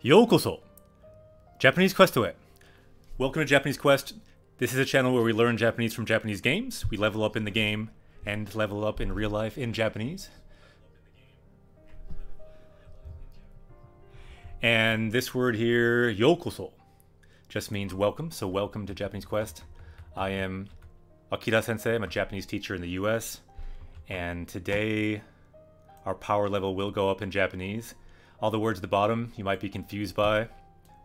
Yokoso! Japanese Quest to it. Welcome to Japanese Quest. This is a channel where we learn Japanese from Japanese games. We level up in the game and level up in real life in Japanese. And this word here, yokoso, just means welcome. So welcome to Japanese Quest. I am Akira Sensei. I'm a Japanese teacher in the US. And today our power level will go up in Japanese. All the words at the bottom you might be confused by.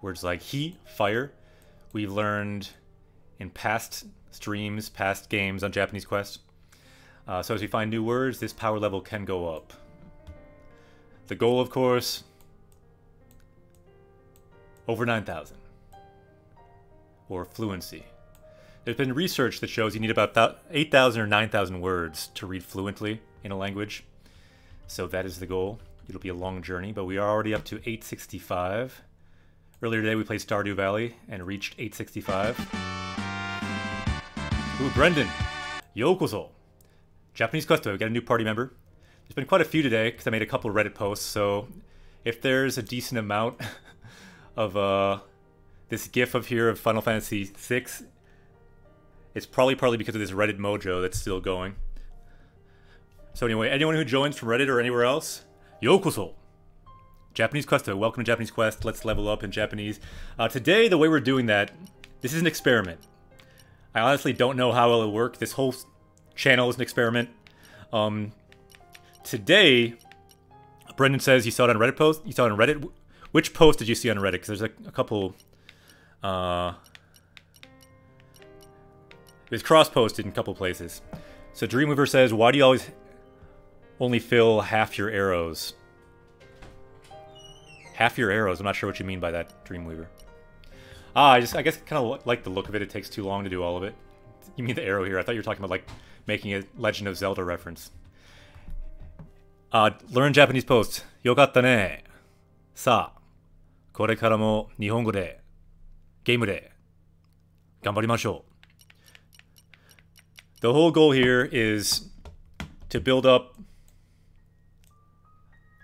Words like hi, fire, we've learned in past streams, past games on Japanese Quest. So as we find new words, this power level can go up. The goal, of course, over 9,000. Or fluency. There's been research that shows you need about 8,000 or 9,000 words to read fluently in a language. So that is the goal. It'll be a long journey, but we are already up to 865. Earlier today we played Stardew Valley and reached 865. Ooh, Brendan! Yokoso! Japanese Quest, we got a new party member. There's been quite a few today, because I made a couple Reddit posts, so if there's a decent amount of this gif of here of Final Fantasy VI, it's probably partly because of this Reddit mojo that's still going. So anyway, anyone who joins from Reddit or anywhere else, Yokoso! Japanese Quest, welcome to Japanese Quest. Let's level up in Japanese. Today, the way we're doing that, this is an experiment. I honestly don't know how it'll work. This whole channel is an experiment. Today, Brendan says you saw it on Reddit post. You saw it on Reddit. Which post did you see on Reddit? Because there's a couple. It was cross-posted in a couple places. So Dreamweaver says, "Why do you always only fill half your arrows?" Half your arrows. I'm not sure what you mean by that, Dreamweaver. I guess I kind of like the look of it. It takes too long to do all of it. You mean the arrow here? I thought you were talking about like making a Legend of Zelda reference. Learn Japanese post. Yokatta ne. Sa. Korekara mo Nihongo de. Game de. Ganbarimashou. The whole goal here is to build up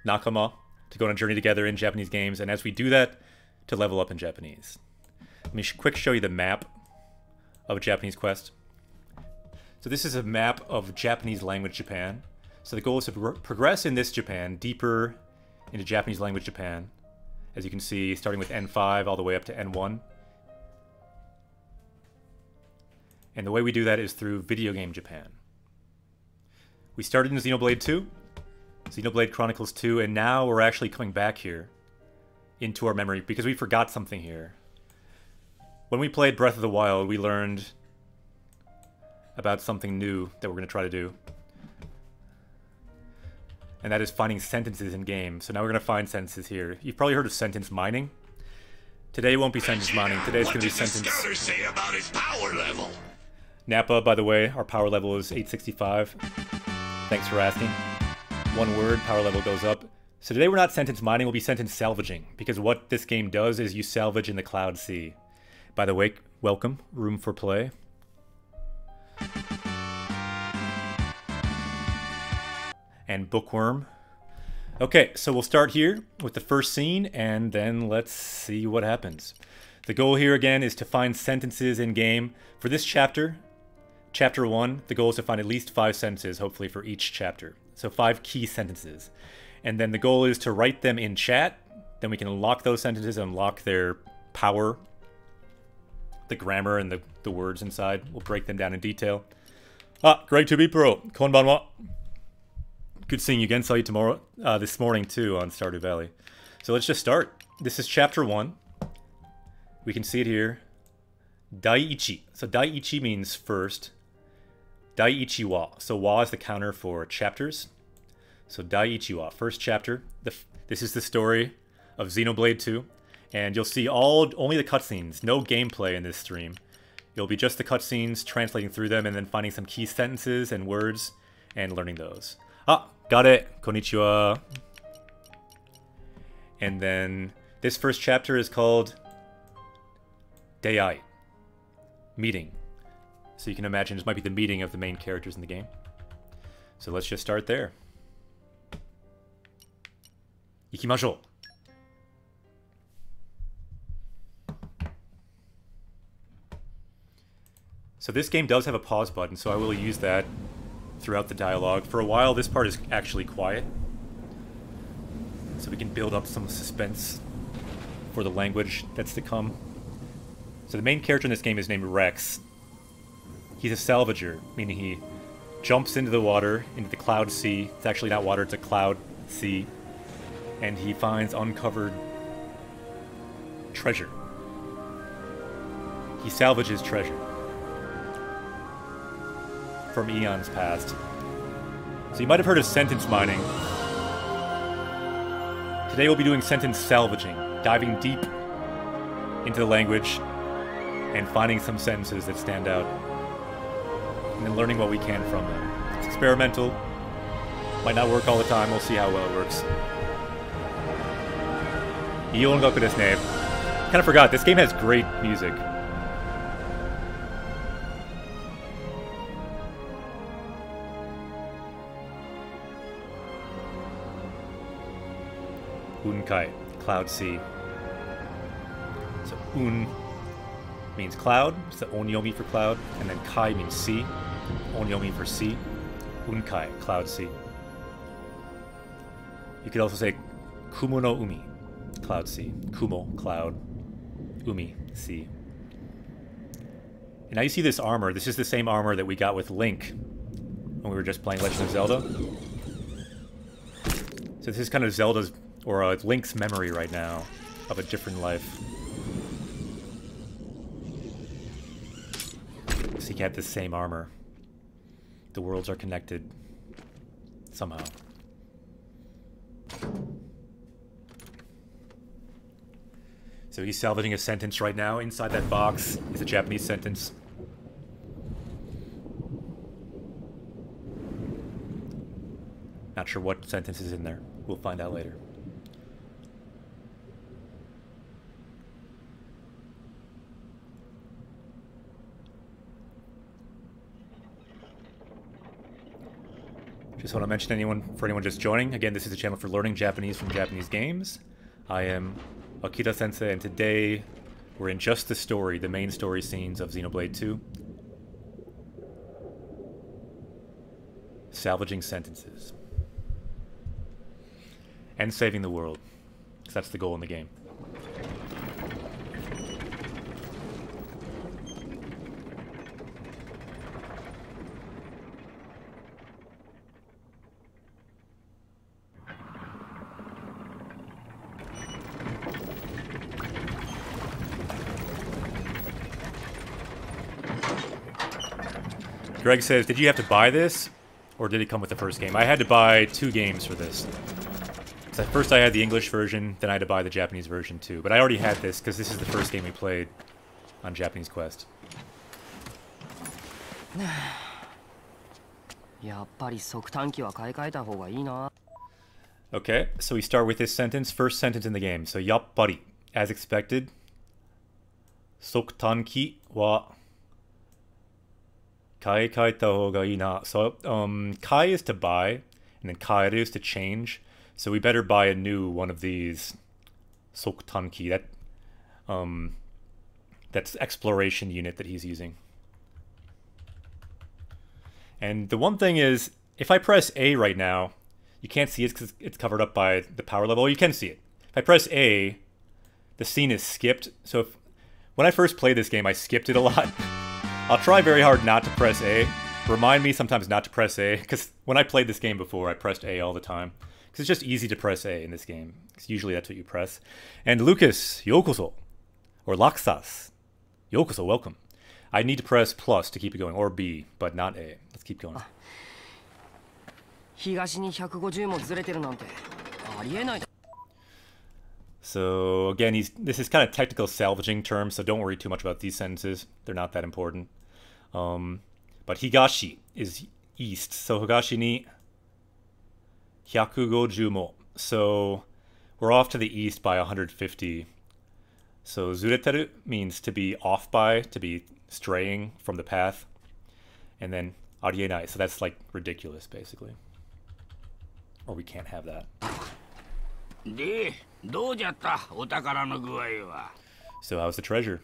nakama, to go on a journey together in Japanese games, and as we do that, to level up in Japanese. Let me quick show you the map of Japanese Quest. So this is a map of Japanese language Japan. So the goal is to progress in this Japan deeper into Japanese language Japan. As you can see, starting with N5 all the way up to N1. And the way we do that is through video game Japan. We started in Xenoblade 2, Xenoblade Chronicles 2, and now we're actually coming back here into our memory because we forgot something here. When we played Breath of the Wild, we learned about something new that we're going to try to do. And that is finding sentences in games. So now we're going to find sentences here. You've probably heard of sentence mining. Today won't be sentence mining. Today's going to be sentence... What did the scouter say about his power level? Nappa, by the way, our power level is 865. Thanks for asking. One word, power level goes up. So today we're not sentence mining, we'll be sentence salvaging. Because what this game does is you salvage in the Cloud Sea. By the way, welcome, room for play. And Bookworm. Okay, so we'll start here with the first scene, and then let's see what happens. The goal here, again, is to find sentences in-game. For this chapter, Chapter 1, the goal is to find at least 5 sentences, hopefully, for each chapter. So 5 key sentences. And then the goal is to write them in chat. Then we can unlock those sentences, unlock their power, the grammar, and the words inside. We'll break them down in detail. Greg 2B Pro, konbanwa. Good seeing you again. Saw you tomorrow, this morning too, on Stardew Valley. So let's just start. This is Chapter 1. We can see it here. Daiichi. So Daiichi means first. Daiichi wa. So wa is the counter for chapters. So Daiichi wa, first chapter. This is the story of Xenoblade 2. And you'll see only the cutscenes, no gameplay in this stream. It'll be just the cutscenes, translating through them, and then finding some key sentences and words, and learning those. Got it. Konnichiwa. And then this first chapter is called Dei. Meeting. So you can imagine this might be the meeting of the main characters in the game. So let's just start there. Ikimashou. So this game does have a pause button, so I will use that throughout the dialogue. For a while, this part is actually quiet, so we can build up some suspense for the language that's to come. So the main character in this game is named Rex. He's a salvager, meaning he jumps into the water, into the cloud sea. It's actually not water, it's a cloud sea. And he finds uncovered treasure. He salvages treasure from eons past. So you might have heard of sentence mining. Today we'll be doing sentence salvaging, diving deep into the language and finding some sentences that stand out, and then learning what we can from them. It's experimental. Might not work all the time. We'll see how well it works. Yongaku desu ne. Kind of forgot, this game has great music. Unkai, cloud sea. So un means cloud, it's the onyomi for cloud, and then kai means sea, onyomi for sea. Unkai, cloud sea. You could also say kumo no umi, cloud sea. Kumo, cloud. Umi, sea. And now you see this armor. This is the same armor that we got with Link when we were just playing Legend of Zelda. So this is kind of Zelda's, or Link's memory right now of a different life. So he had the same armor. The worlds are connected somehow. So he's salvaging a sentence right now. Inside that box is a Japanese sentence. Not sure what sentence is in there. We'll find out later. Just want to mention for anyone just joining, again, this is a channel for learning Japanese from Japanese games. I am Akira Sensei, and today we're in just the story, the main story scenes of Xenoblade 2. Salvaging sentences. And saving the world. Because that's the goal in the game. Greg says, did you have to buy this, or did it come with the first game? I had to buy 2 games for this. So first I had the English version, then I had to buy the Japanese version too. But I already had this, because this is the first game we played on Japanese Quest. Okay, so we start with this sentence, first sentence in the game. So, yappari, as expected. Sokutanki wa kai kaita hoga ii na. So, kai is to buy, and then kaeru is to change. So we better buy a new one of these Sokutanki. That's exploration unit that he's using. And the one thing is, if I press A right now, you can't see it because it's covered up by the power level. You can see it. If I press A, the scene is skipped. So when I first played this game, I skipped it a lot. I'll try very hard not to press A. Remind me sometimes not to press A, because when I played this game before, I pressed A all the time. Because it's just easy to press A in this game. Because usually that's what you press. And Lucas, yokoso. Or Laxas, yokoso, welcome. I need to press plus to keep it going, or B, but not A. Let's keep going. So again, this is kind of technical salvaging terms, so don't worry too much about these sentences. They're not that important. But higashi is east, so higashi ni 150 mo. So we're off to the east by 150. So zureteru means to be off by, to be straying from the path. And then arienai, so that's like ridiculous, basically. Or we can't have that. So how's the treasure?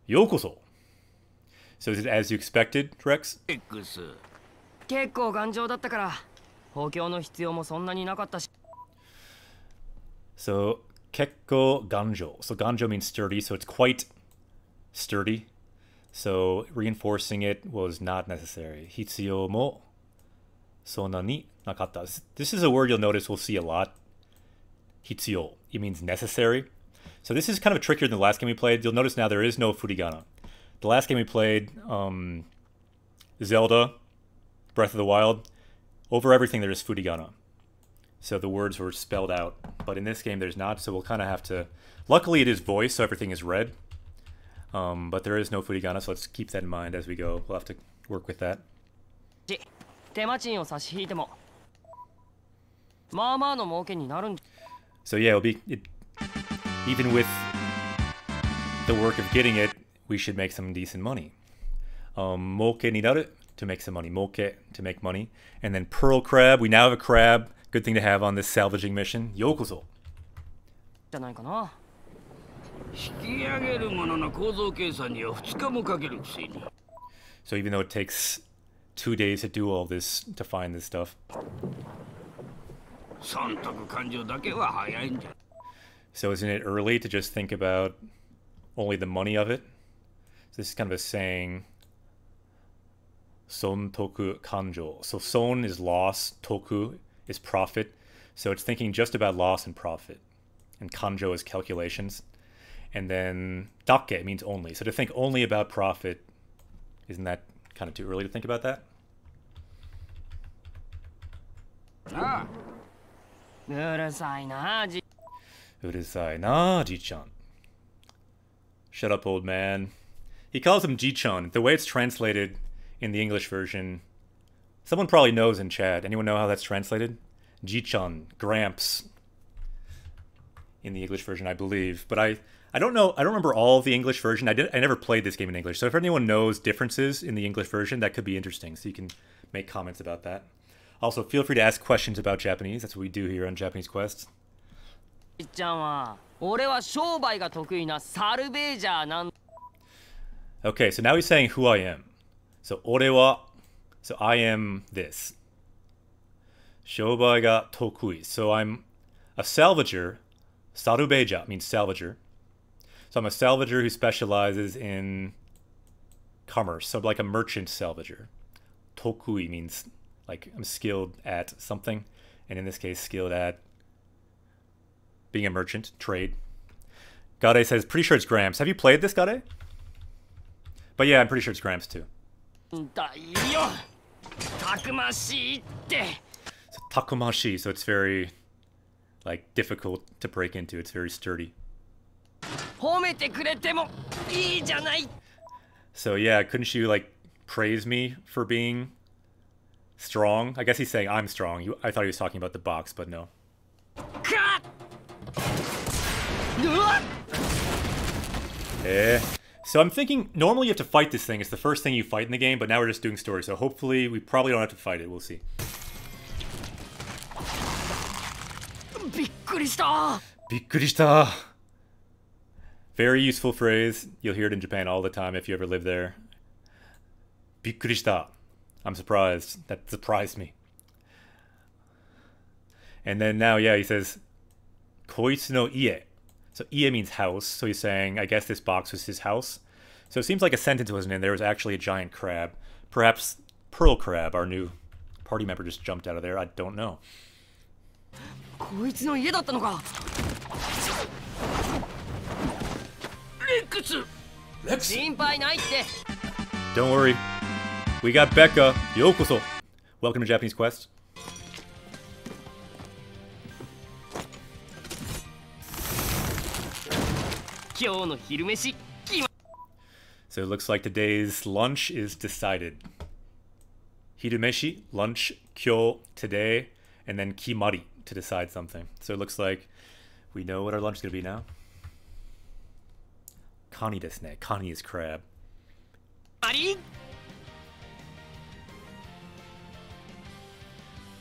Yokoso. So is it as you expected, Rex? X 結構頑丈だったから補強の必要もそんなになかったし。 So, kekko ganjo. So ganjo means sturdy, so it's quite sturdy. So reinforcing it was not necessary. Hitsuyo mo sonna ni nakatta. This is a word you'll notice we'll see a lot. Hitsuyo. It means necessary. So this is kind of trickier than the last game we played. You'll notice now there is no furigana. The last game we played, Zelda, Breath of the Wild, over everything there's furigana. So the words were spelled out. But in this game there's not, so we'll kind of have to... Luckily it is voice, so everything is read. But there is no furigana, so let's keep that in mind as we go. We'll have to work with that. 手間賃を差し引いてもまあまあの儲けになるん。 So yeah, even with the work of getting it, we should make some decent money. Moke ni naru, to make some money. Moke, to make money. And then pearl crab. We now have a crab. Good thing to have on this salvaging mission. Yokoso. じゃないかな。引き上げるものの構造計算には2日もかけるくせに。 So even though it takes 2 days to do all this, to find this stuff. 損得感情だけは早いんじゃ。 So isn't it early to just think about only the money of it? So this is kind of a saying. Son toku kanjo. So son is loss, toku is profit. So it's thinking just about loss and profit. And kanjo is calculations. And then dake means only. So to think only about profit, isn't that kind of too early to think about that? なあ。うるさいなじ。 Urusai na, Ji-chan. Shut up, old man. He calls him Ji-chan. The way it's translated in the English version, someone probably knows in chat. Anyone know how that's translated? Ji-chan, Gramps. In the English version, I believe. But I don't know. I don't remember all of the English version. I never played this game in English. So if anyone knows differences in the English version, that could be interesting. So you can make comments about that. Also, feel free to ask questions about Japanese. That's what we do here on Japanese Quests. いっちゃんは俺は商売が得意なサルベージャーなん。 Okay, so now he's saying who I am. So, ore wa, so I am this. Shoubai ga tokui. So I'm a salvager. Sarubeja means salvager. So I'm a salvager who specializes in commerce. So like a merchant salvager. Tokui means like I'm skilled at something. And in this case, skilled at being a merchant, trade. Gade says, pretty sure it's Gramps. Have you played this, Gade? But yeah, I'm pretty sure it's Gramps too. だよ。たくましいって。 So takumashi, so it's very like difficult to break into. It's very sturdy. 褒めてくれてもいいじゃない。 So yeah, couldn't you like praise me for being strong? I guess he's saying I'm strong. I thought he was talking about the box, but no. かっ。うわっ。 So I'm thinking normally you have to fight this thing. It's the first thing you fight in the game, but now we're just doing story. So hopefully we probably don't have to fight it. We'll see. びっくりした。 Bikkurishita. Very useful phrase. You'll hear it in Japan all the time if you ever live there. Bikkurishita. I'm surprised. That surprised me. And then now, yeah, he says, Koitsu no ie. So ie means house. So he's saying, I guess this box was his house. So it seems like a sentence wasn't in there. It was actually a giant crab. Perhaps Pearl Crab, our new party member, just jumped out of there. I don't know. こいつの家だったのか。レックス。心配ないって。 Don't worry. We got Becca. Yokoso. Welcome to Japanese Quest. So it looks like today's lunch is decided. Hirumeshi, lunch, kyo, today, and then kimari, to decide something. So it looks like we know what our lunch is going to be now. Kani desu ne. Kani is crab.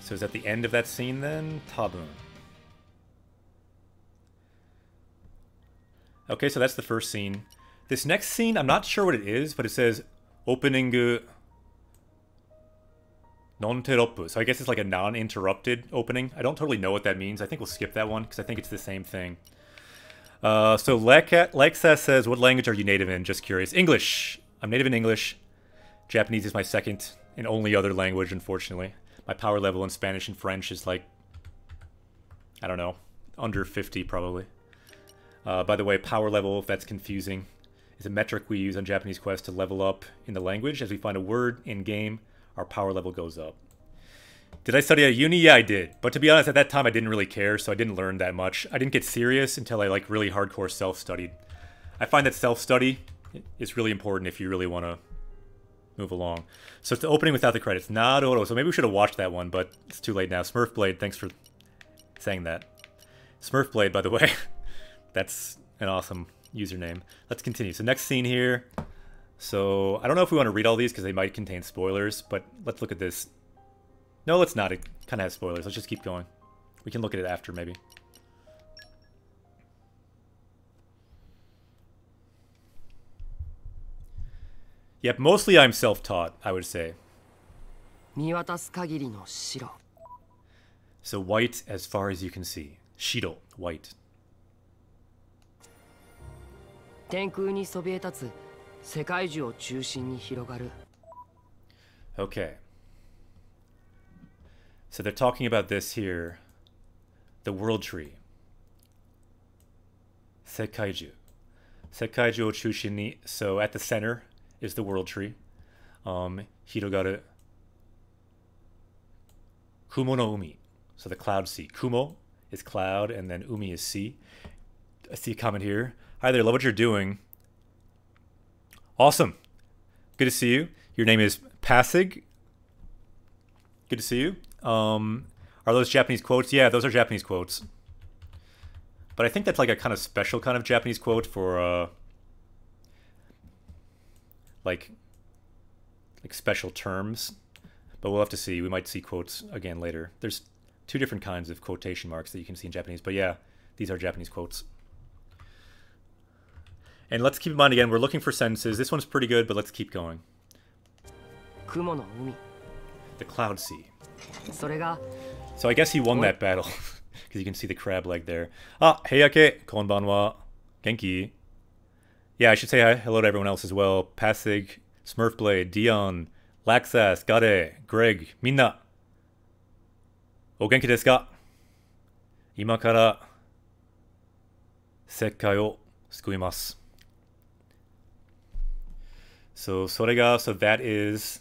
So is that the end of that scene then? Tabun. Okay, so that's the first scene. This next scene, I'm not sure what it is, but it says opening non-teroppu. So I guess it's like a non-interrupted opening. I don't totally know what that means. I think we'll skip that one because I think it's the same thing. So Lexa says, what language are you native in? Just curious. English. I'm native in English. Japanese is my second and only other language, unfortunately. My power level in Spanish and French is like, I don't know, under 50 probably. By the way, power level, if that's confusing, is a metric we use on Japanese Quest to level up in the language. As we find a word in-game, our power level goes up. Did I study at uni? Yeah, I did. But to be honest, at that time I didn't really care, so I didn't learn that much. I didn't get serious until I like really hardcore self-studied. I find that self-study is really important if you really want to move along. So it's the opening without the credits. Naruto. So maybe we should have watched that one, but it's too late now. Smurfblade, thanks for saying that. Smurfblade, by the way. That's an awesome username. Let's continue. So next scene here. So I don't know if we want to read all these because they might contain spoilers, but let's look at this. No, let's not. It kind of has spoilers. Let's just keep going. We can look at it after, maybe. Yep, mostly I'm self-taught, I would say. 見渡す限りの白 So white as far as you can see. Shiro, white. 天空にそびえ立つ世界中を中心に広がる Okay. So they're talking about this here. The world tree. Sekaiju. Sekaiju o chushin ni. So at the center is the world tree. Hirogaru. Kumo no umi. So the cloud sea. Kumo is cloud, and then umi is sea. I see a comment here. Hi there, love what you're doing. Awesome. Good to see you. Your name is Pasig. Good to see you. Are those Japanese quotes? Yeah, those are Japanese quotes. But I think that's like a kind of special kind of Japanese quote for like special terms. But we'll have to see. We might see quotes again later. There's two different kinds of quotation marks that you can see in Japanese. But yeah, these are Japanese quotes. And let's keep in mind again, we're looking for sentences. This one's pretty good, but let's keep going. 雲の海 The cloud sea. それが So I guess he won that battle. Because you can see the crab leg there. Ah, Heiake, konbanwa. Genki. Yeah, I should say hi, hello to everyone else as well. Pasig, Smurfblade, Dion, Laxas, Gare, Greg, Minna. O genki desu ka? Ima kara sekkai o sukuimasu. So, so that is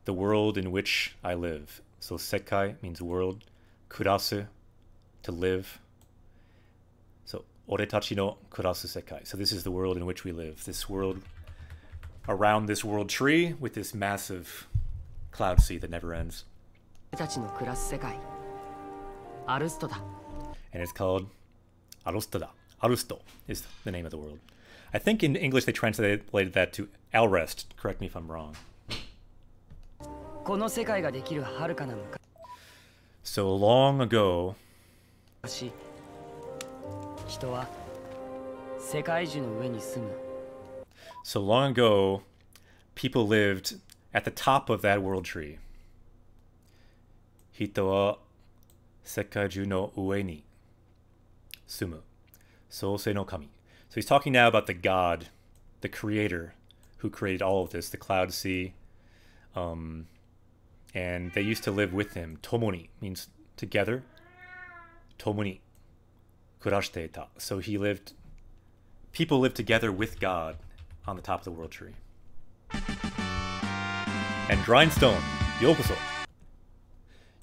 the world in which I live. So, sekai means world. Kurasu, to live. So, oretachi no kurasu sekai. So, this is the world in which we live. This world, around this world tree with this massive cloud sea that never ends. 俺たちの暮らす世界アルストだ And it's called Arusto. Arusto is the name of the world. I think in English they translated that to Alrest. Correct me if I'm wrong. この世界ができる遥かな So long ago, 昔人は世界中の上に住む so long ago, people lived at the top of that world tree. Hito wa sekaiju no ue ni sumu. Sousei no kami. So he's talking now about the God, the creator, who created all of this, the cloud sea. And they used to live with him. Tomoni means together. Tomoni kurashite ta. So people lived together with God on the top of the world tree. And Grindstone, yokoso.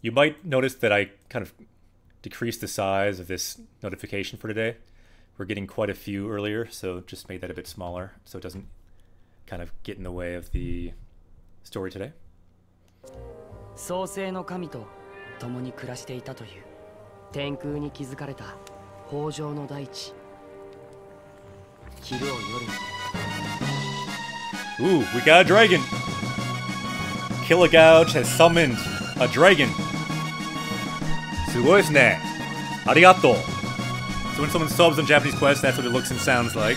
You might notice that I kind of decreased the size of this notification for today. We're getting quite a few earlier, so just made that a bit smaller so it doesn't kind of get in the way of the story today. 創世の神と共に暮らしていたという天空に築かれた豊穣の大地昼を夜に Ooh, we got a dragon! Kilogouge has summoned a dragon. すごいですね. Arigato. So when someone subs on Japanese Quest, that's what it looks and sounds like.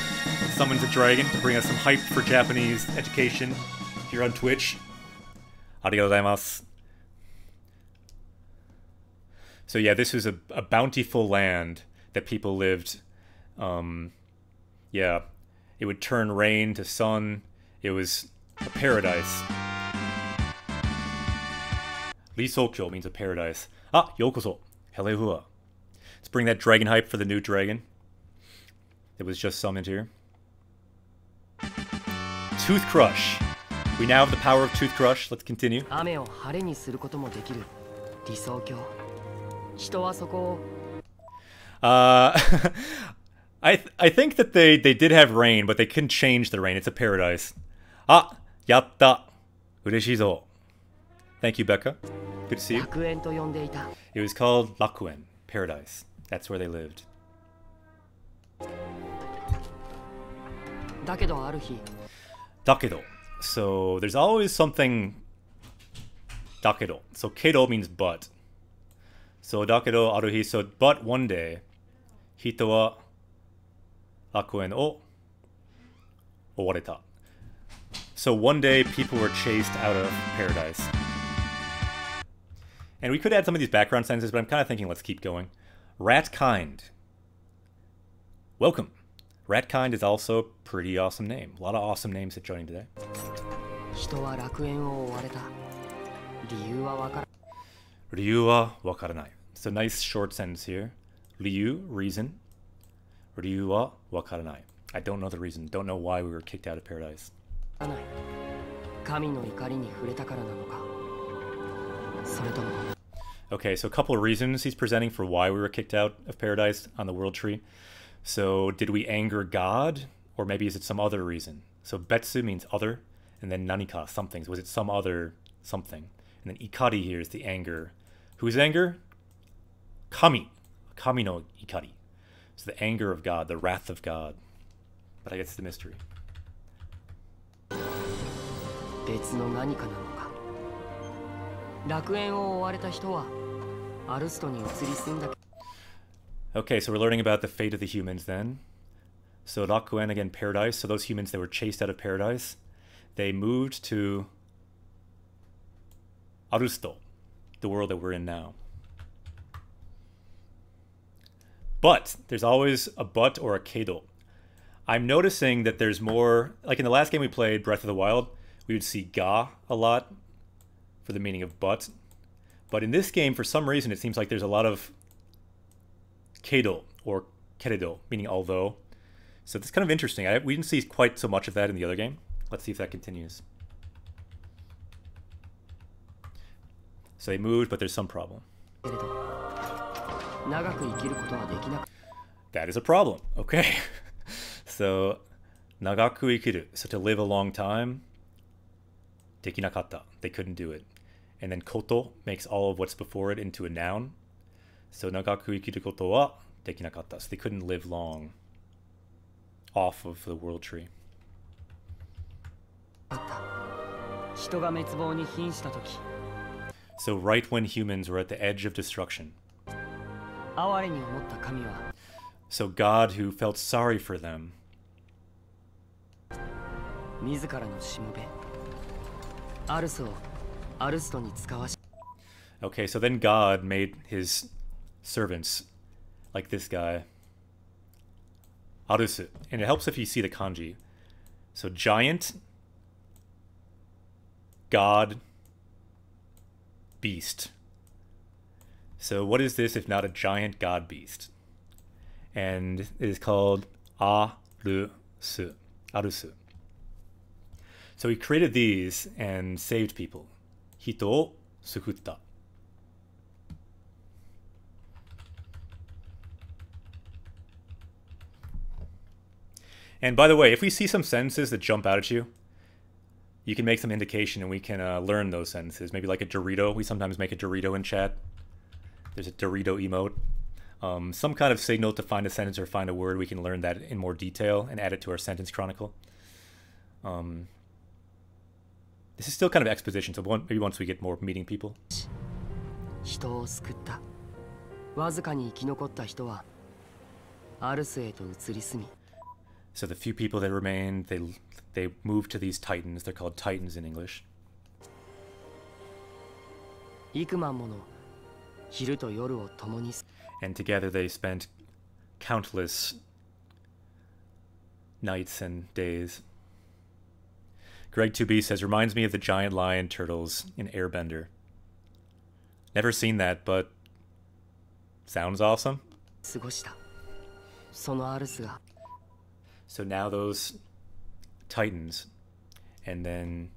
summons a dragon to bring us some hype for Japanese education here on Twitch. Arigatou gozaimasu. So yeah, this was a bountiful land that people lived. Yeah, it would turn rain to sun. It was a paradise. Risokyo means a paradise. Ah, yokoso. Helehua. Let's bring that dragon hype for the new dragon. It was just summoned here. Tooth Crush. We now have the power of Tooth Crush. Let's continue. I think that they did have rain, but they couldn't change the rain. It's a paradise. Ah, yatta. Ureshizo. Thank you, Becca. Good to see you. It was called Rakuen, paradise. That's where they lived. Dakedo. So there's always something. Dakedo. So kedo means but. So dakedo aruhi. So but one day, hito wa rakuen o owareta. So one day people were chased out of paradise. And we could add some of these background sentences, but I'm kind of thinking let's keep going. Ratkind. Welcome. Ratkind is also a pretty awesome name. A lot of awesome names that joining today. Ryu wa wakaranai. So nice short sentence here. Ryu, reason. Ryu wa wakaranai. I don't know the reason. Don't know why we were kicked out of paradise. Okay, so a couple of reasons he's presenting for why we were kicked out of paradise on the world tree. So did we anger God? Or maybe is it some other reason? So betsu means other, and then nanika, something. So was it some other something? And then ikari here is the anger. Whose anger? Kami. Kami no ikari. So the anger of God, the wrath of God. But I guess it's the mystery. Okay, so we're learning about the fate of the humans then. So Rakuen, again, paradise. So those humans that were chased out of paradise, they moved to Arusto, the world that we're in now. But there's always a but or a kedo. I'm noticing that there's more, like in the last game we played, Breath of the Wild, we would see ga a lot for the meaning of but. But in this game, for some reason, it seems like there's a lot of kedo or keredo, meaning although. So it's kind of interesting. We didn't see quite so much of that in the other game. Let's see if that continues. So they moved, but there's some problem. That is a problem. Okay. So, nagaku ikiru. So to live a long time. Dekinakatta. They couldn't do it. And then koto makes all of what's before it into a noun. So nagaku ikiru koto wa dekinakatta. So they couldn't live long off of the world tree. So right when humans were at the edge of destruction. So God, who felt sorry for them, okay, so then God made his servants like this guy, Arusu. And it helps if you see the kanji. So giant, God, beast. So what is this if not a giant god beast? And it is called Arusu. Arusu. So he created these and saved people. Hito o sukutta. And by the way, if we see some sentences that jump out at you, you can make some indication and we can learn those sentences. Maybe like a Dorito. We sometimes make a Dorito in chat. There's a Dorito emote. Some kind of signal to find a sentence or find a word. We can learn that in more detail and add it to our sentence chronicle. This is still kind of exposition, so maybe once we get more meeting people. So the few people that remain, they move to these titans. They're called titans in English. 幾万もの昼と夜を共に And together they spent countless nights and days. Greg2B says, reminds me of the giant lion turtles in Airbender. Never seen that, but sounds awesome. 過ごしたそのアルスが So now those titans, and then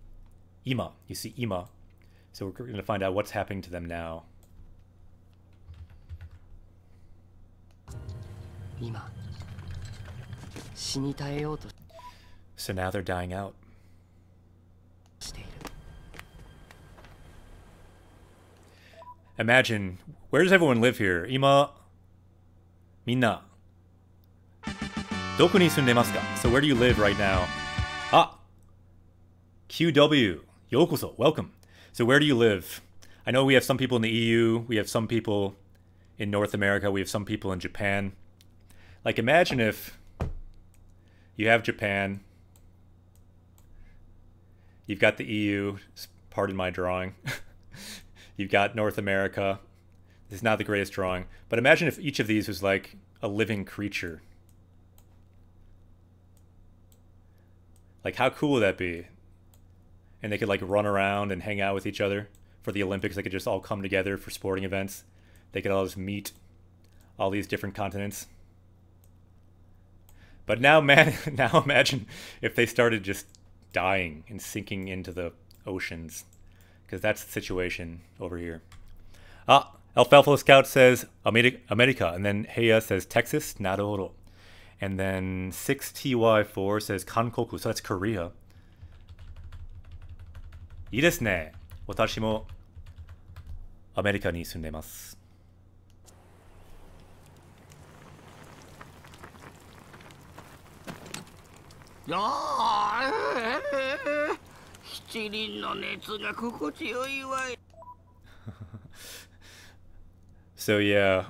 Ima, you see Ima. So we're going to find out what's happening to them now. 今死に絶えようと So now they're dying out. している Imagine, where does everyone live here? Ima, minna. Doku ni sundemasu ka? So where do you live right now? Ah! QW, yokoso, welcome. So where do you live? I know we have some people in the EU, we have some people in North America, we have some people in Japan. Like, imagine if you have Japan, you've got the EU, pardon my drawing, you've got North America. This is not the greatest drawing, but imagine if each of these was like a living creature. Like, how cool would that be? And they could like run around and hang out with each other for the Olympics. They could just all come together for sporting events. They could all just meet all these different continents. But now, man, now imagine if they started just dying and sinking into the oceans, because that's the situation over here. Ah, Alfalfa Scout says America, and then Heya says Texas, Naruhodo. And then 6TY4 says Kankoku, so that's Korea. いいですね。私もアメリカに住んでます。七輪の熱が心地よいわい。So yeah,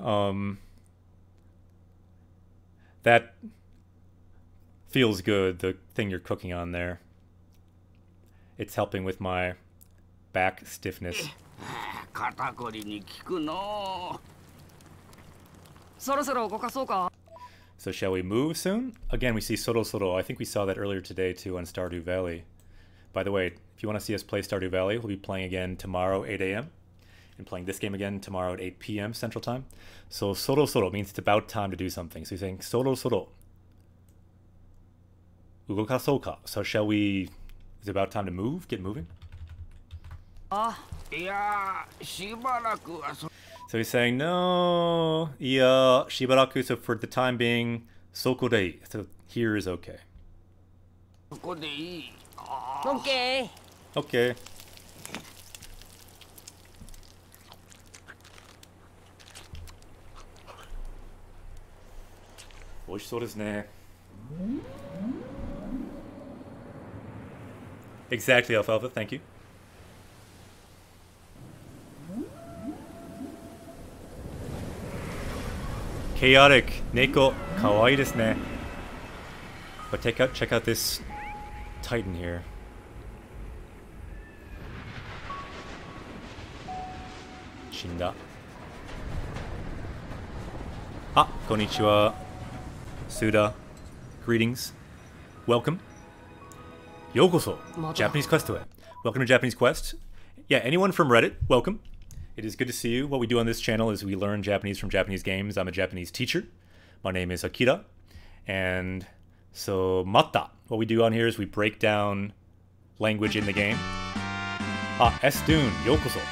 that feels good, the thing you're cooking on there. It's helping with my back stiffness. 肩こりに効くの。そろそろ動かそうか So shall we move soon? Again, we see Soro Soro. I think we saw that earlier today too on Stardew Valley. By the way, if you want to see us play Stardew Valley, we'll be playing again tomorrow 8 a.m. and playing this game again tomorrow at 8 p.m. Central Time. So Soro Soro means it's about time to do something. So he's saying Soro Soro. Ugokasoka. So shall we... Is it about time to move? Get moving? いや、しばらくは So he's saying, no, iya, shibaraku, so for the time being, sokodei. So here is okay. そこでいい。オッケー Okay. Oishisou desu ne. Exactly, Alfalfa, thank you. Chaotic Neko, kawaii desu ne. But check out this Titan here. Shinda. Ah, konnichiwa. Suda. Greetings. Welcome. Yokoso. Japanese Quest to it. Welcome to Japanese Quest. Yeah, anyone from Reddit, welcome. It is good to see you. What we do on this channel is we learn Japanese from Japanese games. I'm a Japanese teacher. My name is Akira. And so, mata. What we do on here is we break down language in the game. Ah, Estun, yokoso.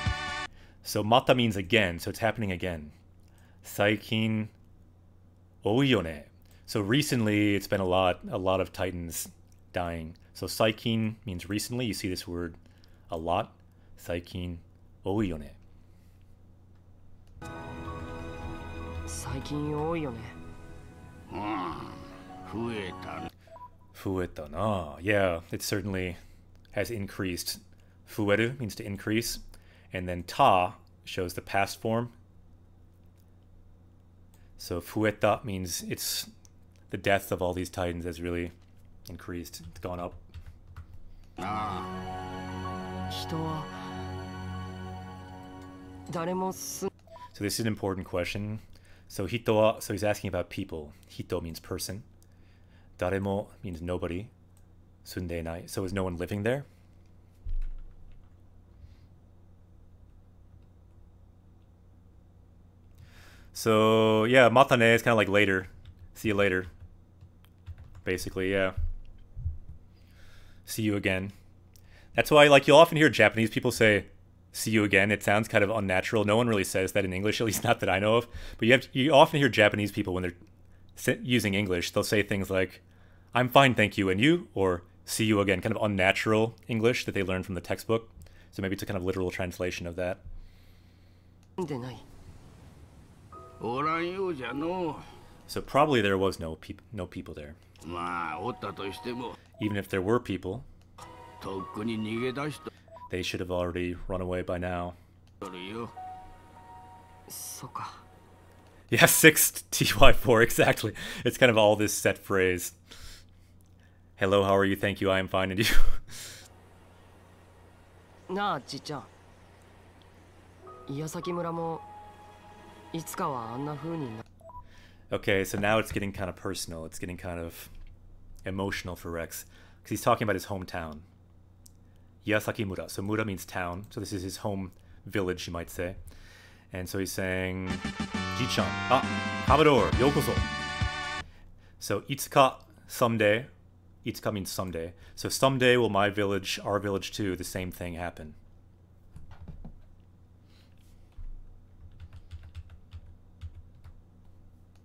So, mata means again, so it's happening again. Saikin oiyone. So recently, it's been a lot of Titans dying. So saikin means recently. You see this word a lot. Saikin oiyone. 最近多いよね 増えたね。 Fueta na. Yeah, it certainly has increased. Fueru means to increase. And then ta shows the past form. So fueta means it's the death of all these titans has really increased. It's gone up. 人は誰も住 So this is an important question. So hito wa, so he's asking about people. Hito means person. Daremo means nobody. Sundenai. So is no one living there? So yeah, matane is kind of like later. See you later. Basically, yeah. See you again. That's why, like, you'll often hear Japanese people say see you again. It sounds kind of unnatural. No one really says that in English, at least not that I know of. But you often hear Japanese people when they're using English, they'll say things like, I'm fine, thank you, and you, or see you again, kind of unnatural English that they learned from the textbook. So maybe it's a kind of literal translation of that. んでない おらんようじゃの So probably there was no people there. まあおったとしても Even if there were people, とっくに逃げ出し they should have already run away by now. とるよ そうか Yeah, 6TY4, exactly. It's kind of all this set phrase. Hello, how are you? Thank you, I am fine, and you? なあちっちゃん矢崎村もいつかはあんな風にな Okay, so now it's getting kind of personal. It's getting kind of emotional for Rex. Because he's talking about his hometown. Yasaki Mura. So Mura means town. So this is his home village, you might say. And so he's saying, Ji-chan. Ah, Commodore, yokoso. So itsuka, someday. Itsuka means someday. So someday will my village, our village too, the same thing happen.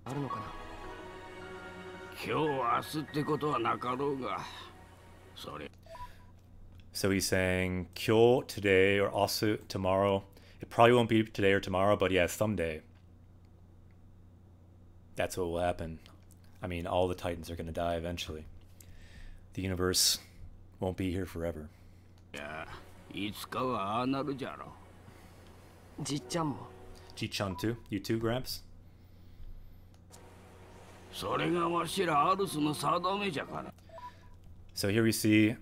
あるのかな今日明日ってことはなかろうがそれ So he's saying, Kyo today or asu tomorrow. It probably won't be today or tomorrow, but yeah, someday. That's what will happen. I mean, all the Titans are going to die eventually. The universe won't be here forever. いやいつかはああなるじゃろじっちゃんも Ji-chan too? You too, Gramps? それがわしらアルスの定めじゃから So here we see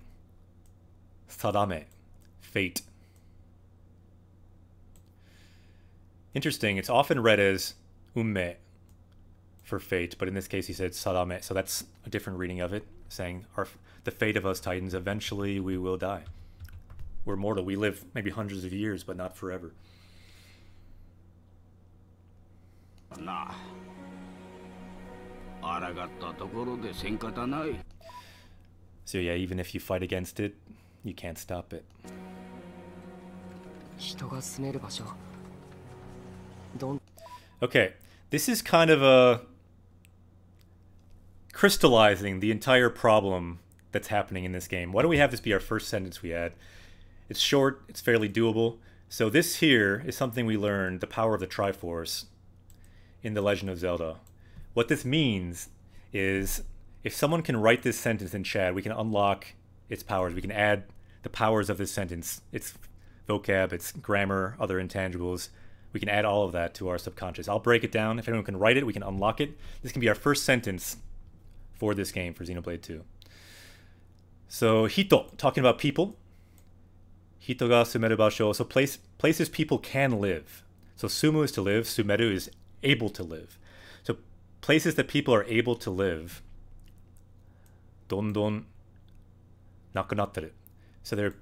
Sadame, fate. Interesting, it's often read as umme for fate, but in this case he said Sadame, so that's a different reading of it, saying the fate of us Titans, eventually we will die. We're mortal, we live maybe hundreds of years, but not forever. なあ抗ったところでせんかたない So yeah, even if you fight against it, you can't stop it. 人が住める場所どん Okay, this is kind of crystallizing the entire problem that's happening in this game. Why don't we have this be our first sentence we add? It's short, it's fairly doable. So this here is something we learned, the power of the Triforce, in The Legend of Zelda. What this means is if someone can write this sentence in chat, we can unlock its powers. We can add the powers of this sentence, its vocab, its grammar, other intangibles. We can add all of that to our subconscious. I'll break it down. If anyone can write it, we can unlock it. This can be our first sentence for this game, for Xenoblade 2. So, hito, talking about people. Hito ga sumeru basho. So places people can live. So sumu is to live, sumeru is able to live. So places that people are able to live, dondon nakunattaru. So they're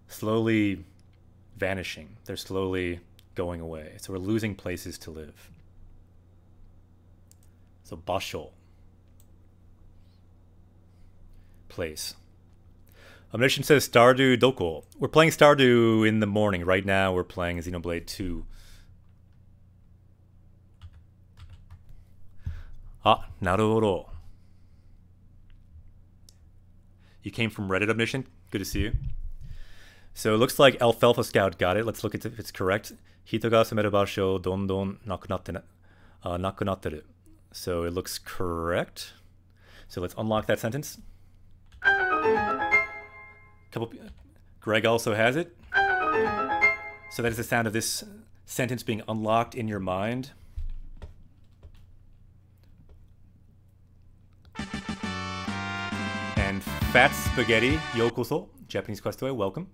slowly vanishing. They're slowly going away. So we're losing places to live. So basho, place. Omniscient says Stardew Doko. We're playing Stardew in the morning. Right now we're playing Xenoblade 2. Ah, naruhodo. You came from Reddit, Omniscient? Good to see you. So it looks like Alfalfa Scout got it. Let's look at if it's correct. Hito ga sumeru basho dondon nakunatteru. So it looks correct. So let's unlock that sentence. Greg also has it. So that is the sound of this sentence being unlocked in your mind. And Fat Spaghetti, yokoso, Japanese Questway, welcome.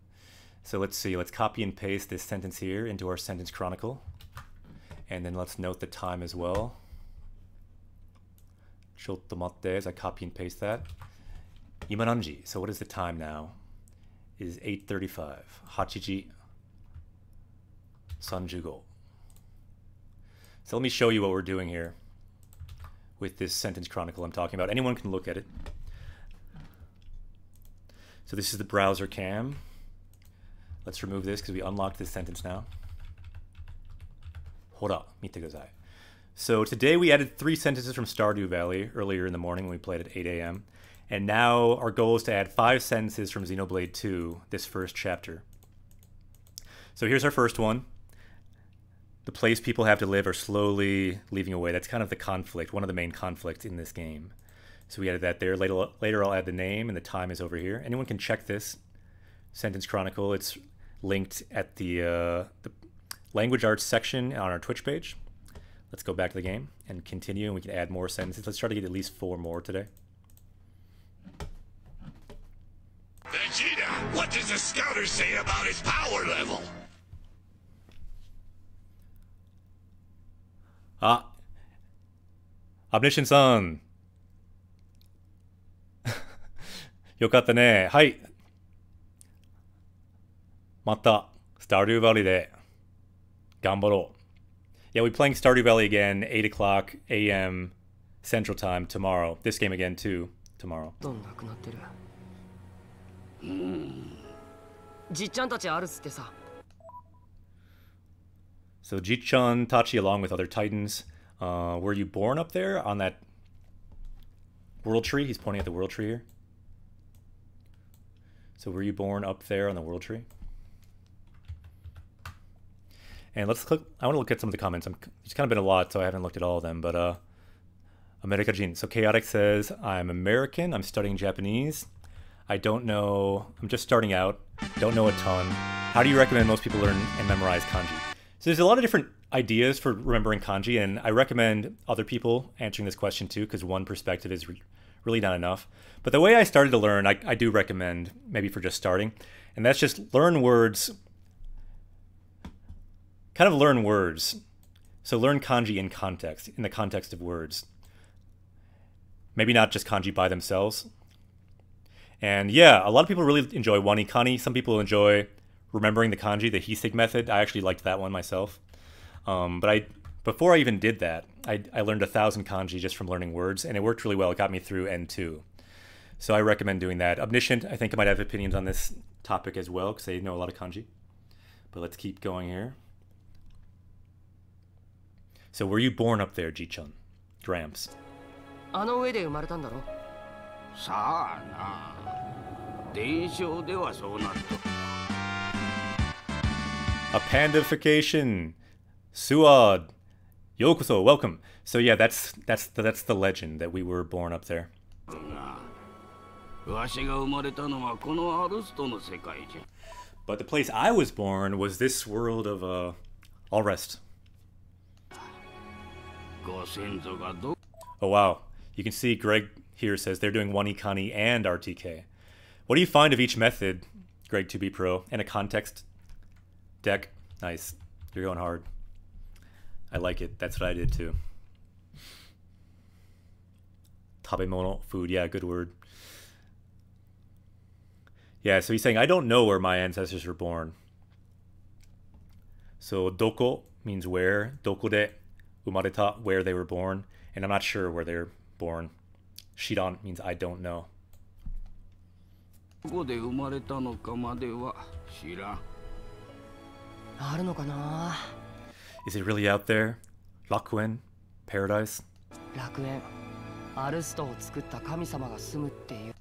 So let's see, let's copy and paste this sentence here into our sentence chronicle. And then let's note the time as well. Chotto matte as I copy and paste that. Ima nanji, so what is the time now? It is 8:35. Hachiji sanjugo. So let me show you what we're doing here with this sentence chronicle I'm talking about. Anyone can look at it. So this is the browser cam. Let's remove this because we unlocked this sentence now. Hora, mite kudasai. So today we added 3 sentences from Stardew Valley earlier in the morning when we played at 8 a.m. And now our goal is to add 5 sentences from Xenoblade 2, this first chapter. So here's our first one. The place people have to live are slowly leaving away. That's kind of the conflict, one of the main conflicts in this game. So we added that there. Later I'll add the name, and the time is over here. Anyone can check this sentence chronicle. It's linked at the language arts section on our Twitch page. Let's go back to the game and continue, and we can add more sentences. Let's try to get at least 4 more today. Vegeta, what does the scouter say about his power level? Ah, Omniscient-san. よかったね。はい。また、Stardew Valley で頑張ろう。Yeah, we're playing Stardew Valley again, 8 o'clock a.m. Central Time tomorrow. This game again too, tomorrow. じっちゃんたちあるっつってさ。 So Jichan Tachi, along with other titans, were you born up there on that world tree? He's pointing at the world tree here. So were you born up there on the world tree? And let's click. I want to look at some of the comments. It's kind of been a lot, so I haven't looked at all of them. But America Jin. So Chaotic says, I'm American. I'm studying Japanese. I don't know. I'm just starting out. Don't know a ton. How do you recommend most people learn and memorize kanji? So there's a lot of different ideas for remembering kanji, and I recommend other people answering this question too, because one perspective is really not enough. But the way I started to learn, I do recommend maybe for just starting, and that's just learn words. Kind of learn words. So learn kanji in context, in the context of words. Maybe not just kanji by themselves. And yeah, a lot of people really enjoy wanikani. Some people enjoy remembering the kanji, the hisig method. I actually liked that one myself. But before I even did that, I learned 1,000 kanji just from learning words, and it worked really well. It got me through N2. So I recommend doing that. Omniscient, I think I might have opinions on this topic as well, because they know a lot of kanji. But let's keep going here. So were you born up there, Jichun? Gramps. あの上で生まれたんだろ。さあな。伝承ではそうなると。A pandification. Suad. Yokoso, welcome. So yeah, that's the legend that we were born up there. わしが生まれたのはこのアルストの世界じゃ。 But the place I was born was this world of Allrest. ご先祖がど。 Oh wow. You can see Greg here says they're doing Wanikani and RTK. What do you find of each method, Greg 2B Pro, and a context deck? Nice. You're going hard. I like it. That's what I did too. Tabemono, food. Yeah, good word. Yeah, so he's saying, I don't know where my ancestors were born. So, doko means where. Doko de umareta, where they were born. And I'm not sure where they're born. Shiran means I don't know. どこで生まれたのかまでは知らん。あるのかな。 Is it really out there? Rakuen? Paradise? 楽園。アルストを作った神様が住むっていう。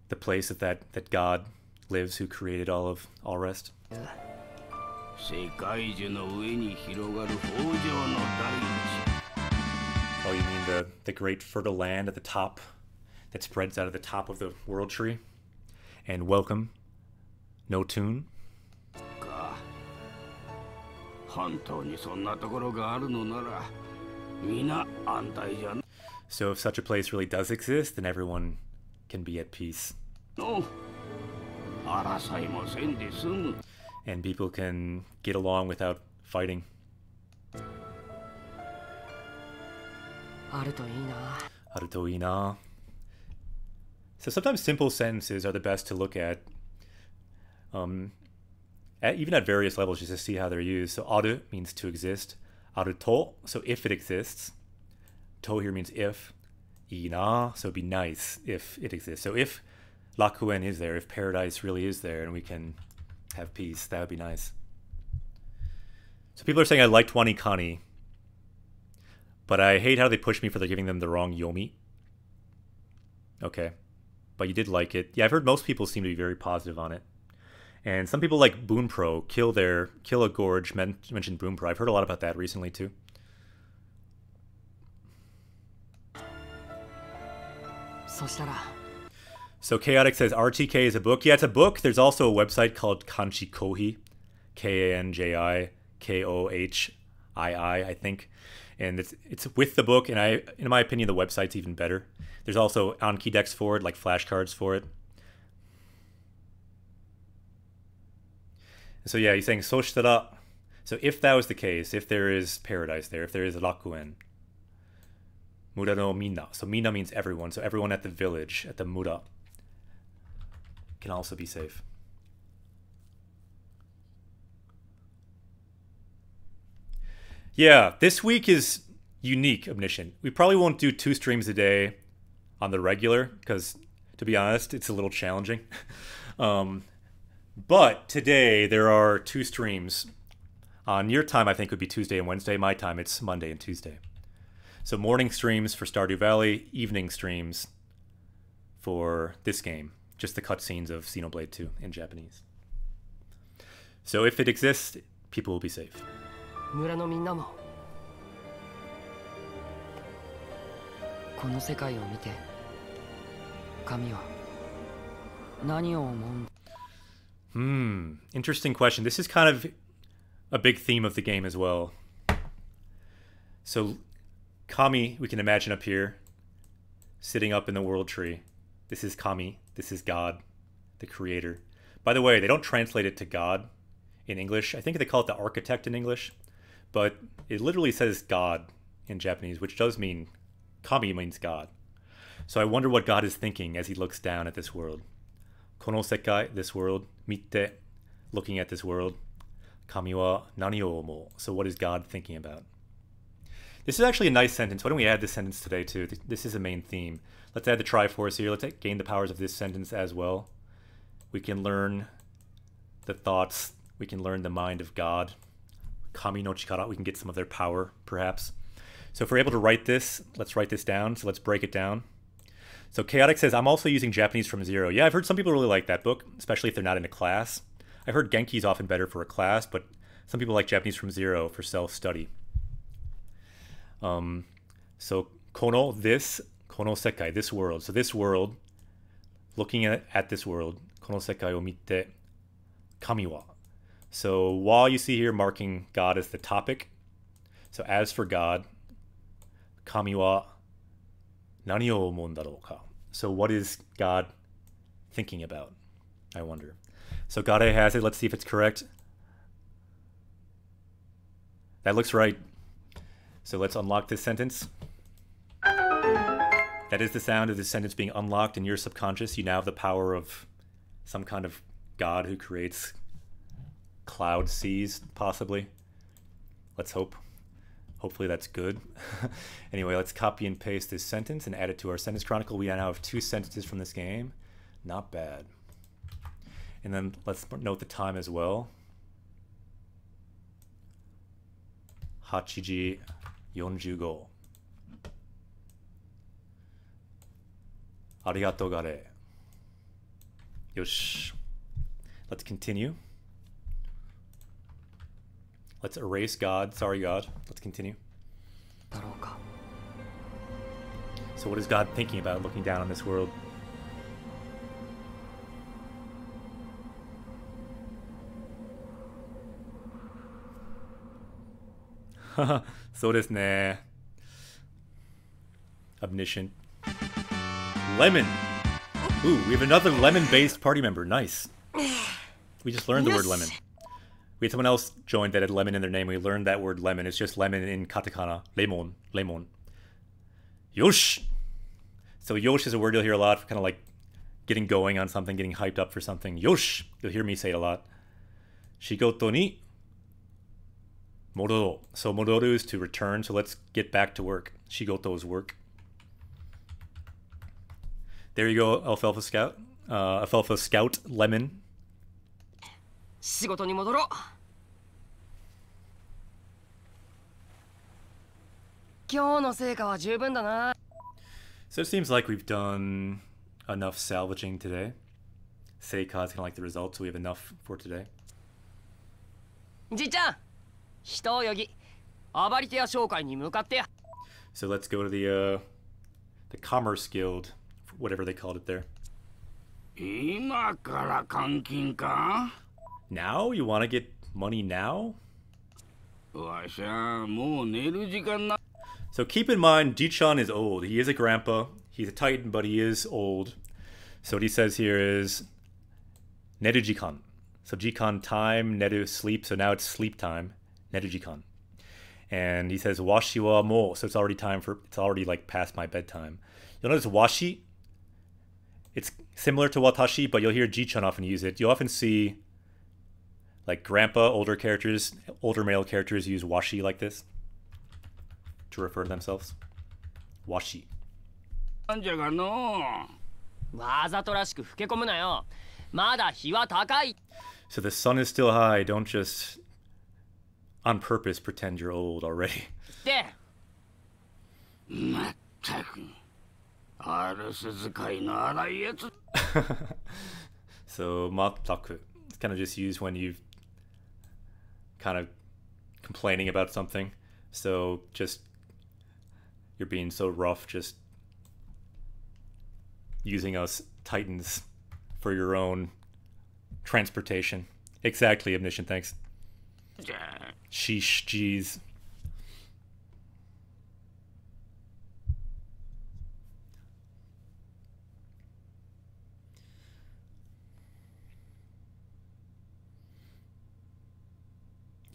The place that God lives who created all of Allrest? 世界樹の上に広がる豊穣の大地。 Oh, you mean the great fertile land at the top that spreads out of the top of the world tree? And welcome, No Tune. か。本当にそんなところがあるのなら、みんな安泰じゃん。 So if such a place really does exist, then everyone can be at peace. の争いもせんで済む。 And people can get along without fighting. あるといいな。 Harutoina. So sometimes simple sentences are the best to look at, even at various levels, just to see how they're used. So aru means to exist. Aruto, so if it exists. To here means if. Ina, so it'd be nice if it exists. So if Rakuen is there, if paradise really is there, and we can have peace, that would be nice. So people are saying I liked Wanikani, but I hate how they push me for giving them the wrong yomi. Okay. But you did like it. Yeah, I've heard most people seem to be very positive on it. And some people like Boonpro, Kill a Gorge, mentioned Boonpro. I've heard a lot about that recently too. So Chaotic says RTK is a book. Yeah, it's a book. There's also a website called Kanchi Kohi. Kanji Kohii, I think. And it's with the book, and in my opinion, the website's even better. There's also Anki decks for it, like flashcards for it. So yeah, he's saying Soshitara. So if that was the case, if there is paradise there, if there is Rakuen, Mura no Minna. So Minna means everyone. So everyone at the village, at the Mura, can also be safe. Yeah, this week is unique, Omniscient. We probably won't do 2 streams a day on the regular, because, to be honest, it's a little challenging. But today, there are 2 streams. On your time, I think, would be Tuesday and Wednesday. My time, it's Monday and Tuesday. So morning streams for Stardew Valley, evening streams for this game. Just the cutscenes of Xenoblade 2 in Japanese. So if it exists, people will be safe. 村のみんなもこの世界を見て神は何を思う Interesting question. This is kind of a big theme of the game as well. So Kami, we can imagine up here, sitting up in the world tree. This is Kami. This is God, the creator. By the way, they don't translate it to God in English. I think they call it the architect in English. But it literally says God in Japanese, which does mean, Kami means God. So I wonder what God is thinking as he looks down at this world. Kono sekai, this world. Mitte, looking at this world. Kami wa nani o omou. So what is God thinking about? This is actually a nice sentence. Why don't we add this sentence today too? This is a main theme. Let's add the Triforce here. Let's gain the powers of this sentence as well. We can learn the thoughts. We can learn the mind of God. Kami no chikara, we can get some of their power, perhaps. So if we're able to write this, let's write this down. So let's break it down. So Chaotic says, I'm also using Japanese from zero. Yeah, I've heard some people really like that book, especially if they're not in a class. I've heard Genki's often better for a class, but some people like Japanese from zero for self-study. So kono, this, kono sekai, this world. So this world, looking at this world, kono sekai o mite, kami wa. So while you see here marking God as the topic, so as for God, kami wa nani o omou darou ka. So what is God thinking about? I wonder. So Gade has it. Let's see if it's correct. That looks right. So let's unlock this sentence. That is the sound of this sentence being unlocked in your subconscious. You now have the power of some kind of God who creates cloud seas, possibly. Let's hope. Hopefully that's good. Anyway, let's copy and paste this sentence and add it to our sentence chronicle. We now have 2 sentences from this game. Not bad. And then let's note the time as well. 8時45. Arigato gare. Yosh. Let's continue. Let's erase God. Sorry, God. Let's continue. So what is God thinking about looking down on this world? So desu ne. Omniscient. Lemon. Ooh, we have another lemon-based party member. Nice. We just learned the word lemon. We had someone else joined that had lemon in their name. We learned that word lemon. It's just lemon in katakana. Lemon. Lemon. Yosh! So yosh is a word you'll hear a lot for kind of like getting going on something, getting hyped up for something. Yosh! You'll hear me say it a lot. Shigoto ni mororu. So mororu is to return, so let's get back to work. Shigoto is work. There you go, Alfalfa Scout. Alfalfa Scout Lemon. 仕事に戻ろう。今日の成果は十分だな。So it seems like we've done enough salvaging today. Seika is kind of like the result, so we have enough for today. じいちゃん、人を呼ぎ、暴り手屋紹介に向かってや。So let's go to the Commerce Guild, whatever they called it there. 今から監禁か Now? You want to get money now? わしゃもう寝る時間な So keep in mind, Ji-chan is old. He is a grandpa. He's a titan, but he is old. So what he says here is Neru Jikan. So Jikan time, Neru sleep. So now it's sleep time. Neru Jikan. And he says Washi wa mo. So it's already like past my bedtime. You'll notice Washi. It's similar to Watashi, but you'll hear Ji-chan often use it. You'll often see like grandpa, older male characters use Washi like this to refer to themselves. Washi. んじゃがのわざとらしく老け込むなよ。まだ日は高い。So the sun is still high. Don't just on purpose pretend you're old already. で、まったくアルス使いの荒いやつ So mattaku. It's kind of just used when you've kind of complaining about something. So just you're being so rough, just using us titans for your own transportation. Exactly, Omniscient, thanks. じゃあ Sheesh, jeez.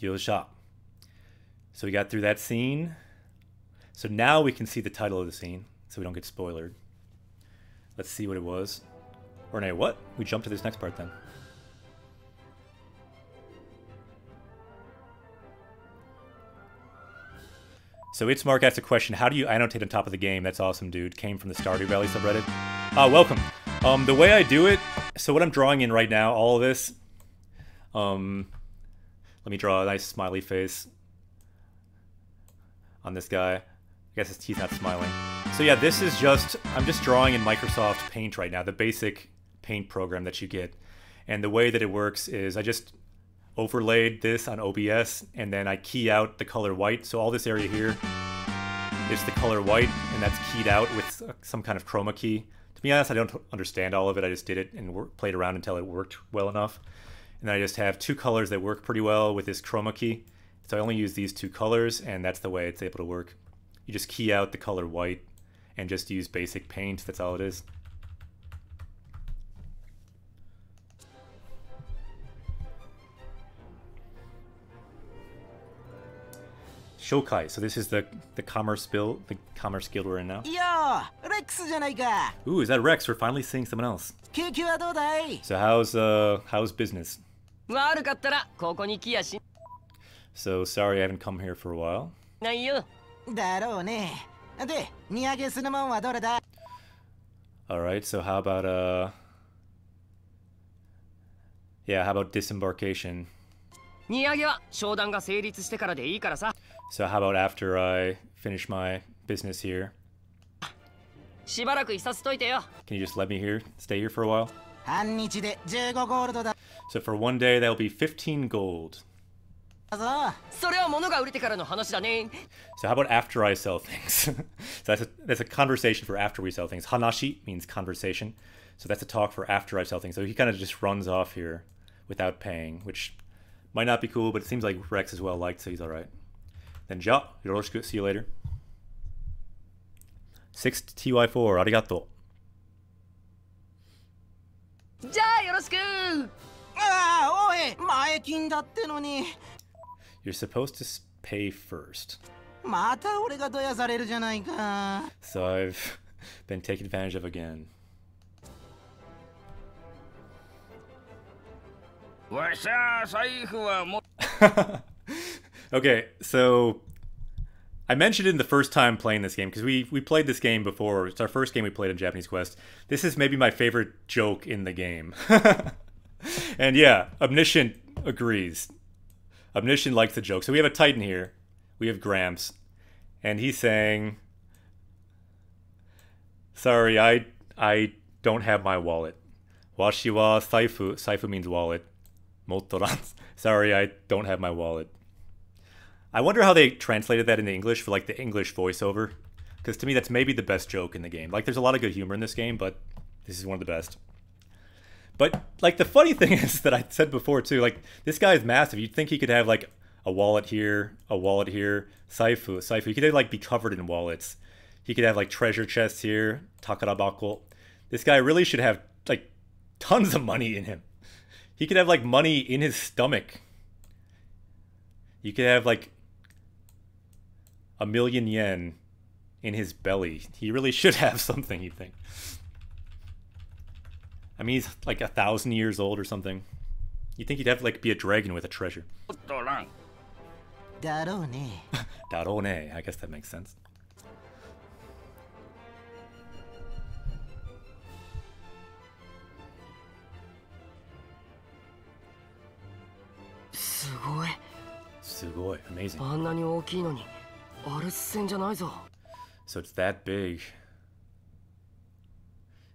Yosha. So we got through that scene. So now we can see the title of the scene, so we don't get spoilered. Let's see what it was. Or no, what? We jump to this next part then. So it's Mark asked a question, how do you annotate on top of the game? That's awesome, dude. Came from the Stardew Valley subreddit. Welcome. The way I do it, so what I'm drawing in right now, all of this, let me draw a nice smiley face on this guy. I guess he's not smiling. So yeah, this is just, I'm just drawing in Microsoft Paint right now, the basic paint program that you get. And the way that it works is I just overlaid this on OBS and then I key out the color white. So all this area here is the color white and that's keyed out with some kind of chroma key. To be honest, I don't understand all of it. I just did it and played around until it worked well enough. And then I just have two colors that work pretty well with this chroma key. So I only use these two colors and that's the way it's able to work. You just key out the color white and just use basic paint. That's all it is. Shokai. So this is the commerce guild we're in now. Yo, Rex じゃないか。 Ooh, is that Rex? We're finally seeing someone else. 救急はどうだい So how's business? 悪かったらここに来やし So sorry I haven't come here for a while. ないよ。だろうね。で、荷上げするもんはどれだ Alright, so how about how about disembarkation? 荷上げは商談が成立してからでいいからさ。 So how about after I finish my business here? しばらくいさせといてよ。 Can you just let me stay here for a while? 半日で15ゴールドだ So for one day that'll be 15 gold. ぞ。それは物が売れてからの話だね。 So how about after I sell things? So that's a conversation for after we sell things. Hanashi means conversation. So that's a talk for after I sell things. So he kind of just runs off here without paying, which might not be cool, but it seems like Rex is well liked, so he's alright. Then ja, yoroshiku, see you later. 6TY4, arigato. じゃあよろしく。ああ、おい、前金だってのに。You're supposed to pay first. また俺がどやされるじゃないか。So I've been taken advantage of again. わしゃ財布はも Okay, so I mentioned it in the first time playing this game because we played this game before. It's our first game we played in Japanese Quest. This is maybe my favorite joke in the game. And yeah, Omniscient agrees. Omniscient likes the joke. So we have a Titan here. We have Gramps. And he's saying, sorry, I don't have my wallet. Washi wa saifu. Saifu means wallet. Mottoran. Sorry, I don't have my wallet. I wonder how they translated that into English for like the English voiceover. Because to me, that's maybe the best joke in the game. Like, there's a lot of good humor in this game, but this is one of the best. But, like, the funny thing is that I said before, too, like, this guy is massive. You'd think he could have, like, a wallet here, saifu. He could, like, be covered in wallets. He could have, like, treasure chests here, takarabako. This guy really should have, like, tons of money in him. He could have, like, money in his stomach. You could have, like, 1,000,000 yen in his belly. He really should have something, you think. I mean, he's like 1,000 years old or something. You'd think he'd have, like, be a dragon with a treasure. とらん。だろうね。 Darone, I guess that makes sense. すごい。すごい, amazing. あんなに大きいのにアルス戦じゃないぞ。 So it's that big.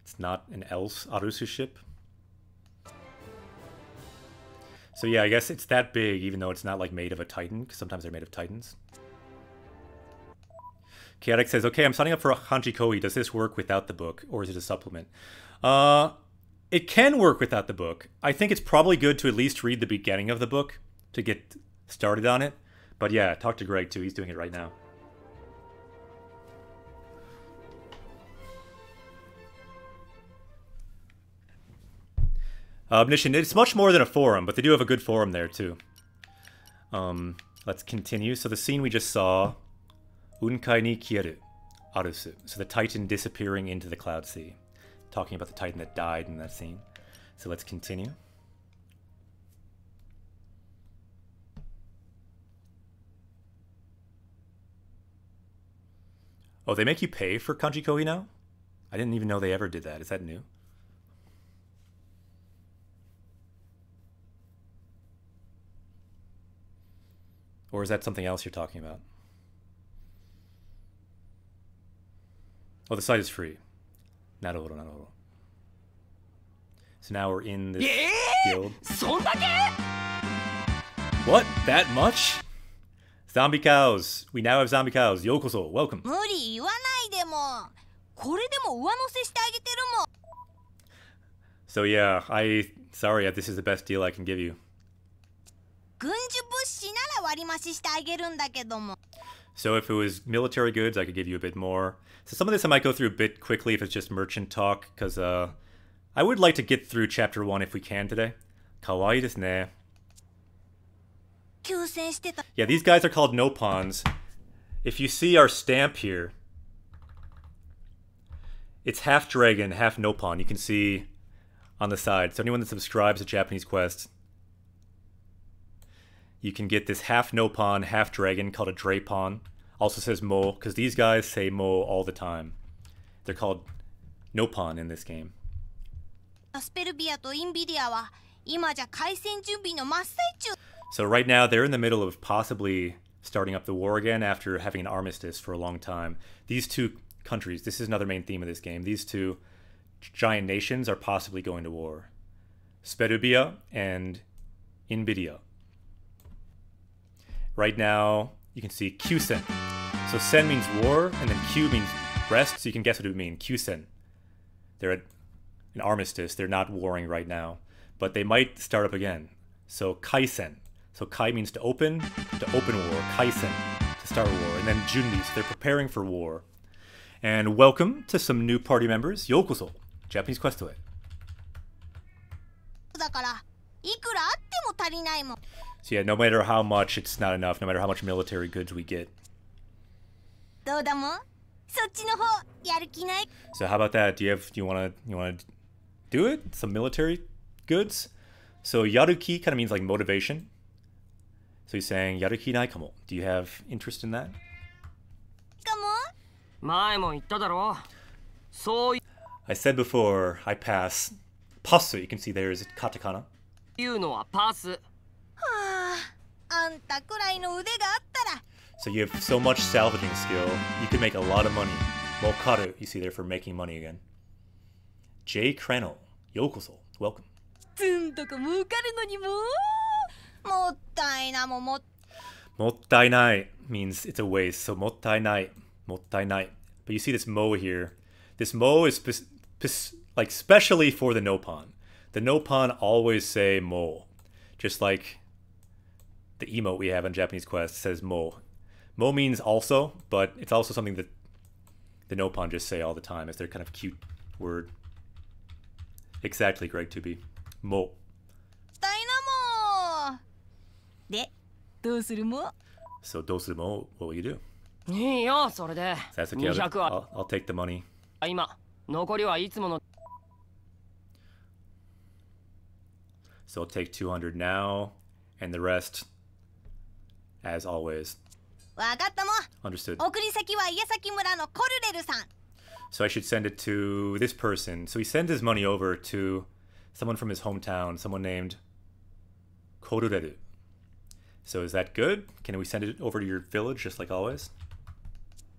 It's not an else Arusu ship. So yeah, I guess it's that big, even though it's not like made of a Titan, because sometimes they're made of Titans. Chaotic says, okay, I'm signing up for a Hanji-Koi. Does this work without the book, or is it a supplement? It can work without the book. I think it's probably good to at least read the beginning of the book to get started on it. But yeah, talk to Greg too. He's doing it right now. Omniscient, it's much more than a forum, but they do have a good forum there too. Let's continue. So the scene we just saw, Unkai ni kieru, Arusu. So the Titan disappearing into the Cloud Sea. Talking about the Titan that died in that scene. So let's continue. Oh, they make you pay for Kanji Kohi now? I didn't even know they ever did that. Is that new? Or is that something else you're talking about? Oh, the site is free. Naruhodo, naruhodo. So now we're in this guild. そんだけ？ What? That much? Zombie cows. We now have zombie cows. Yokoso, welcome. 無理言わないでもこれでも上乗せしてあげてるもん So yeah, sorry, this is the best deal I can give you. 軍需物資なら割増ししてあげるんだけども So if it was military goods, I could give you a bit more. So some of this I might go through a bit quickly if it's just merchant talk, because I would like to get through chapter 1 if we can today. Kawaii desu ne. 休戦してた Yeah, these guys are called Nopons. If you see our stamp here, it's half dragon, half Nopon. You can see on the side. So anyone that subscribes to Japanese Quest, you can get this half Nopon, half dragon called a Drapon. Also says Mo, because these guys say Mo all the time. They're called Nopon in this game. スペルビアとインビディアは今じゃ開戦準備の真っ最中 So right now, they're in the middle of possibly starting up the war again after having an armistice for a long time. These two countries, this is another main theme of this game, these two giant nations are possibly going to war. Sperubia and Invidia. Right now, you can see Kyusen. So Sen means war, and then Q means rest, so you can guess what it would mean. Kyusen. They're at an armistice, they're not warring right now. But they might start up again. So Kaisen. So Kai means to open war. Kaisen, to start war. And then Junri, so they're preparing for war. And welcome to some new party members. Yokoso, Japanese Quest. だからいくらあっても足りないもん。 So yeah, no matter how much, it's not enough. No matter how much military goods we get. どうだもん、そっちの方やる気ない？ So how about that? Do you wanna do it? Some military goods? So yaruki kind of means like motivation. So he's saying yaruki nai kamo. Do you have interest in that? かも？前も言っただろ。そう I said before, I pass. Pasu, you can see there is katakana. いうのはパス。はあ、あんたくらいの腕があったら。 So you have so much salvaging skill, you can make a lot of money. Mokaru, you see there for making money again. J. Crannel, yokoso, welcome. ずんとか儲かるのにもったいなもも。 Mottainai means it's a waste, so mottainai, mottainai. But you see this mo here. This mo is like specially for the Nopon. The Nopon always say mo. Just like the emote we have on Japanese Quest says mo. Mo means also, but it's also something that the Nopon just say all the time as their kind of cute word. Exactly, Greg Tubi. Mo. ったいなも。で、どうするも？ So dosu mo, what will you do? いいよ、それで。 So that's okay. 200は I'll take the money. 今、残りはいつもの。 So I'll take 200 now, and the rest, as always. わかったも。 Understood. 送り先は矢崎村のコルレルさん。 So I should send it to this person. So he sends his money over to someone from his hometown, someone named Korureru. So is that good? Can we send it over to your village, just like always?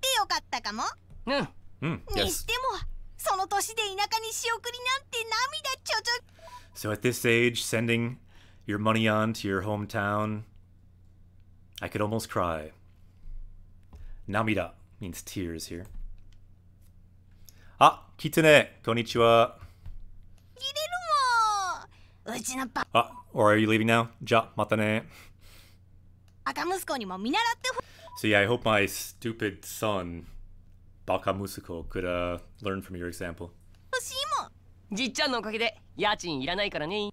でよかったかも。うん。 に Yes. しても、その年で田舎に仕送りなんて涙ちょちょ。 So at this age, sending your money on to your hometown, I could almost cry. Namida means tears here. Ah, Kitsune, konnichiwa. 入れるもん。うちのバ Ah, or are you leaving now? Ja, matane. カ息子にも見習ってほ So yeah, I hope my stupid son, Baka Musuko, could learn from your example. しいもん。じっちゃんのおかげで家賃いらないからね。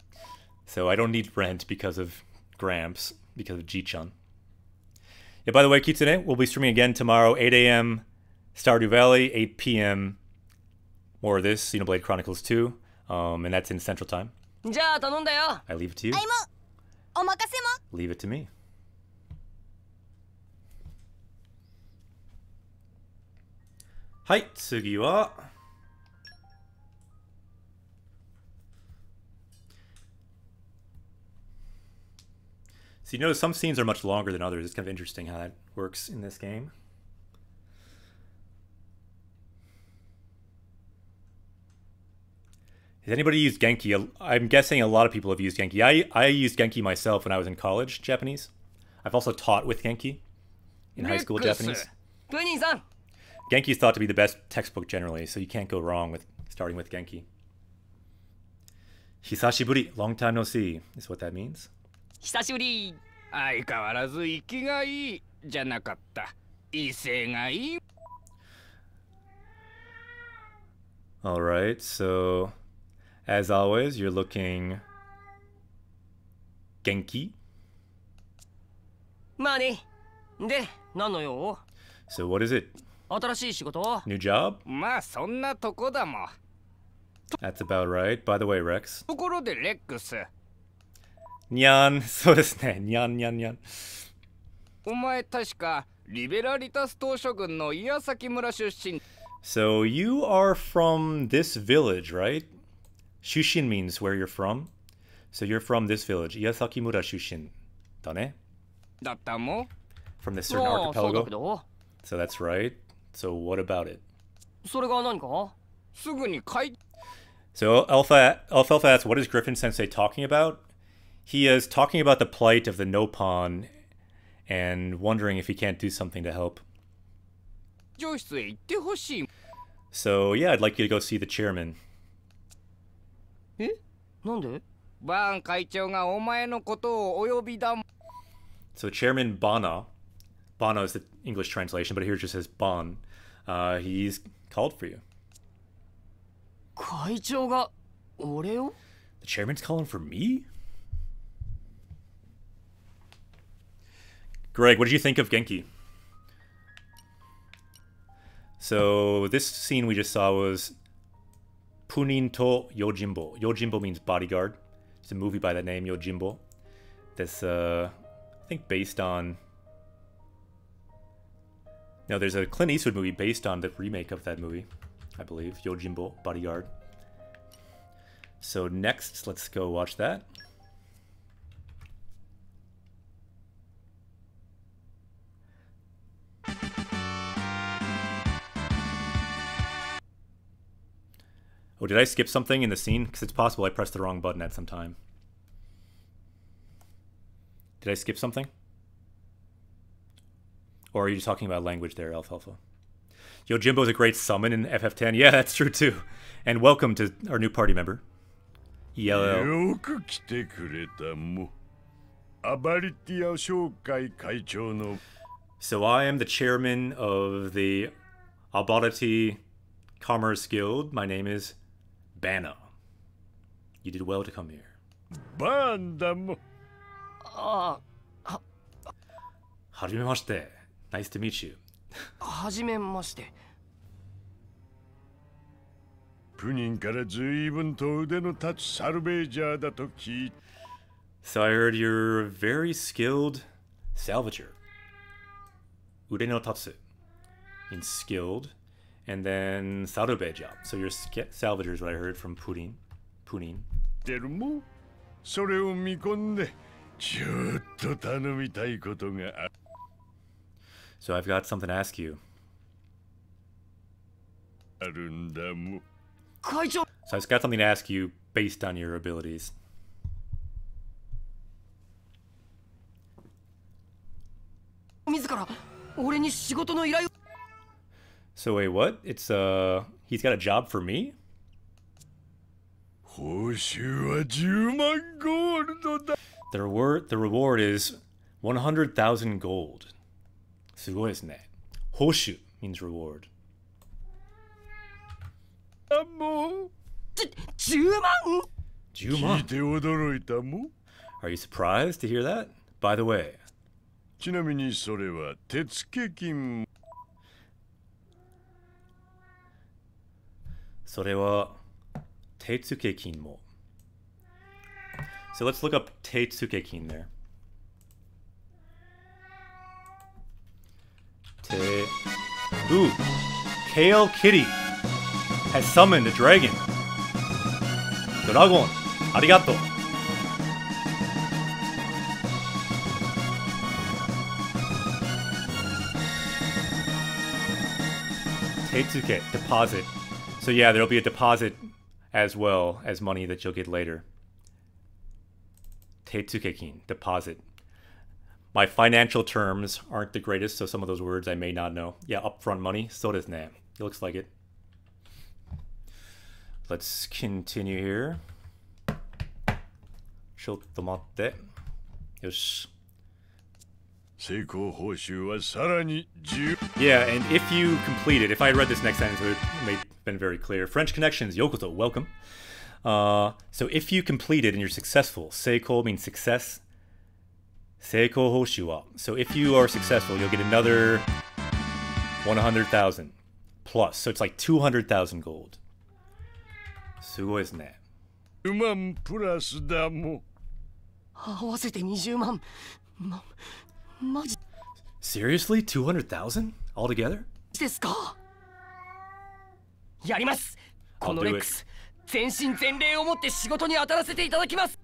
So I don't need rent because of Gramps, because of Ji-chan. Yeah, by the way, Kitsune, we'll be streaming again tomorrow, 8 a.m. Stardew Valley, 8 p.m. More of this, Xenoblade Chronicles 2, and that's in Central Time. じゃあ頼んだよ。 I leave it to you. はいも。お任せも。 Leave it to me. Hi, tsugi wa. So you notice some scenes are much longer than others. It's kind of interesting how that works in this game. Has anybody used Genki? I'm guessing a lot of people have used Genki. I used Genki myself when I was in college, Japanese. I've also taught with Genki in high school Japanese. プニーさん。 Genki is thought to be the best textbook generally, so you can't go wrong with starting with Genki. Hisashiburi, long time no see, is what that means. 久しぶり。相変わらず生きがいいじゃなかった。威勢がいい。 Alright, so as always, you're looking Genki. まあね。で、何の用？ So what is it? 新しい仕事？ New job? まあそんなとこだもん。 That's about right. By the way, Rex. ところでレックス、 Nyan, そうですね。Nyan, nyan, nyan. お前確かリベラリタス島諸郡の岩崎村出身。 So you are from this village, right? Shushin means where you're from. So you're from this village, Iyasakimura Shushin. だね? だったもん。 From this certain ああ、そうだ archipelago. けど。 So that's right. So what about it? それが何か？すぐに帰っ So Alpha asks, what is Griffin Sensei talking about? He is talking about the plight of the Nopon and wondering if he can't do something to help. 上室へ行ってほしい。 So yeah, I'd like you to go see the chairman. え？なんで？バーン会長がお前のことをお呼びだもん。 So Chairman Bana is the English translation, but here it just says Bon. He's called for you. 会長が俺を？ The chairman's calling for me? Greg, what did you think of Genki? So this scene we just saw was Punin to Yojimbo. Yojimbo means bodyguard. It's a movie by that name, Yojimbo. That's, I think, based on... No, there's a Clint Eastwood movie based on the remake of that movie, I believe. Yojimbo, bodyguard. So next, let's go watch that. Oh, did I skip something in the scene? Because it's possible I pressed the wrong button at some time. Did I skip something? Or are you just talking about language there, Alfalfa? Yojimbo is a great summon in FF10. Yeah, that's true too. And welcome to our new party member. ELL. So I am the chairman of the Abality Commerce Guild. My name is Banna. You did well to come here. Hajimemashite. Nice to meet you. はじめまして。プニンから随分と腕の立つサルベージャーだと聞いた。 So I heard you're a very skilled salvager. Ude no tatsu means skilled. And then sarubeja. So you're salvager is what I heard from Punin. てるもそれを見込んでちょっと頼みたいことがある。 So I've got something to ask you. あるんだも。 会長。 So I've got something to ask you based on your abilities. 自ら俺に仕事の依頼を。 So wait, what? It's he's got a job for me? 報酬は10万ゴールドだ。 The reward is 100,000 gold. すごいですね。報酬 means reward. あもう。10万 10聞い万? て驚いたも。 Are you surprised to hear that? By the way. ちなみにそれは手付金。 それは手付金も. So let's look up 手付金 there. Ooh, Kale Kitty has summoned a dragon. Dragon, arigato. Teitsuke, deposit. So yeah, there'll be a deposit as well as money that you'll get later. Teitsukekin, deposit. My financial terms aren't the greatest, so some of those words I may not know. Yeah, upfront money. So desu ne. It looks like it. Let's continue here. Chotto matte. Yoshi. 成功報酬はさらに10。 Yeah, and if you complete it, if I read this next sentence, it would have been very clear. French Connections, yokoto, welcome. So if you complete it and you're successful, seiko means success. Seiko hoshu wa. So if you are successful, you'll get another 100,000 plus. So it's like 200,000 gold. すごいですね。10万プラスだも。合わせて20万。マジ Seriously? 200,000 altogether? ですか。やります。このレックス、全身全霊をもって仕事に当たらせていただきます。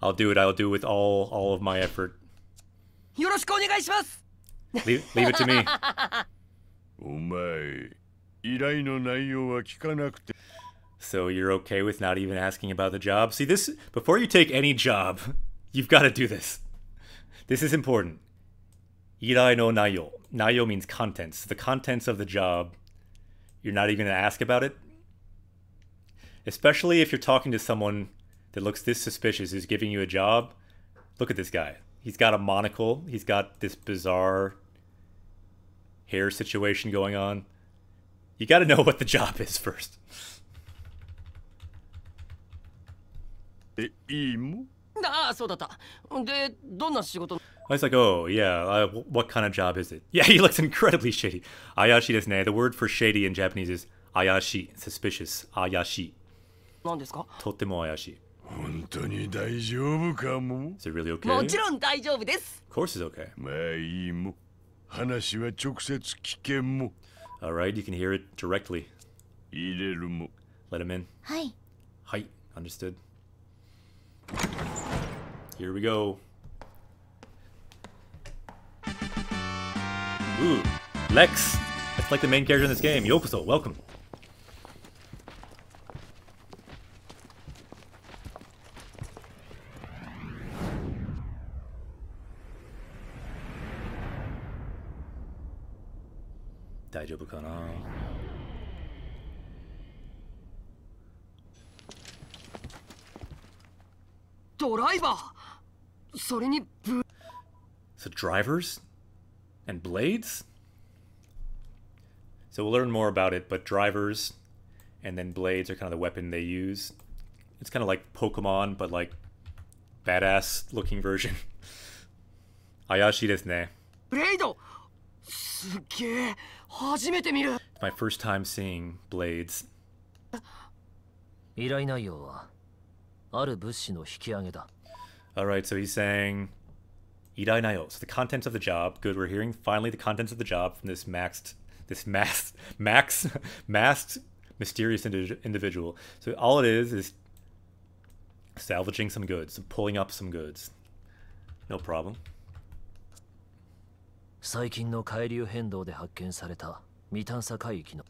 I'll do it. I'll do it with all of my effort. よろしくお願いします。 Leave it to me. お前、依頼の内容は聞かなくて。 So you're okay with not even asking about the job? See, this, before you take any job, you've got to do this. This is important. Irai no nayo. Nayo means contents. The contents of the job, you're not even going to ask about it. Especially if you're talking to someone that looks this suspicious who's giving you a job. Look at this guy. He's got a monocle. He's got this bizarre hair situation going on. You got to know what the job is first. え、いいもああ、そうだった。で、どんな仕事？ I was like, oh, yeah, what kind of job is it? Yeah, he looks incredibly shady. Ayashi desu ne. The word for shady in Japanese is ayashi, suspicious, ayashi. なんですか？とってもayashi. 本当に大丈夫かも Is it really okay? もちろん大丈夫です。Of course it's okay. まあいいも話は直接聞けんも Alright, you can hear it directly. 入れるも Let him in. はい。 Hi, understood. Here we go. Ooh, Lex. That's like the main character in this game. Yokoso, welcome. Daijoubu kana? ドライバー。それにSo drivers and blades? So we'll learn more about it, but drivers and then blades are kind of the weapon they use. It's kind of like Pokemon, but like badass looking version. Ayashi desu ne. ブレイド。すっげえ。初めて見る。 My first time seeing blades. 依頼内容はある物資の引き上げだ。 Alright, so he's saying Irai nayo. So the contents of the job. Good, we're hearing finally the contents of the job from this masked mysterious individual. So all it is salvaging some goods, pulling up some goods. No problem. 最近の海流変動で発見された未探査海域の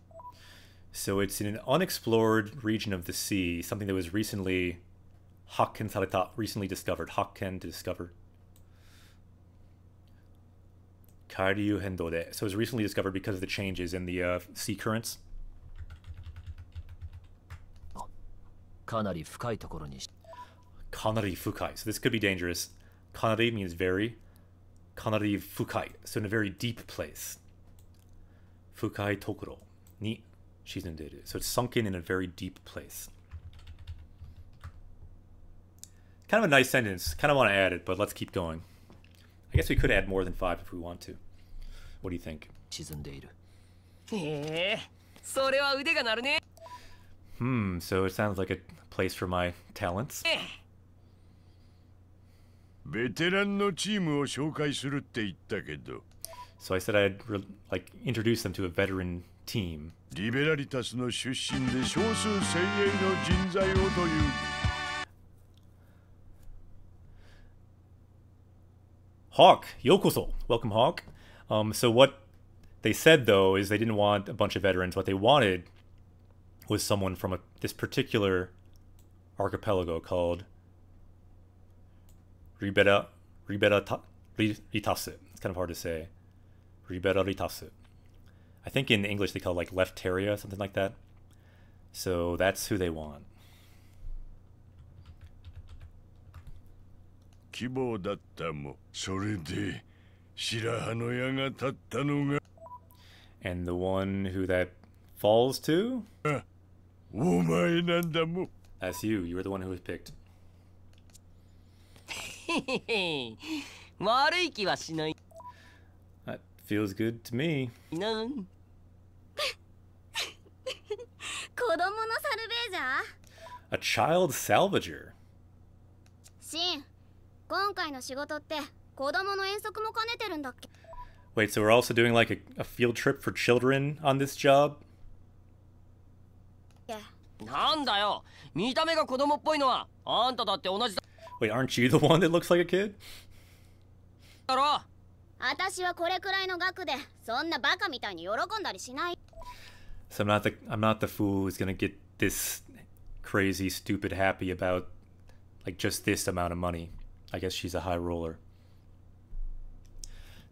So it's in an unexplored region of the sea, something that was recently recently discovered. Hakken to discover. Kairyu Hendo de. So it was recently discovered because of the changes in the sea currents. かなり深いところに Kanari fukai. So this could be dangerous. Kanari means very. Kanari fukai. So in a very deep place. Fukai tokoro ni shizenderu. So it's sunken in a very deep place. Kind of a nice sentence. Kind of want to add it, but let's keep going. I guess we could add more than 5 if we want to. What do you think? 沈んでいる。へえ。それは腕が鳴るね。So it sounds like a place for my talents. ベテランのチームを紹介するって言ったけど So I said I'd introduce them to a veteran team. リベラリタスの出身で少数精鋭の人材をという Hawk, yokoso. Welcome, Hawk. So what they said, though, is they didn't want a bunch of veterans. What they wanted was someone from this particular archipelago called Ribera Ritase. It's kind of hard to say. Ribera Ritase. I think in English they call it like Lefteria, something like that. So that's who they want. 希望だったもそれで白羽の矢が立ったのが And the one who that falls to? お前なんだも That's you. You were the one who was picked. へへへ。悪い気はしない That feels good to me. な。子供のサルベージャー A child salvager. シン、今回の仕事って子供の遠足も兼ねてるんだっけ Wait, so we're also doing like a field trip for children on this job? なんだよ。見た目が子供っぽいのはあんただって同じだ Wait, aren't you the one that looks like a kid? ろ。私はこれくらいの額でそんなバカみたいに喜んだりしない So I'm not the fool who's gonna get this crazy, stupid happy about like just this amount of money. I guess she's a high roller.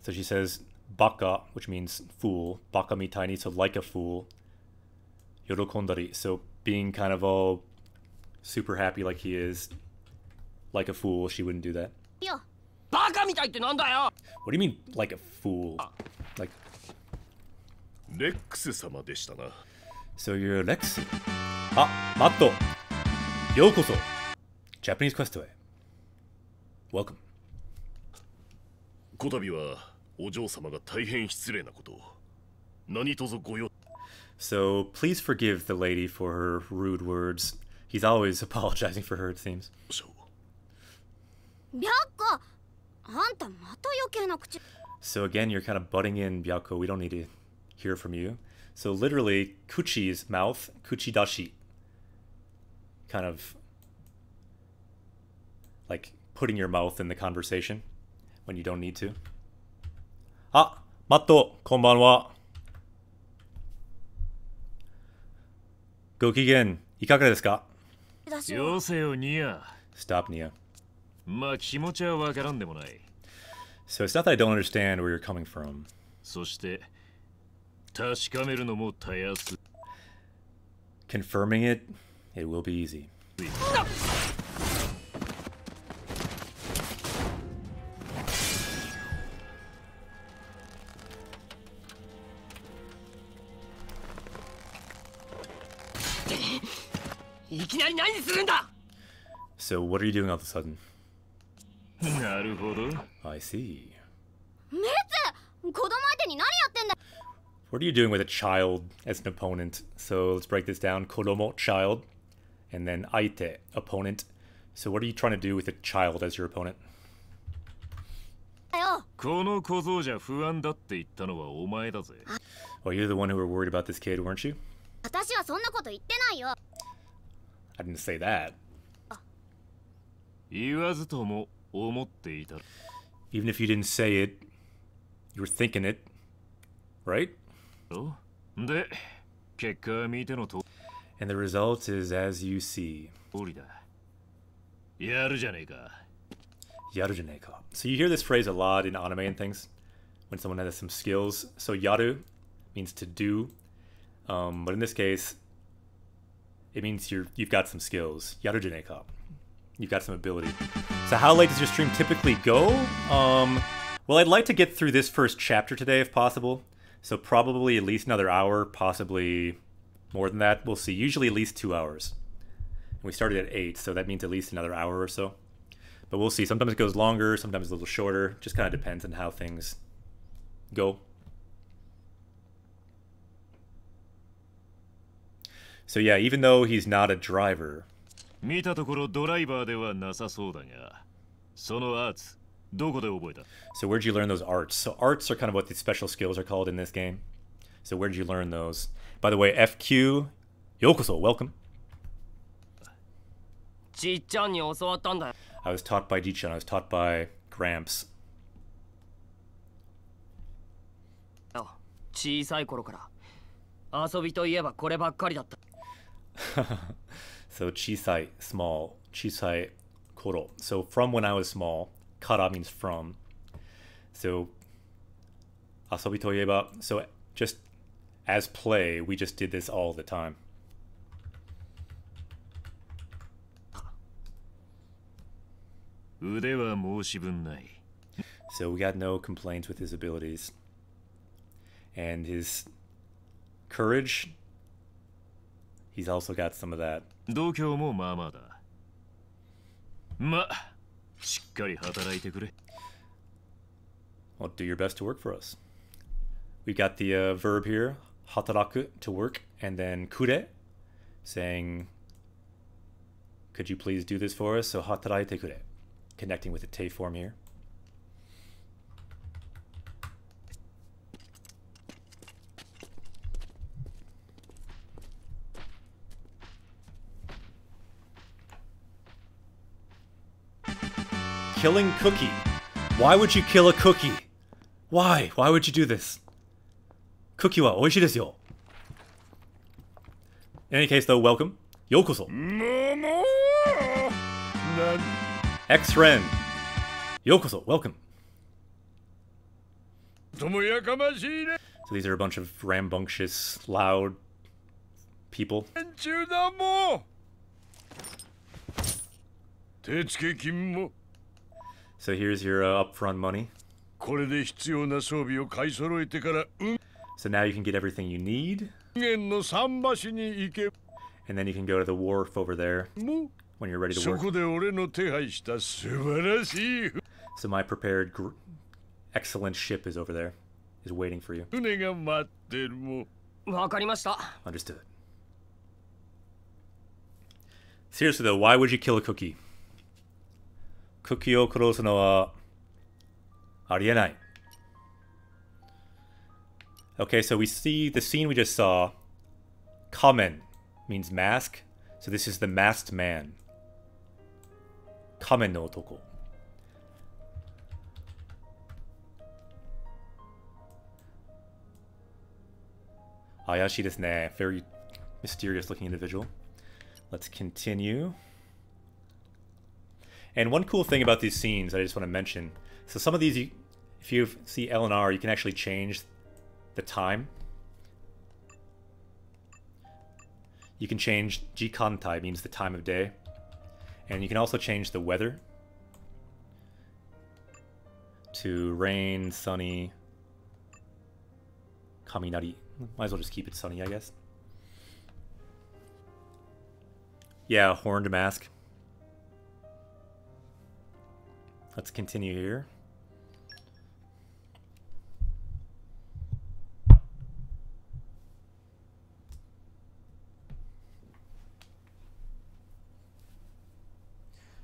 So she says baka, which means fool. Baka mitaini, so like a fool. Yorokondari, so being kind of all super happy like he is. Like a fool, she wouldn't do that. よバカみたいってなんだよ。 What do you mean, like a fool? Like, レックス様でしたな so you're Lex? Ah, Matto! Yokoso! Japanese quest away. Welcome. こたびはお嬢様が大変失礼なことを。何卒ごよ。So please forgive the lady for her rude words. He's always apologizing for her, it seems. 白子、あんたまた余計な口。 So again, you're kind of butting in, Byako. We don't need to hear from you. So literally, Kuchi's mouth, Kuchidashi. Kind of like putting your mouth in the conversation when you don't need to. Ah, Matto, konbanwa. Gokigen, ikaga desu ka? よせよニア。 Stop, Nia. まあ気持ちはわからんでもない。 So it's not that I don't understand where you're coming from. そして確かめるのもたやす。 Confirming it, it will be easy. いきなり何するんだ。 So what are you doing all of a sudden? なるほど。 I see. メツ、子供相手に何やってんだ。 What are you doing with a child as an opponent? So let's break this down. Kodomo, child. And then aite, opponent. So what are you trying to do with a child as your opponent? よ。この小僧じゃ不安だって言ったのはお前だぜ。 Well, you're the one who were worried about this kid, weren't you? 私はそんなこと言ってないよ。 I didn't say that. 言わずとも思っていた。 Even if you didn't say it, you were thinking it, right? で、結果は見てのと And the result is as you see. おりだ。やるじゃねえか。 Yaru janeka. So you hear this phrase a lot in anime and things when someone has some skills. So yaru means to do, but in this case, it means you've got some skills. Yaru janeka. You've got some ability. So how late does your stream typically go? Well, I'd like to get through this first chapter today if possible. So probably at least another hour, possibly more than that. We'll see. Usually at least 2 hours. And we started at 8, so that means at least another hour or so. But we'll see. Sometimes it goes longer, sometimes a little shorter. Just kind of depends on how things go. So yeah, even though he's not a driver. 見たところドライバーではなさそうだが、そのアーツどこで覚えた？ So where'd you learn those arts? So arts are kind of what the special skills are called in this game. So where'd you learn those? By the way, FQ, yokoso, welcome. ちっちゃんに教わったんだよ。 I was taught by Jichan, I was taught by Gramps. 小さい頃から遊びといえばこればっかりだった。 So chisai, small, chisai, koro. So from when I was small, kara means from. So asobi to ieba, so just as play, we just did this all the time. 腕は申し分ない。 So we got no complaints with his abilities. And his courage, he's also got some of that. 度胸もまあまあだ。ま、しっかり働いてくれ。 Well, do your best to work for us. We've got the verb here, hataraku, to work, and then kure, saying, could you please do this for us? So hataraite kure, connecting with the te form here. Killing Cookie. Why would you kill a cookie? Why? Why would you do this? Cookie wa oishii desu yo. In any case, though, welcome. Yokoso. X-Ren. Yokoso, welcome. So these are a bunch of rambunctious, loud people. So here's your upfront money. So now you can get everything you need. And then you can go to the wharf over there. when you're ready to そ work. こで俺の手配した素晴らしい So my prepared, excellent ship is over there, is waiting for you. 船が待ってるもん。わかりました。 Understood. Seriously though, why would you kill a cookie? Cookieを殺すのはありえない. Okay, so we see the scene we just saw. Kamen means mask. So this is the masked man. Kamen no otoko. Ayashi desu ne. Very mysterious looking individual. Let's continue. And one cool thing about these scenes I just want to mention. So some of these, if you see L and R, you can actually change the time. You can change Jikantai, means the time of day. And you can also change the weather to rain, sunny, kaminari. Might as well just keep it sunny, I guess. Yeah, horned mask. Let's continue here.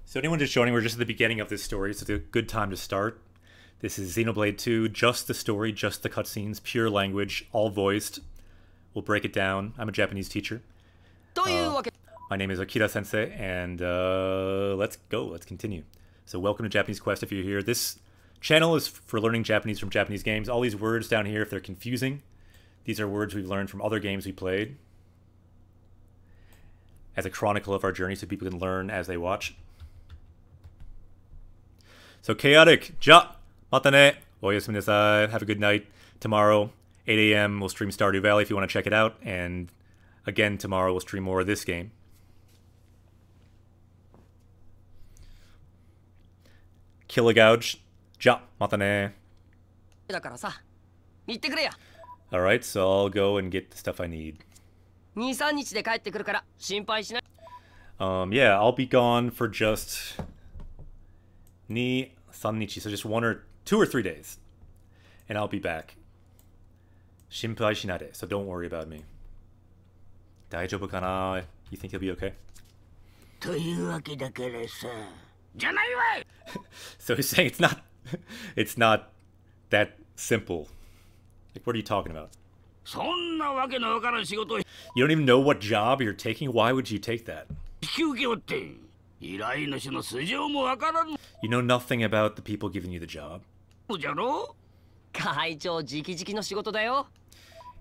So anyone just joining, we're just at the beginning of this story, so it's a good time to start. This is Xenoblade 2, just the story, just the cutscenes, pure language, all voiced. We'll break it down. I'm a Japanese teacher. My name is Akira Sensei, and let's go, let's continue. So welcome to Japanese Quest if you're here. This channel is for learning Japanese from Japanese games. All these words down here, if they're confusing, these are words we've learned from other games we played. As a chronicle of our journey so people can learn as they watch. So chaotic, ja, mata ne, oyasumi nasai, have a good night. Tomorrow, 8 a.m. we'll stream Stardew Valley if you want to check it out. And again, tomorrow we'll stream more of this game. Kilogouge, ja, mata ne. Alright, so I'll go and get the stuff I need. Yeah, I'll be gone for just ni sannichi, so just 2 or 3 days. And I'll be back. Shinpai shinade, so don't worry about me. Daijoubu kana? You think he'll be okay? So he's saying it's not that simple. Like, what are you talking about? You don't even know what job you're taking? Why would you take that? You know nothing about the people giving you the job.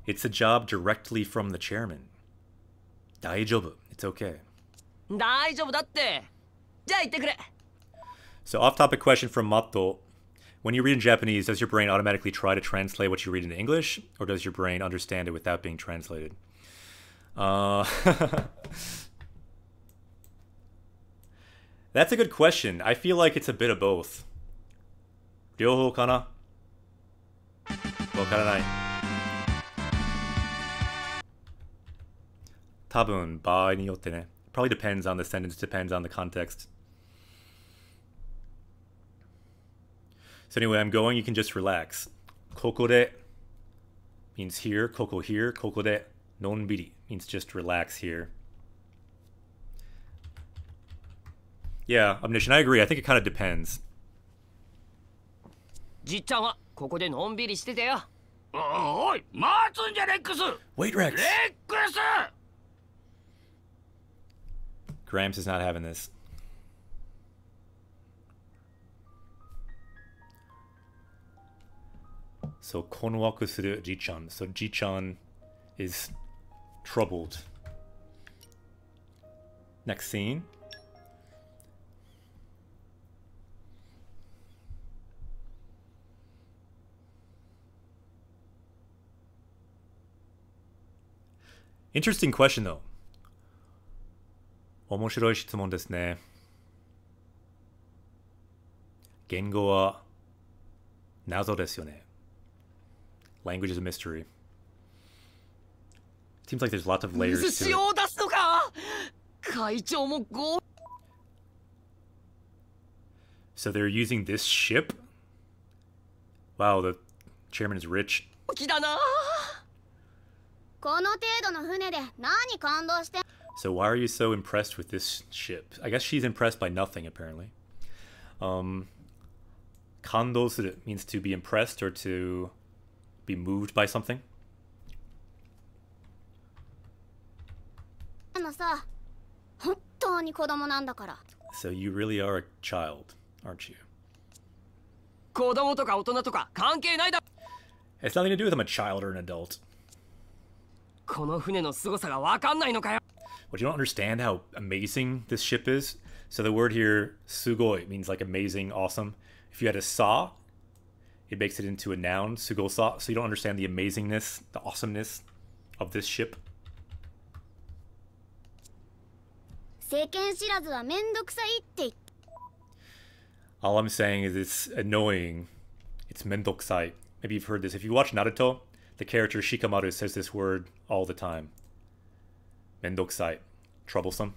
It's a job directly from the chairman. Daijoubu, it's okay. So off-topic question from Matto. When you read in Japanese, does your brain automatically try to translate what you read into English? Or does your brain understand it without being translated? That's a good question. I feel like it's a bit of both. Ryohou kana? Wakaranai. Tabun, ba ni yotte ne. Probably depends on the sentence, depends on the context. So anyway, I'm going, you can just relax. Kokode means here, koko here, kokode nonbiri means just relax here. Yeah, Omniscient, I agree. I think it kind of depends. Wait, Rex! Gramps is not having this. So, konwaku suru Ji-chan. So, Ji-chan is troubled. Next scene. Interesting question, though. 面白い質問ですね。言語は謎ですよね。Language is a mystery. Seems like there's lots of layers to it. So they're using this ship? Wow, the chairman is rich. この程度の船で何感動して。 So why are you so impressed with this ship? I guess she's impressed by nothing, apparently. Kandosuru means to be impressed or to be moved by something. さ、本当に子供なんだから。 So you really are a child, aren't you? 子供とか大人とか関係ないだ。 It's nothing to do with I'm a child or an adult. この船の凄さがわかんないのかよ。 But you don't understand how amazing this ship is? So the word here, sugoi, means like amazing, awesome. If you had a sa, it makes it into a noun, sugosa. So you don't understand the amazingness, the awesomeness of this ship. 世間知らずはめんどくさいって言って。 All I'm saying is it's annoying. It's mendokusai. Maybe you've heard this. If you watch Naruto, the character Shikamaru says this word all the time. Mendokusai. Troublesome.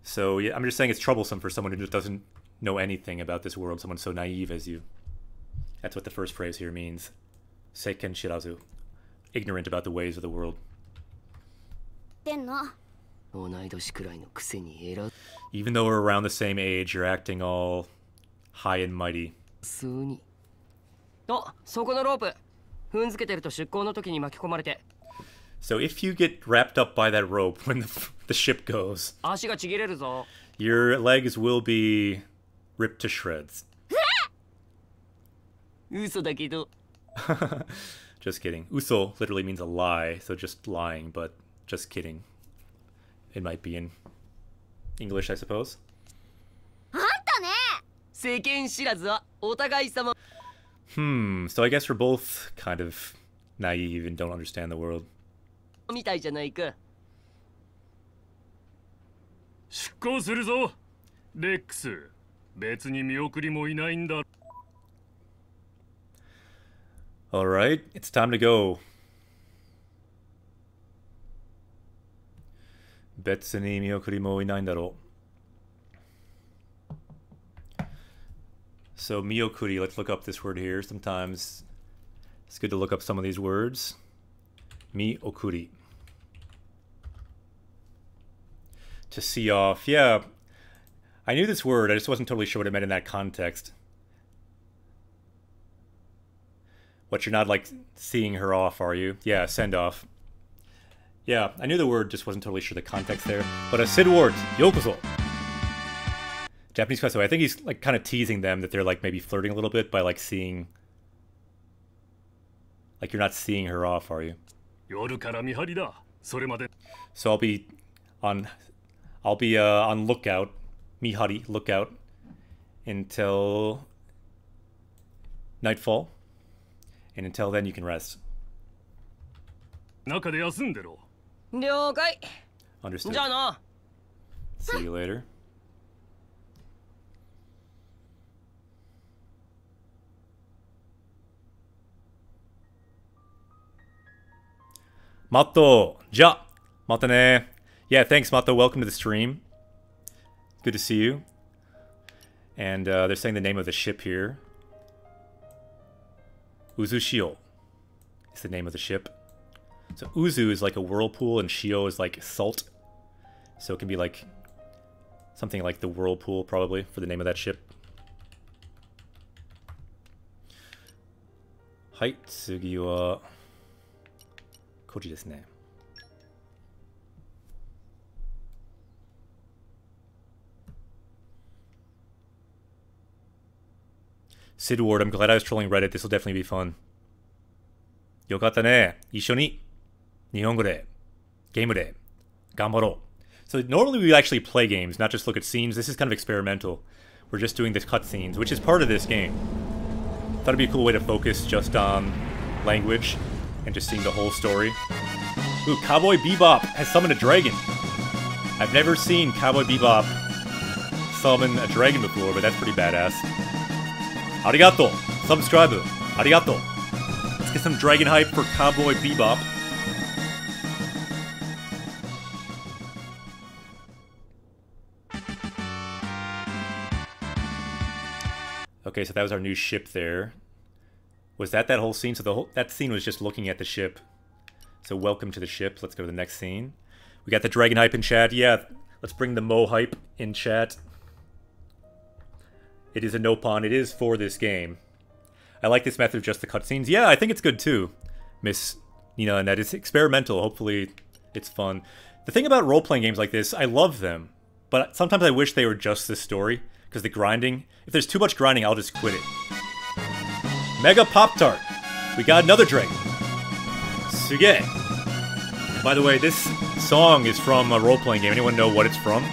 So yeah, I'm just saying it's troublesome for someone who just doesn't know anything about this world, someone so naive as you. That's what the first phrase here means. Seiken shirazu. Ignorant about the ways of the world. でんの。 同い年くらいのくせに偉 Even though we're around the same age, you're acting all high and mighty. そうに。あ、そこのロープ。踏んづけてると出港の時に巻き込まれて。 So if you get wrapped up by that rope when the ship goes, 足がちぎれるぞ。 your legs will be ripped to shreds. 嘘だけど。 Just kidding. Uso literally means a lie, so just lying, but just kidding. It might be in English, I suppose. あんたね。世間知らずはお互い様。 So I guess we're both kind of naive and don't understand the world. みたいじゃないか。出航するぞレックス。別に見送りもいないんだ。 Alright, it's time to go. 別に見送りもいないんだろう. So miyokuri, let's look up this word here. Sometimes it's good to look up some of these words. Miyokuri. To see off. Yeah, I knew this word. I just wasn't totally sure what it meant in that context. What, you're not like seeing her off, are you? Yeah, send off. Yeah, I knew the word, just wasn't totally sure the context there. But Sid Ward, yokoso. Japanese question. I think he's like kind of teasing them that they're like maybe flirting a little bit by like seeing, like you're not seeing her off, are you? 夜から見張りだ。それまで。 So I'll be on lookout, mihari, lookout, until nightfall, and until then you can rest. 中で休んでろ。了解。 Understood. じゃあな。 See you later. Mato, ja, mata ne. Yeah, thanks, Mato. Welcome to the stream. Good to see you. And they're saying the name of the ship here. Uzushio is the name of the ship. So Uzu is like a whirlpool and Shio is like salt. So it can be like something like the whirlpool probably for the name of that ship. Hai, tsugi wa Koji desu ne. Sid Ward, I'm glad I was trolling Reddit. This will definitely be fun. Yokatta ne. Issho ni Nihongo de game de ganbaro. So normally we actually play games, not just look at scenes. This is kind of experimental. We're just doing the cutscenes, which is part of this game. Thought it'd be a cool way to focus just on language and just seeing the whole story. Ooh, Cowboy Bebop has summoned a dragon. I've never seen Cowboy Bebop summon a dragon before, but that's pretty badass. Arigato! Subscribe! Arigato! Let's get some dragon hype for Cowboy Bebop. Okay, so that was our new ship there. Was that whole scene? So that scene was just looking at the ship. So welcome to the ship. Let's go to the next scene. We got the dragon hype in chat. Yeah, let's bring the Mo hype in chat. It is a no-pon. It is for this game. I like this method of just the cutscenes. Yeah, I think it's good too, Miss Nina, and that it's experimental. Hopefully it's fun. The thing about role-playing games like this, I love them. But sometimes I wish they were just this story. Because the grinding, if there's too much grinding, I'll just quit it. Mega Pop-Tart. We got another dragon. Suge. By the way, this song is from a role-playing game. Anyone know what it's from?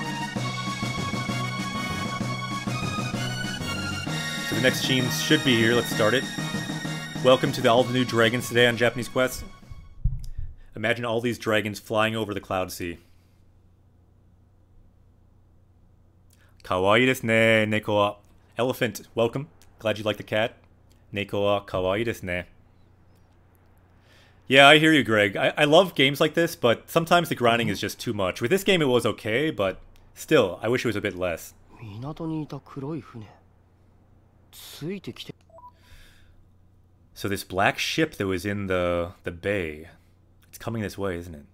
So the next scene should be here. Let's start it. Welcome to all the new dragons today on Japanese Quest. Imagine all these dragons flying over the cloud sea. Kawaii desu ne, neko wa. Elephant, welcome. Glad you like the cat. Neko wa kawaii desu ne. Yeah, I hear you, Greg. I love games like this, but sometimes the grinding is just too much. With this game, it was okay, but still, I wish it was a bit less. So this black ship that was in the bay, it's coming this way, isn't it?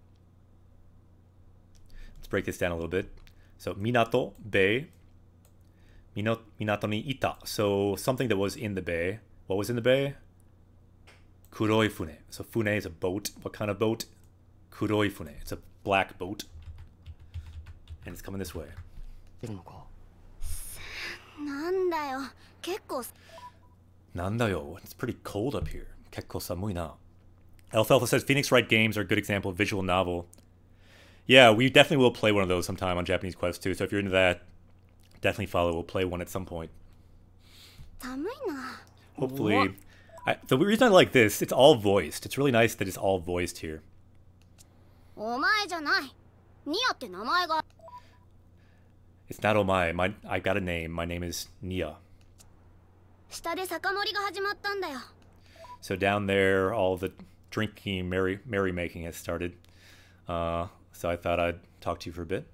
Let's break this down a little bit. So, minato, bay. Minato ni ita. So, something that was in the bay. What was in the bay? Kuroi fune. So, fune is a boat. What kind of boat? Kuroi fune. It's a black boat. And it's coming this way. Nandayo. It's pretty cold up here. Kekko samui na. Alfalfa says, Phoenix Wright games are a good example of visual novel. Yeah, we definitely will play one of those sometime on Japanese Quest too. So if you're into that, definitely follow. We'll play one at some point. Hopefully. The reason I like this, it's all voiced. It's really nice that it's all voiced here. It's not omae. I got a name. My name is Nia. So down there, all the drinking, merrymaking has started. So I thought I'd talk to you for a bit.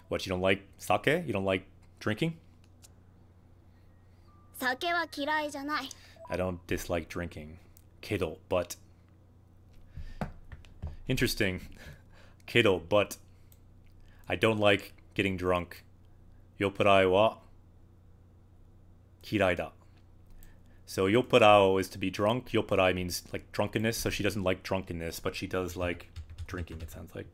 What, you don't like sake? You don't like drinking? I don't dislike drinking. Kedo, but. Interesting. Kedo, but. I don't like getting drunk. Yoppurai wa kirai da. So yopparao is to be drunk. Yoppurai means like drunkenness, so she doesn't like drunkenness, but she does like drinking, it sounds like.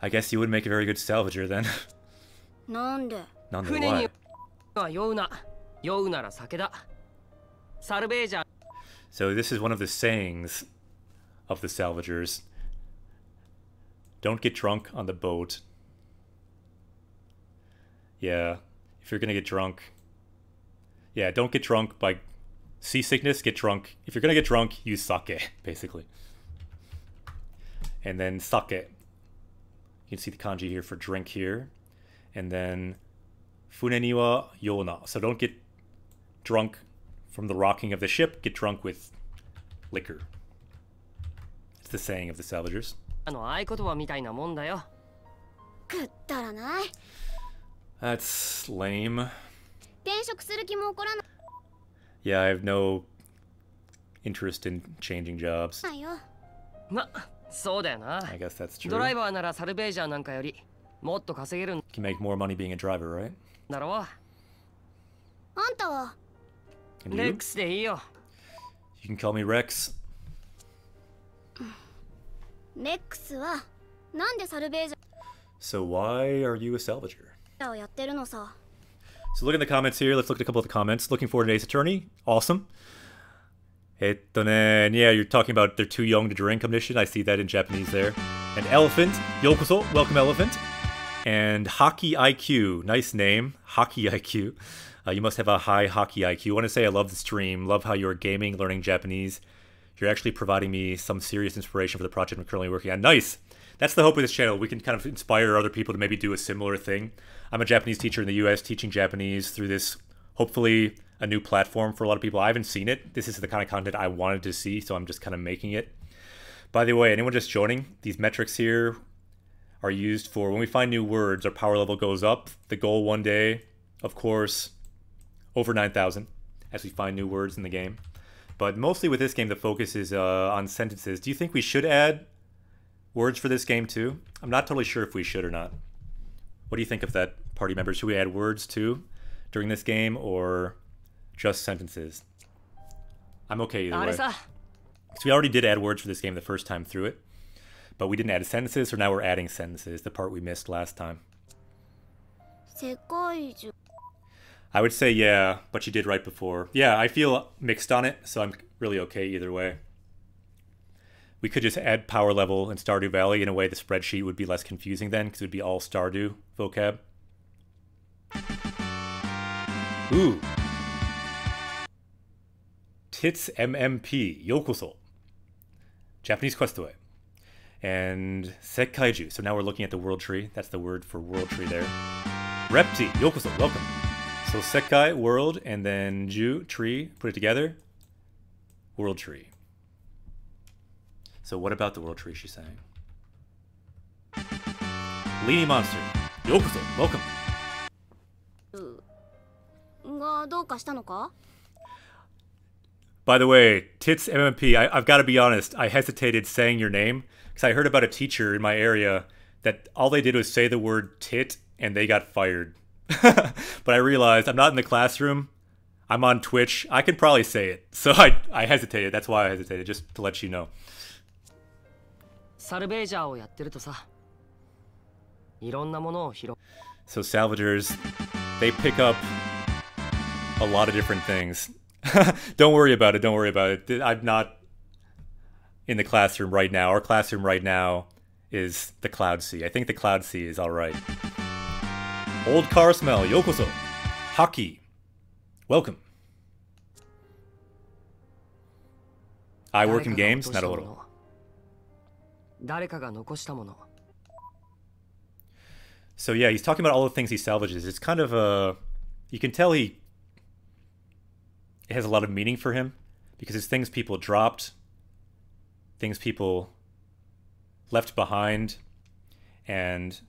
I guess you would make a very good salvager then. Nande, why? So this is one of the sayings of the salvagers. Don't get drunk on the boat. Yeah, if you're gonna get drunk. Yeah, don't get drunk by seasickness, get drunk. If you're gonna get drunk, use sake, basically. And then sake. You can see the kanji here for drink here. And then fune ni wa yona. So don't get drunk from the rocking of the ship, get drunk with liquor. It's the saying of the salvagers. That's lame. Yeah, I have no interest in changing jobs. I guess that's true. You can make more money being a driver, right? And you? You can call me Rex. So why are you a salvager? So look in the comments here. Let's look at a couple of the comments. Looking forward to Ace Attorney. Awesome. And yeah, you're talking about they're too young to drink omniscient. I see that in Japanese there. And Elephant. Yokoso. Welcome, Elephant. And Hockey IQ. Nice name. Hockey IQ. You must have a high hockey IQ. I want to say I love the stream. Love how you're gaming, learning Japanese. You're actually providing me some serious inspiration for the project I'm currently working on. Nice! That's the hope of this channel. We can kind of inspire other people to maybe do a similar thing. I'm a Japanese teacher in the US teaching Japanese through this, hopefully, a new platform for a lot of people. I haven't seen it. This is the kind of content I wanted to see, so I'm just kind of making it. By the way, anyone just joining, these metrics here are used for when we find new words, our power level goes up. The goal one day, of course, over 9,000 as we find new words in the game. But mostly with this game, the focus is on sentences. Do you think we should add words for this game too? I'm not totally sure if we should or not. What do you think of that, party members? Should we add words too during this game or just sentences? I'm okay either way. So we already did add words for this game the first time through it, but we didn't add sentences, so now we're adding sentences, the part we missed last time. I would say yeah, but you did right before. Yeah, I feel mixed on it, so I'm really okay either way. We could just add power level and Stardew Valley. In a way, the spreadsheet would be less confusing then, because it would be all Stardew vocab. Ooh. Tits MMP, yokoso. Japanese quest away. And Sekkaiju. So now we're looking at the world tree. That's the word for world tree there. Repti, yokoso, welcome. So Sekkai, world, and then Ju, tree, put it together. World tree. So what about the world tree, she's saying? Leany monster, yokoso, welcome. By the way, Tits MMP, I've got to be honest, I hesitated saying your name because I heard about a teacher in my area that all they did was say the word tit and they got fired. But I realized I'm not in the classroom, I'm on Twitch, I could probably say it. So I hesitated, that's why I hesitated, just to let you know. So salvagers, they pick up a lot of different things. Don't worry about it, don't worry about it. I'm not in the classroom right now. Our classroom right now is the Cloud Sea. I think the Cloud Sea is alright. Old car smell, yokoso. Haki, welcome. I work in games, naruhodo. So yeah, he's talking about all the things he salvages. It's kind of a... You can tell it has a lot of meaning for him because it's things people dropped, things people left behind, and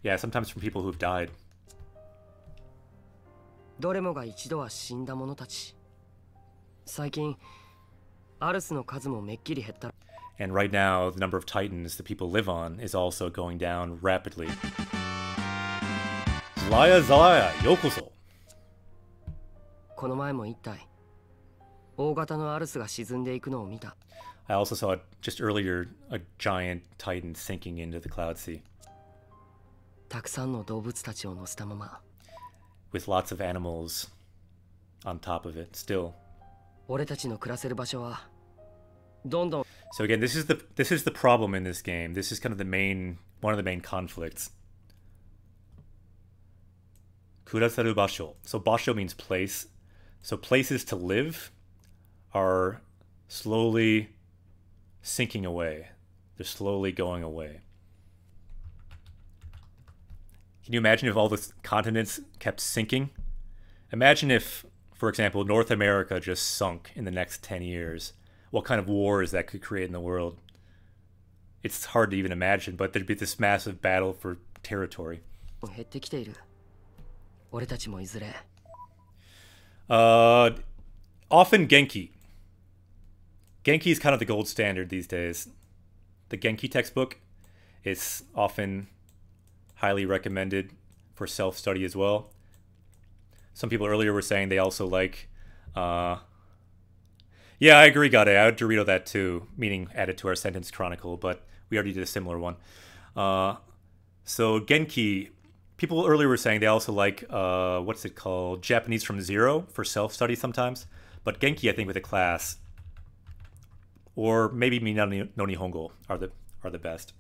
yeah, sometimes from people who've died. And right now, the number of titans that people live on is also going down rapidly. Zlaya Zlaya, yokoso. I also saw just earlier a giant titan sinking into the Cloud Sea. With lots of animals on top of it still. So again, this is the problem in this game. This is kind of one of the main conflicts. Kurasaru basho. So basho means place. So places to live are slowly sinking away. They're slowly going away. Can you imagine if all the continents kept sinking? Imagine if, for example, North America just sunk in the next 10 years. What kind of wars that could create in the world? It's hard to even imagine, but there'd be this massive battle for territory. Often Genki. Genki is kind of the gold standard these days. The Genki textbook is often highly recommended for self-study as well. Some people earlier were saying they also like... Yeah, I agree, Gade. I would Dorito that too, meaning add it to our sentence chronicle, but we already did a similar one. So Genki... People earlier were saying they also like, what's it called? Japanese from Zero for self-study sometimes. But Genki, I think, with a class. Or maybe Minna no Nihongo are the best.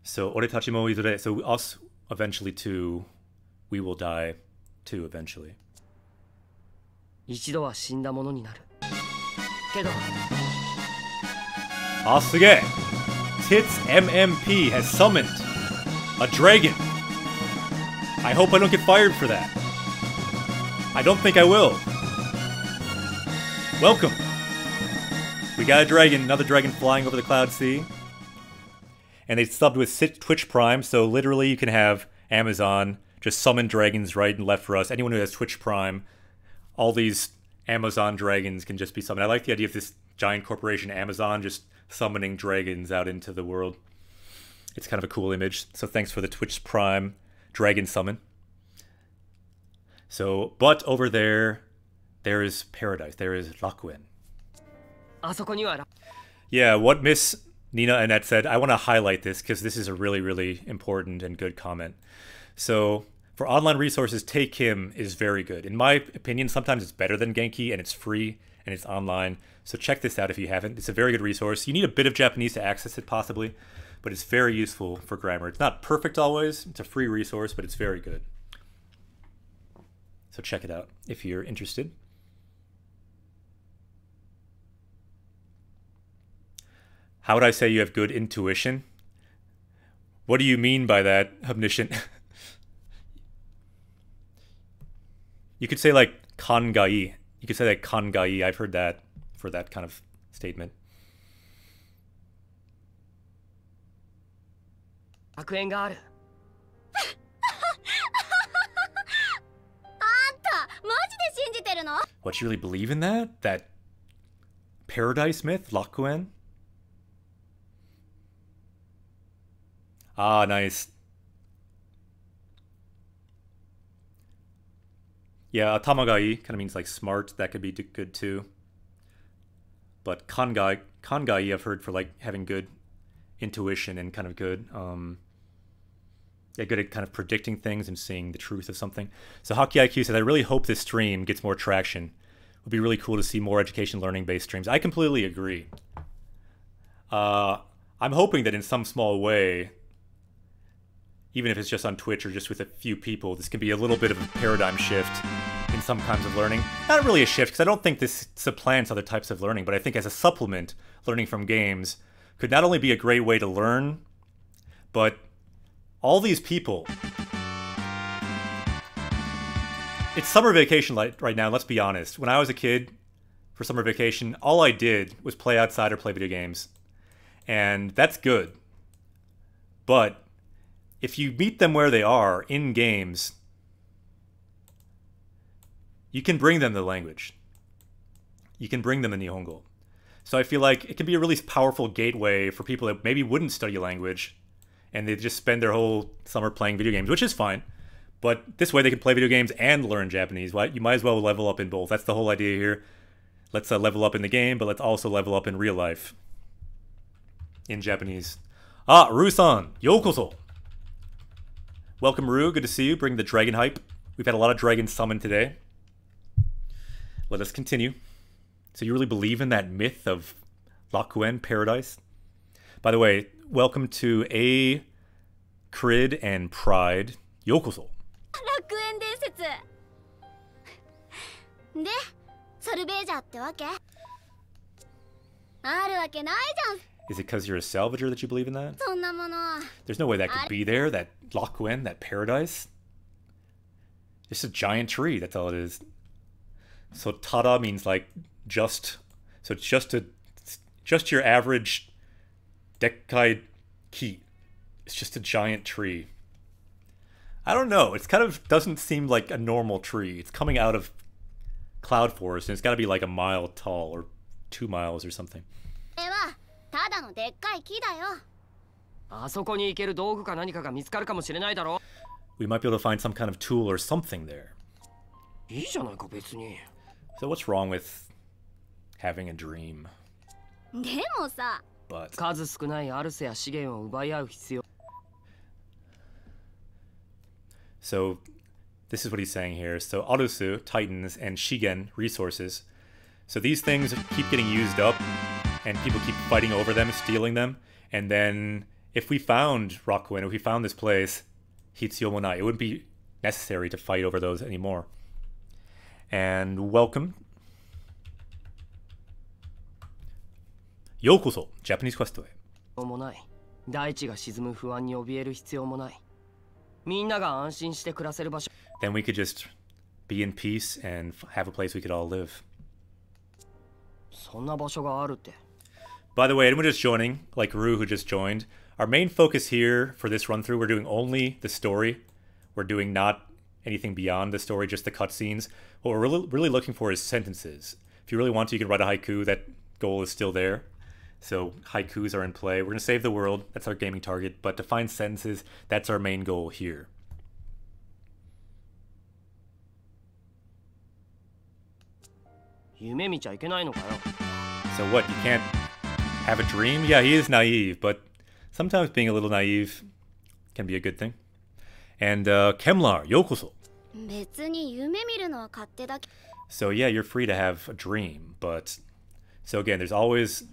So, Oretachi mo izure. So us eventually too, we will die too eventually. Ah, sugee! Tits MMP has summoned a dragon I hope I don't get fired for that. I don't think I will. Welcome. We got a dragon, another dragon flying over the Cloud Sea. And they subbed with Twitch Prime, so literally you can have Amazon just summon dragons right and left for us. Anyone who has Twitch Prime, all these Amazon dragons can just be summoned. I like the idea of this giant corporation, Amazon, just summoning dragons out into the world. It's kind of a cool image. So thanks for the Twitch Prime dragon summon. So, but over there is paradise. There is Rakuen. Yeah, what Miss Nina Annette said, I want to highlight this because this is a really, really important and good comment. So, for online resources, Take Him is very good. In my opinion, sometimes it's better than Genki, and it's free, and it's online. So check this out if you haven't. It's a very good resource. You need a bit of Japanese to access it, possibly, but it's very useful for grammar. It's not perfect always. It's a free resource, but it's very good. So check it out if you're interested. How would I say you have good intuition? What do you mean by that, omniscient? You could say like kangai. You could say like kangai. I've heard that for that kind of statement. What, you really believe in that? That paradise myth, Rakuen? Ah, nice. Yeah, tamagai kind of means like smart. That could be good too. But kangai I've heard for like having good intuition and kind of good, yeah, good at kind of predicting things and seeing the truth of something. So Hockey IQ says, I really hope this stream gets more traction. It would be really cool to see more education learning based streams. I completely agree. I'm hoping that in some small way, even if it's just on Twitch or just with a few people, this can be a little bit of a paradigm shift in some kinds of learning. Not really a shift, because I don't think this supplants other types of learning, but I think as a supplement, learning from games could not only be a great way to learn, but all these people... It's summer vacation right now, let's be honest. When I was a kid, for summer vacation, all I did was play outside or play video games. And that's good. But if you meet them where they are, in games, you can bring them the language. You can bring them the Nihongo. So I feel like it can be a really powerful gateway for people that maybe wouldn't study a language, and they just spend their whole summer playing video games, which is fine. But this way they can play video games and learn Japanese. You might as well level up in both. That's the whole idea here. Let's level up in the game, but let's also level up in real life. In Japanese. Ah, Ru-san, yokoso. Welcome, Ru. Good to see you. Bring the dragon hype. We've had a lot of dragons summoned today. Let us continue. So you really believe in that myth of Rakuen paradise? By the way, welcome to A. Crid and Pride. Yokoso. Rakuen 伝説で、ソルベージャーってわけ？あるわけないじゃん。 Is it because you're a salvager that you believe in that? そんなもの。 There's no way that could be there, that Rakuen, that paradise. It's a giant tree, that's all it is. So tada means like just. So it's just your average dekkai ki. It's just a giant tree. I don't know. It's kind of doesn't seem like a normal tree. It's coming out of cloud forest, and it's got to be like a mile tall or 2 miles or something. これはただのでっかい木だよ。あそこに行ける道具か何かが見つかるかもしれないだろ。We might be able to find some kind of tool or something there. いいじゃないか別に。So what's wrong with having a dream? でもさ。But 数少ないアルセや資源を奪い合う必要。 So this is what he's saying here. So Arusu, Titans, and Shigen, resources. So these things keep getting used up, and people keep fighting over them, stealing them. And then if we found Rakuen, if we found this place, Hitsuyomonai, it wouldn't be necessary to fight over those anymore. And welcome. Yokoso, Japanese Quest へ。もない。大地が沈む不安に怯える必要もない。みんなが安心して暮らせる場所。 Then we could just be in peace and have a place we could all live. そんな場所があるって。 By the way, anyone just joining, like Rue who just joined, our main focus here for this run through, we're doing only the story. We're doing not anything beyond the story, just the cutscenes. What we're really looking for is sentences. If you really want to, you can write a haiku. That goal is still there. So haikus are in play. We're going to save the world. That's our gaming target. But to find sentences, that's our main goal here. So what, you can't have a dream? Yeah, he is naive, but sometimes being a little naive can be a good thing. And Kemlar, yokoso. So yeah, you're free to have a dream, but... So again, there's always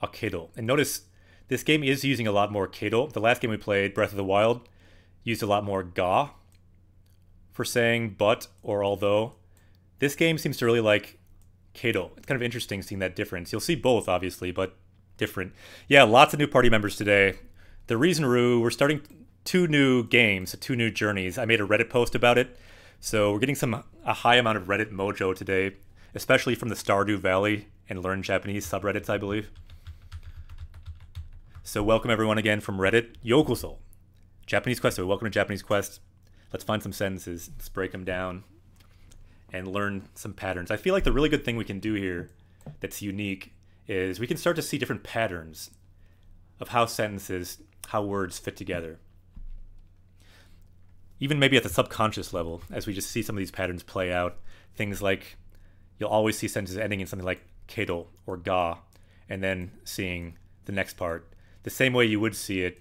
a kedo. And notice, this game is using a lot more kedo. The last game we played, Breath of the Wild, used a lot more ga for saying but or although. This game seems to really like kedo. It's kind of interesting seeing that difference. You'll see both, obviously, but different. Yeah, lots of new party members today. The reason, Rue, we're starting 2 new games, 2 new journeys. I made a Reddit post about it. So we're getting a high amount of Reddit mojo today, especially from the Stardew Valley and Learn Japanese subreddits, I believe. So welcome everyone again from Reddit. Yokoso. Japanese Quest. So welcome to Japanese Quest. Let's find some sentences. Let's break them down and learn some patterns. I feel like the really good thing we can do here that's unique is we can start to see different patterns of how sentences, how words fit together. Even maybe at the subconscious level, as we just see some of these patterns play out. Things like, you'll always see sentences ending in something like kedo or ga, and then seeing the next part. The same way you would see it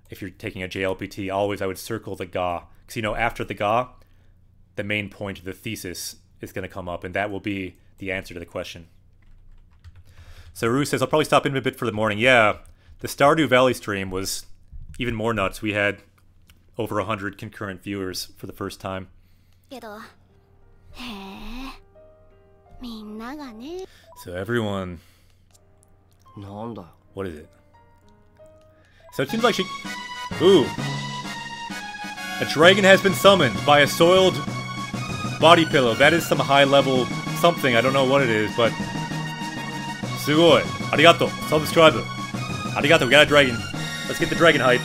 if you're taking a JLPT, always I would circle the ga. Because, you know, after the ga, the main point of the thesis is going to come up, and that will be the answer to the question. So Rue says, I'll probably stop in a bit for the morning. Yeah, the Stardew Valley stream was even more nuts. We had over 100 concurrent viewers for the first time. So everyone... What is it? So it seems like she... Ooh. A dragon has been summoned by a soiled body pillow. That is some high level something. I don't know what it is, but... Sugoi. Arigato. Subscriber. Arigato. We got a dragon. Let's get the dragon hype.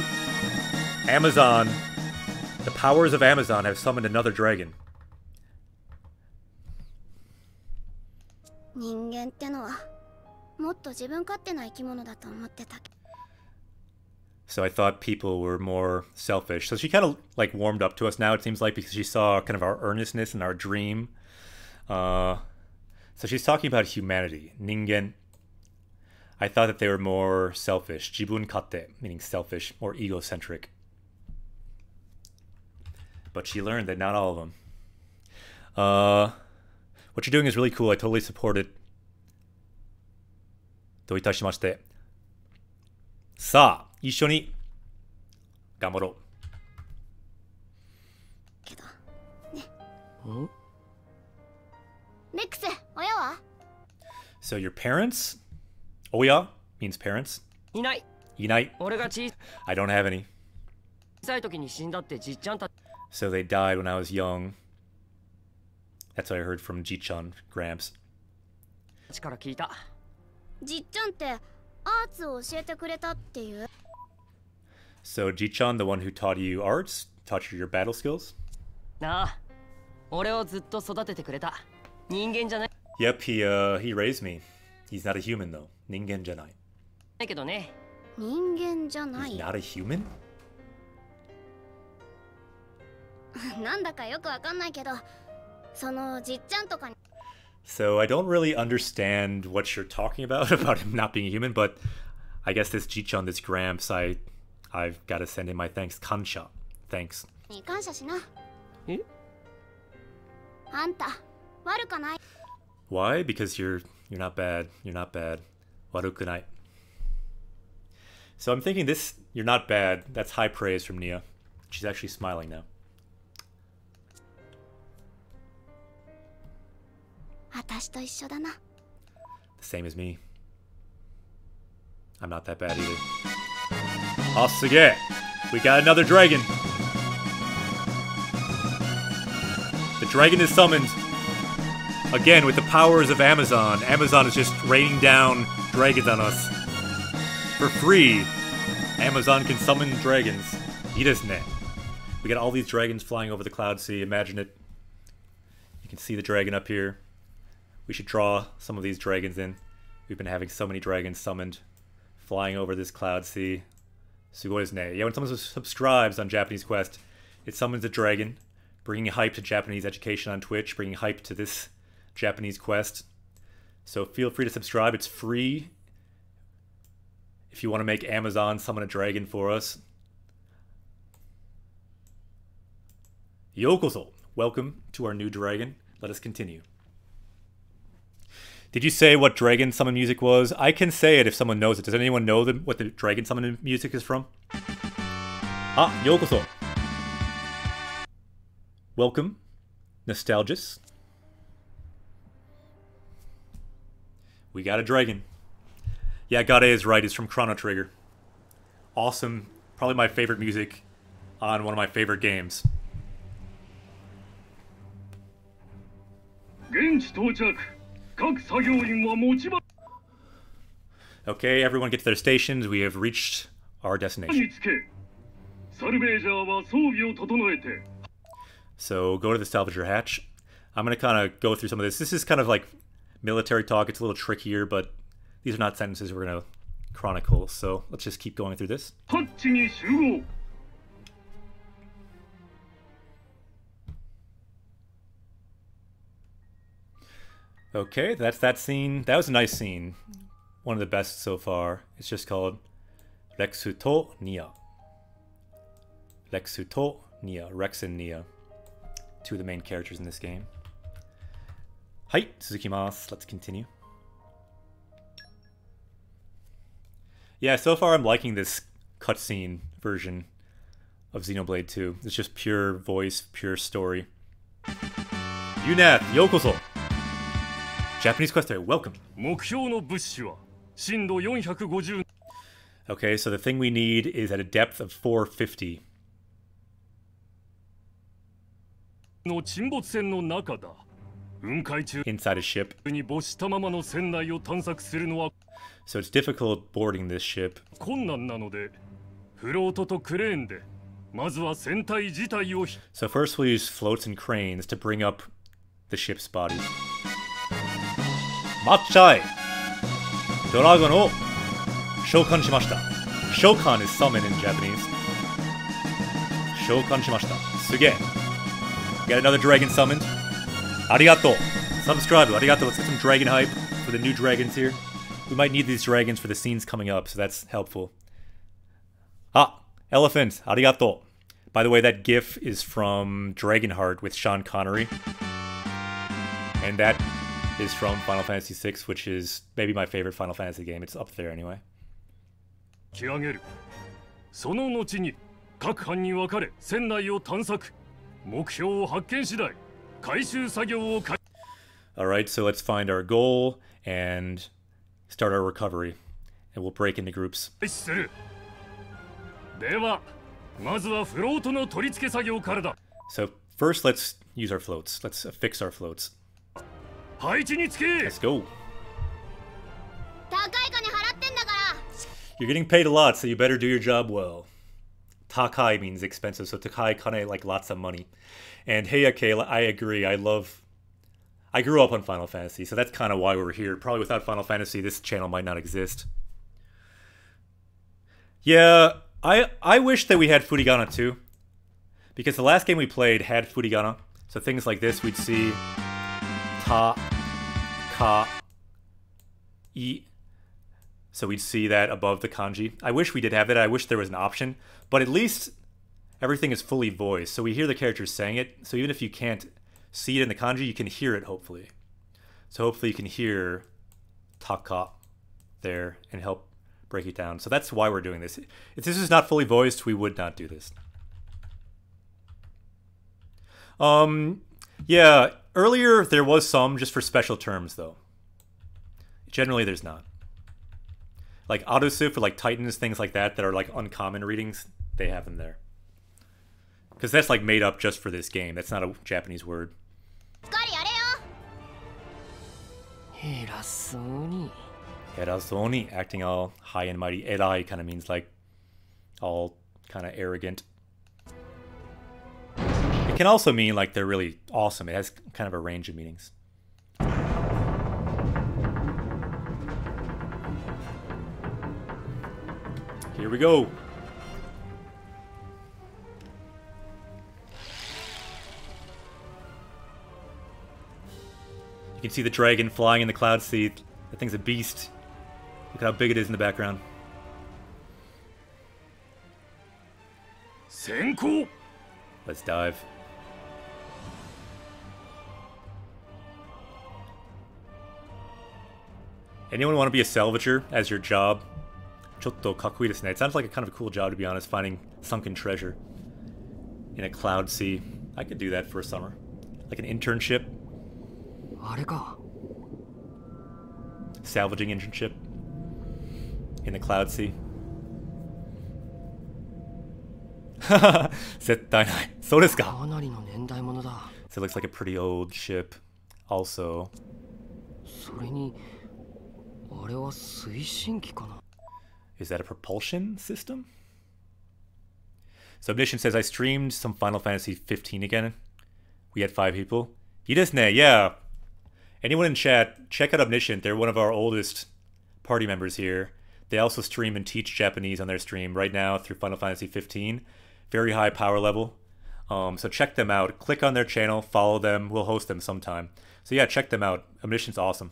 Amazon. The powers of Amazon have summoned another dragon. So I thought people were more selfish. So she kind of like warmed up to us now, it seems like, because she saw kind of our earnestness and our dream. So she's talking about humanity. Ningen. I thought that they were more selfish. Jibun kate, meaning selfish or egocentric. But she learned that not all of them. What you're doing is really cool. I totally support it. どういたしまして。さあ、一緒に頑張ろう。レックス、親は？ So your parents? Oya means parents. いない。いない。俺が小 I don't have any. さい時に死んだってじっちゃんた。 So they died when I was young. That's what I heard from Ji-chan, Gramps. から聞いた。じっちゃんってアーツを教えてくれたっていう。 So Ji-chan, the one who taught you arts, taught you your battle skills? なあ、俺をずっと育ててくれた。人間じゃない。Yep, he raised me. He's not a human though. 人間じゃない。だけどね。人間じゃない。 He's not a human? なんだかよくわかんないけど、そのじっちゃんとかに。 So I don't really understand what you're talking about him not being a human, but I guess this Ji-chan, this Gramps, I've got to send in my thanks. Kansha. Thanks. に感謝しな。え？あんた、悪かない。 Why? Because you're not bad. You're not bad. Warukunai. So I'm thinking this, you're not bad. That's high praise from Nia. She's actually smiling now. 私と一緒だな。 The same as me. I'm not that bad either. Oh, Suge! We got another dragon! The dragon is summoned. Again, with the powers of Amazon. Amazon is just raining down dragons on us. For free. Amazon can summon dragons. Irasne. We got all these dragons flying over the Cloud Sea. Imagine it. You can see the dragon up here. We should draw some of these dragons in. We've been having so many dragons summoned. Flying over this Cloud Sea. Sugoi desu ne. Yeah, when someone subscribes on Japanese Quest, it summons a dragon, bringing hype to Japanese education on Twitch, bringing hype to this Japanese Quest. So feel free to subscribe. It's free. If you want to make Amazon summon a dragon for us. Yokoso. Welcome to our new dragon. Let us continue. Did you say what dragon summon music was? I can say it if someone knows it. Does anyone know what the dragon summon music is from? Ah, yokoso. Welcome. Nostalgist. We got a dragon. Yeah, Gade is right. It's from Chrono Trigger. Awesome. Probably my favorite music on one of my favorite games. Okay, everyone get to their stations. We have reached our destination. So go to the salvager hatch. I'm going to kind of go through some of this. This is kind of like military talk. It's a little trickier, but these are not sentences we're going to chronicle. So let's just keep going through this. Okay, that's that scene. That was a nice scene. One of the best so far. It's just called Rexu to Nia. Rexu to Nia. Rex and Nia. Two of the main characters in this game. Hai, suzukimasu. Let's continue. Yeah, so far I'm liking this cutscene version of Xenoblade 2. It's just pure voice, pure story. Yunath, yokoso! Japanese Quest Area, welcome. Okay, so the thing we need is at a depth of 450. Inside a ship. So it's difficult boarding this ship. So first we'll use floats and cranes to bring up the ship's bodies. Machai! Dragon o shoukan shimashita. Shoukan is summon in Japanese. Shoukan shimashita. Suge. Got another dragon summoned. Arigato. Subscribe. Arigato. Let's get some dragon hype for the new dragons here. We might need these dragons for the scenes coming up, so that's helpful. Ah, elephant. Arigato. By the way, that gif is from Dragonheart with Sean Connery. And that is from Final Fantasy VI, which is maybe my favorite Final Fantasy game. It's up there anyway. Alright, so let's find our goal and start our recovery. And we'll break into groups. So first let's use our floats. Let's fix our floats. Let's go. You're getting paid a lot, so you better do your job well. Takai means expensive, so Takai kane, like lots of money. And Heiyake, I agree, I grew up on Final Fantasy, so that's kind of why we're here. Probably without Final Fantasy, this channel might not exist. Yeah, I wish that we had Furigana too. Because the last game we played had Furigana. So things like this we'd see ta, ka, i. So we'd see that above the kanji. I wish we did have that. I wish there was an option. But at least everything is fully voiced. So we hear the characters saying it. So even if you can't see it in the kanji, you can hear it, hopefully. So hopefully you can hear taka there and help break it down. So that's why we're doing this. If this is not fully voiced, we would not do this. Yeah, earlier there was some just for special terms, though. Generally, there's not. Like Arusu for like Titans, things like that are like uncommon readings, they have them there. Because that's like made up just for this game. That's not a Japanese word. Erasoni. Erasoni, acting all high and mighty. Erai kind of means like all kind of arrogant. It can also mean like they're really awesome. It has kind of a range of meanings. Here we go. You can see the dragon flying in the cloud sea. That thing's a beast. Look at how big it is in the background. Senku. Let's dive. Anyone want to be a salvager as your job? Chotto kakui desu ne. It sounds like a kind of a cool job, to be honest, finding sunken treasure in a cloud sea. I could do that for a summer. Like an internship. Salvaging internship in the cloud sea. Zettai nai. So desu ka? So it looks like a pretty old ship. Also. Is that a propulsion system? So Omniscient says, I streamed some Final Fantasy 15 again. We had 5 people. Ii desu ne, yeah. Anyone in chat, check out Omniscient. They're one of our oldest party members here. They also stream and teach Japanese on their stream right now through Final Fantasy 15. Very high power level. So check them out. Click on their channel, follow them. We'll host them sometime. So yeah, check them out. Omniscient's awesome.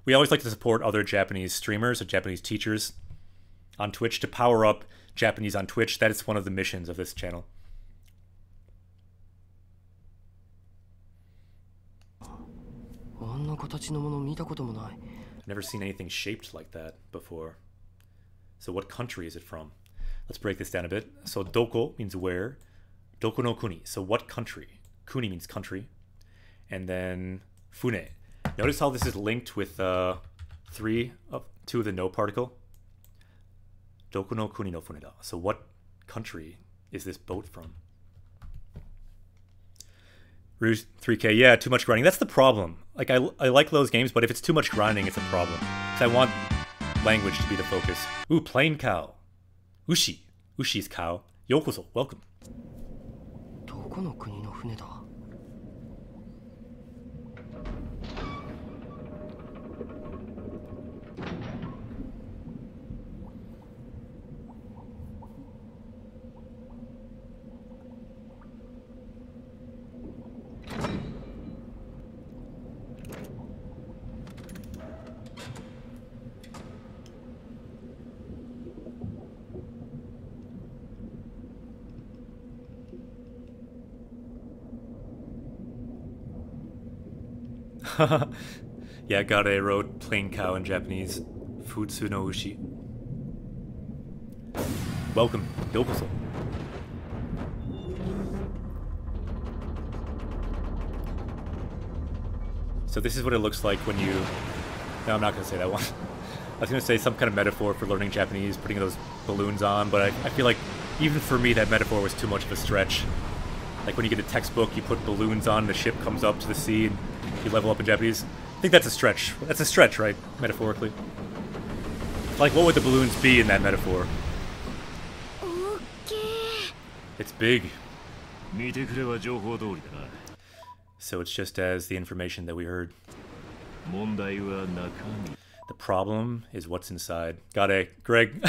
We always like to support other Japanese streamers or Japanese teachers on Twitch to power up Japanese on Twitch. That is one of the missions of this channel. I've never seen anything shaped like that before. So what country is it from? Let's break this down a bit. So doko means where. Doko no kuni. So what country? Kuni means country. And then fune. Notice how this is linked with 2 of the no particle. Doko no kuni no fune da. So what country is this boat from? Rouge 3K, yeah, too much grinding. That's the problem. Like, I like those games, but if it's too much grinding, it's a problem. Because I want language to be the focus. Ooh, plain cow. Ushi. Ushi's cow. Yokoso, welcome. Yeah, Gare wrote plain cow in Japanese. Futsu no ushi. Welcome, yokoso. So this is what it looks like when you... No, I'm not going to say that one. I was going to say some kind of metaphor for learning Japanese, putting those balloons on, but I feel like even for me that metaphor was too much of a stretch. Like when you get a textbook, you put balloons on, the ship comes up to the sea, and you level up in Japanese. I think that's a stretch. That's a stretch, right? Metaphorically. Like, what would the balloons be in that metaphor? It's big. So it's just as the information that we heard. The problem is what's inside. Got it. Greg.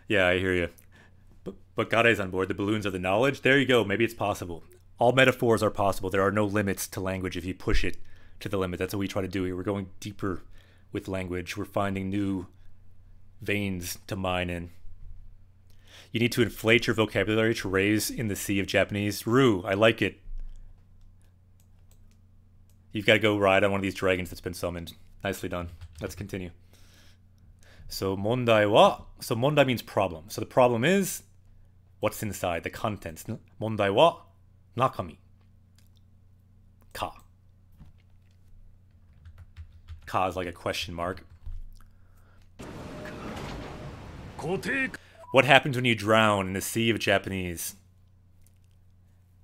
Yeah, I hear you. But Gare's on board. The balloons are the knowledge. There you go. Maybe it's possible. All metaphors are possible. There are no limits to language if you push it to the limit. That's what we try to do here. We're going deeper with language. We're finding new veins to mine in. You need to inflate your vocabulary to raise in the sea of Japanese. Rue, I like it. You've got to go ride on one of these dragons that's been summoned. Nicely done. Let's continue. So mondai wa. So mondai means problem. So the problem is what's inside, the contents. Mondai wa nakami. Ka. Ka is like a question mark. What happens when you drown in the sea of Japanese?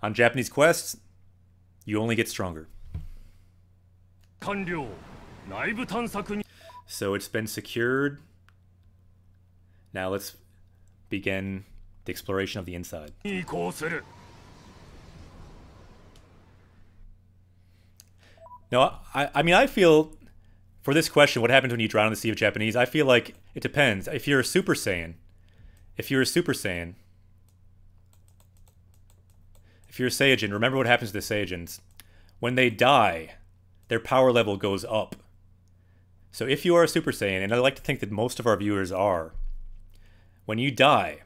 On Japanese quests, you only get stronger. 完了。内部探索に。So it's been secured. Now let's begin the exploration of the inside. 移行する。 No, I mean, I feel, for this question, what happens when you drown in the Sea of Japanese, I feel like it depends. If you're a Super Saiyan, if you're a Saiyajin, remember what happens to the Saiyajins. When they die, their power level goes up. So if you are a Super Saiyan, and I like to think that most of our viewers are, when you die,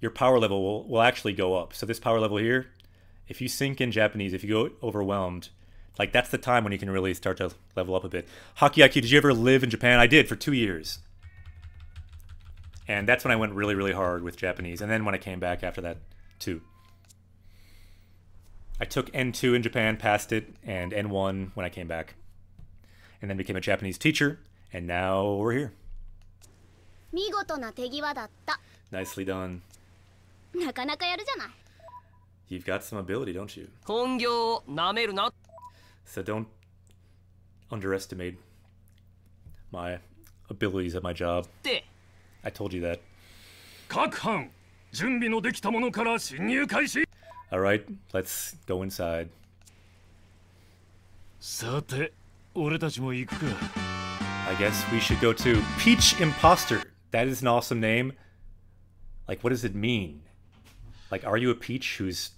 your power level will actually go up. So this power level here, if you sink in Japanese, if you go overwhelmed, like that's the time when you can really start to level up a bit. Hakiaki, did you ever live in Japan? I did for 2 years. And that's when I went really, really hard with Japanese. And then when I came back after that, too. I took N2 in Japan, passed it, and N1 when I came back. And then became a Japanese teacher, and now we're here. 見事な手際だった。 Nicely done. なかなかやるじゃない。 You've got some ability, don't you? 本業をなめるな。 So don't underestimate my abilities at my job. で、 I told you that. 各班、準備のできたものから侵入開始。 Alright, let's go inside. さて、俺たちも行くか。 I guess we should go to Peach Imposter. That is an awesome name. Like, what does it mean? Like, are you a peach who's...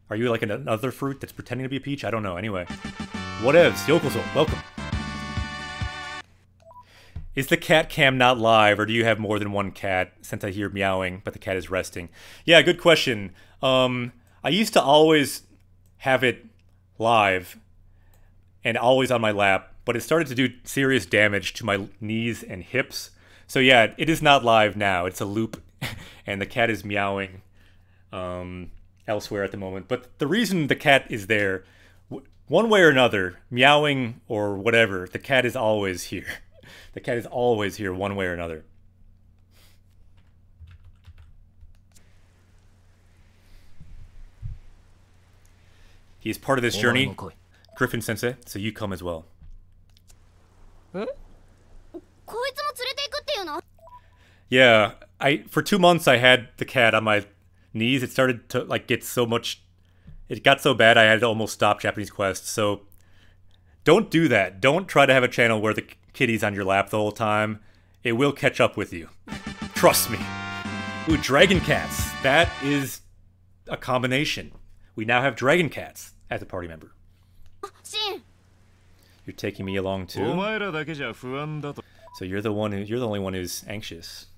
Are you like another fruit that's pretending to be a peach? I don't know. Anyway. Whatevs. Yokozo. Welcome. Is the cat cam not live, or do you have more than one cat, since I hear meowing, but the cat is resting? Yeah, good question. I used to always have it live, and always on my lap, but it started to do serious damage to my knees and hips. So yeah, it is not live now. It's a loop, and the cat is meowing elsewhere at the moment. But the reason the cat is there, one way or another, meowing or whatever, the cat is always here. The cat is always here one way or another. He is part of this journey, Griffin Sensei, so you come as well. こいつも連れて行くっていうの？ Yeah, for 2 months I had the cat on my knees. It started to like get so much, it got so bad I had to almost stop Japanese Quest. So don't do that. Don't try to have a channel where the kitty's on your lap the whole time. It will catch up with you. Trust me. Ooh, dragon cats. That is a combination. We now have dragon cats as a party member. シン。 You're taking me along お too. 前らだけじゃ不安だと。 So you're the only one who's anxious.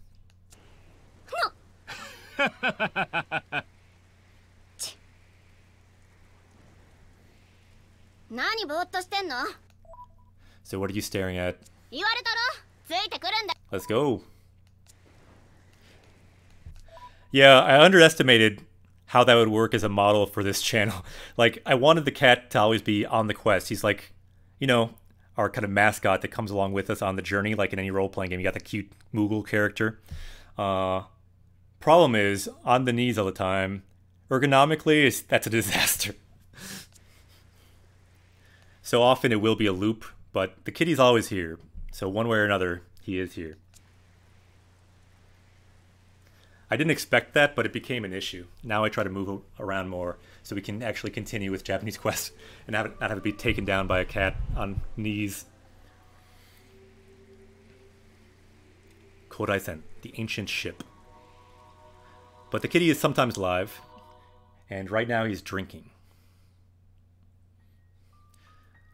何ぼーっとしてんの？ So what are you staring at? 言われたろ？ついてくるんだ。 Let's go. Yeah, I underestimated how that would work as a model for this channel. Like, I wanted the cat to always be on the quest. He's like, you know, our kind of mascot that comes along with us on the journey, like in any role-playing game. You got the cute Moogle character. Problem is, on the knees all the time, ergonomically, that's a disaster. So often it will be a loop, but the kitty's always here. So one way or another, he is here. I didn't expect that, but it became an issue. Now I try to move around more so we can actually continue with Japanese Quest and not have it be taken down by a cat on knees. Kodai-sen, the ancient ship. But the kitty is sometimes live, and right now he's drinking.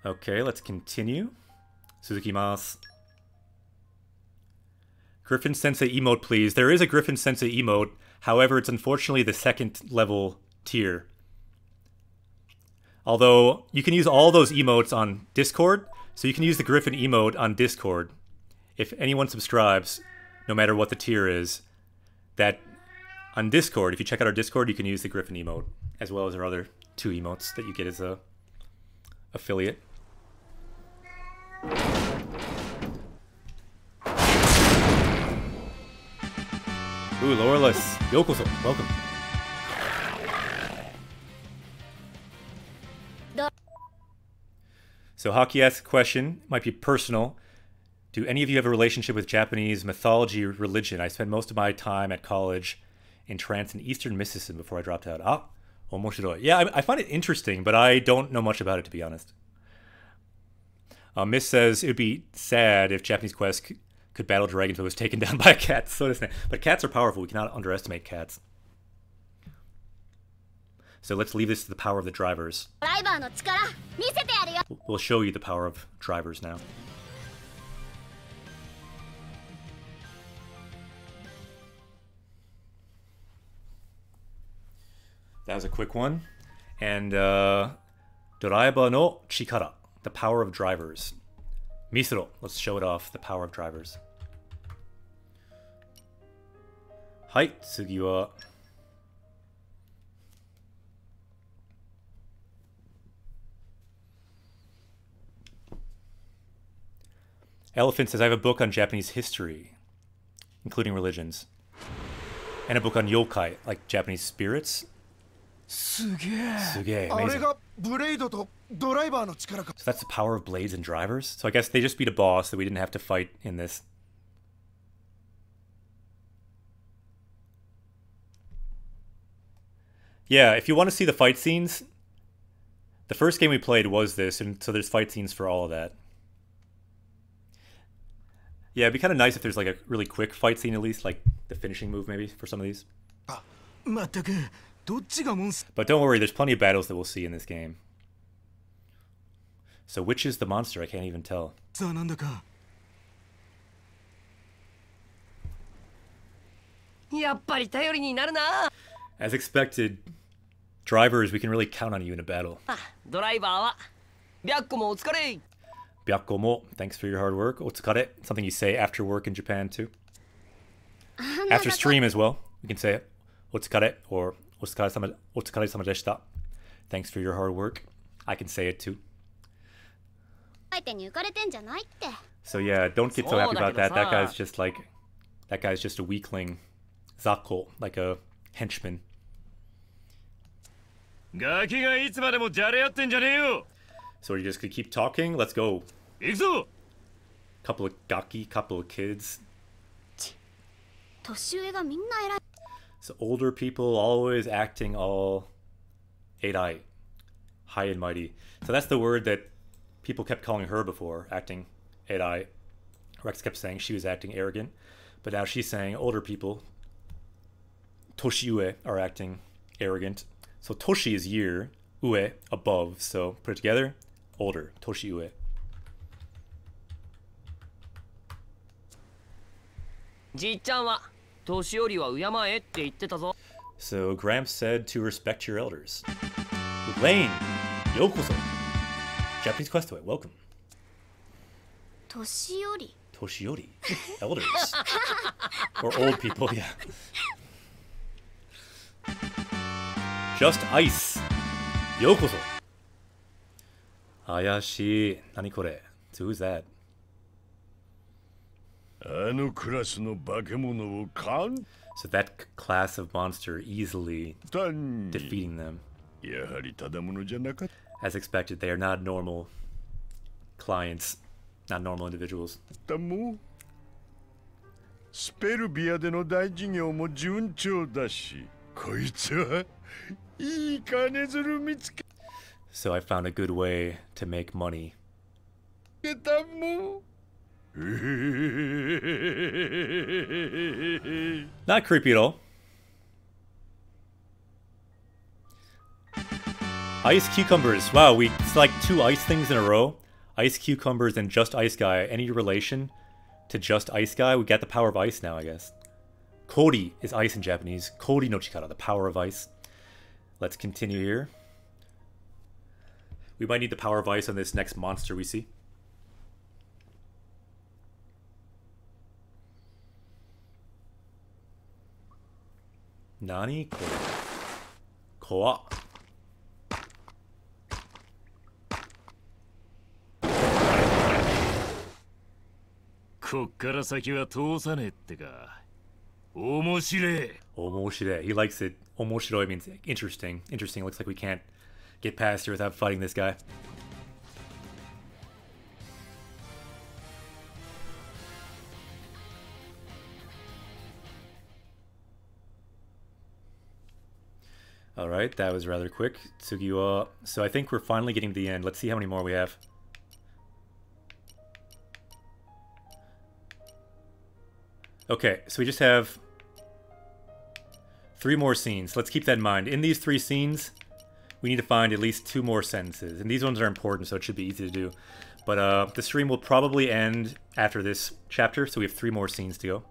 Okay, let's continue. Suzuki-mas. Griffin Sensei emote, please. There is a Griffin Sensei emote. However, it's unfortunately the 2nd level tier. Although, you can use all those emotes on Discord. So you can use the Griffin emote on Discord. If anyone subscribes, no matter what the tier is, that on Discord, if you check out our Discord, you can use the Griffin emote. As well as our other 2 emotes that you get as a affiliate. Ooh, Loreless. Yokoso. Welcome. So Haki asks a question, might be personal. Do any of you have a relationship with Japanese mythology or religion? I spent most of my time at college in trance in eastern mysticism before I dropped out. Ah, omoshiroi. Yeah, I find it interesting, but I don't know much about it, to be honest. Miss says it would be sad if Japanese Quest could battle dragons but was taken down by a cat. So but cats are powerful. We cannot underestimate cats. So let's leave this to the power of the drivers. We'll show you the power of drivers now. That was a quick one. And Doraiba no Chikara, the power of drivers. Misuro, let's show it off, the power of drivers. Hai, tsugi wa... Elephant says, I have a book on Japanese history, including religions. And a book on yokai, like Japanese spirits. Suge, amazing. So that's the power of blades and drivers? So I guess they just beat a boss that we didn't have to fight in this. Yeah, if you want to see the fight scenes, the first game we played was this, and so there's fight scenes for all of that. Yeah, it'd be kind of nice if there's like a really quick fight scene at least, like the finishing move maybe for some of these. But don't worry, there's plenty of battles that we'll see in this game. So which is the monster? I can't even tell. As expected, drivers, we can really count on you in a battle. Byakumo, thanks for your hard work. Otsukare, something you say after work in Japan too. After stream as well, we can say it. Otsukare or Otsukare-sama deshita. Thanks for your hard work. I can say it too. So yeah, don't get so happy about that. That guy's just a weakling. Zako, like a henchman. So are you just gonna keep talking? Let's go. Couple of gaki, couple of kids. So older people always acting all 8i, high and mighty. So that's the word that people kept calling her before, acting 8i. Rex kept saying she was acting arrogant, but now she's saying older people, Toshiue, are acting arrogant. So Toshi is year, Ue, above. So put it together, older, Toshiue. So Gramps said to respect your elders. Lane, yokoso. Japanese Questaway, welcome. Toshiori, elders. Or old people, yeah. Just ice. Yokoso. Ayashi. Nani kore? So who's that? So that class of monster easily defeating them. As expected, they are not normal clients, not normal individuals. So I found a good way to make money. Not creepy at all. Ice cucumbers. Wow, it's like 2 ice things in a row. Ice cucumbers and just ice guy. Any relation to just ice guy? We got the power of ice now, I guess. Kori is ice in Japanese. Kori no chikara, the power of ice. Let's continue here. We might need the power of ice on this next monster we see. Nani? Koa. Omoshire. He likes it. Omoshiroi means interesting. Interesting. Looks like we can't get past here without fighting this guy. Alright, that was rather quick. Tsugiwa. So I think we're finally getting to the end. Let's see how many more we have. Okay, so we just have 3 more scenes. Let's keep that in mind. In these 3 scenes, we need to find at least 2 more sentences. And these ones are important, so it should be easy to do. But the stream will probably end after this chapter, so we have 3 more scenes to go.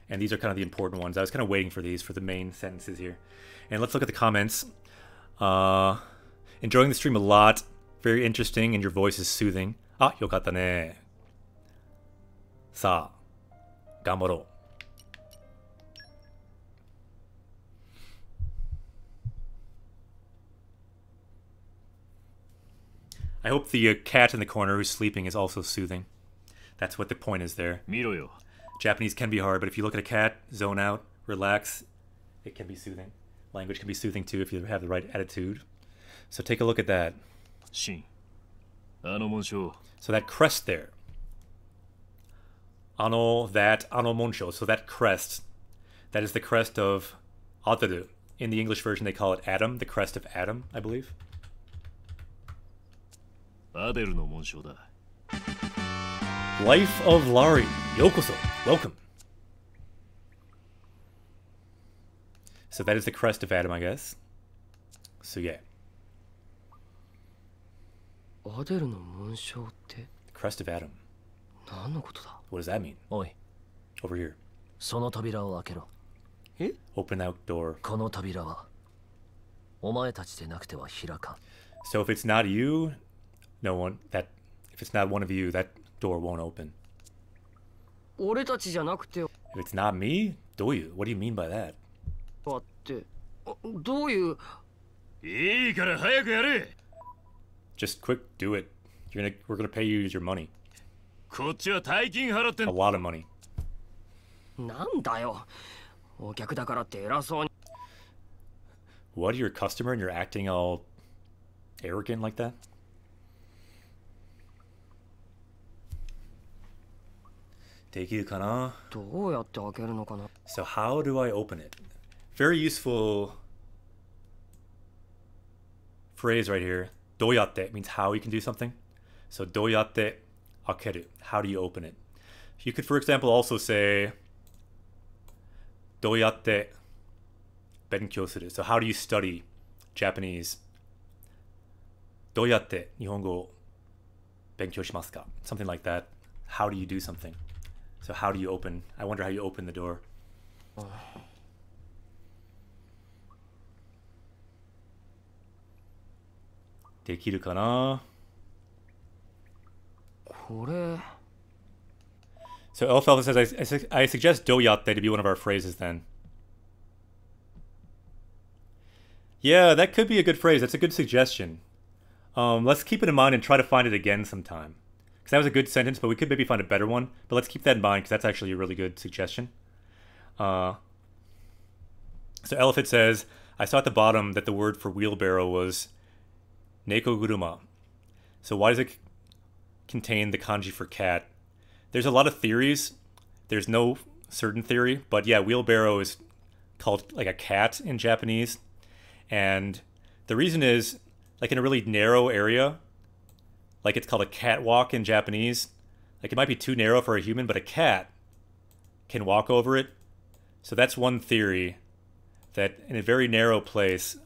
And these are kind of the important ones. I was kind of waiting for these, for the main sentences here. And let's look at the comments. Enjoying the stream a lot. Very interesting, and your voice is soothing. Ah, yokatta ne. Sa, ganbaro. I hope the cat in the corner who's sleeping is also soothing. That's what the point is there. Japanese can be hard, but if you look at a cat, zone out, relax, it can be soothing. Language can be soothing too if you have the right attitude. So take a look at that. So that crest there. That monsho. So that crest. That is the crest of Ataru. In the English version they call it Adam, the crest of Adam, I believe. Life of Lari. Yokoso. Welcome. So that is the crest of Adam, I guess. So yeah. The crest of Adam. What does that mean? Over here. Open that door. So if it's not you, no one, if it's not one of you, that door won't open. If it's not me, do you? What do you mean by that? Just quick, do it. We're gonna pay you your money. A lot of money. What, you're a customer and you're acting all arrogant like that? So how do I open it? Very useful phrase right here. Doyatte means how you can do something. So doyatte akeru. How do you open it? You could, for example, also say doyatte benkyou suru. So how do you study Japanese? Doyatte nihongo benkyou shimasu ka? Something like that. How do you do something? So how do you open? I wonder how you open the door. Dekiru kana? So Elfalfa says, I suggest doyatte to be one of our phrases then. Yeah, that could be a good phrase. That's a good suggestion. Let's keep it in mind and try to find it again sometime. Because that was a good sentence, but we could maybe find a better one. But let's keep that in mind, because that's actually a really good suggestion. So Elephant says, I saw at the bottom that the word for wheelbarrow was nekoguruma. So why does it contain the kanji for cat? There's a lot of theories. There's no certain theory. But yeah, wheelbarrow is called like a cat in Japanese. And the reason is, like in a really narrow area, like it's called a catwalk in Japanese. Like it might be too narrow for a human, but a cat can walk over it. So that's one theory, that in a very narrow place,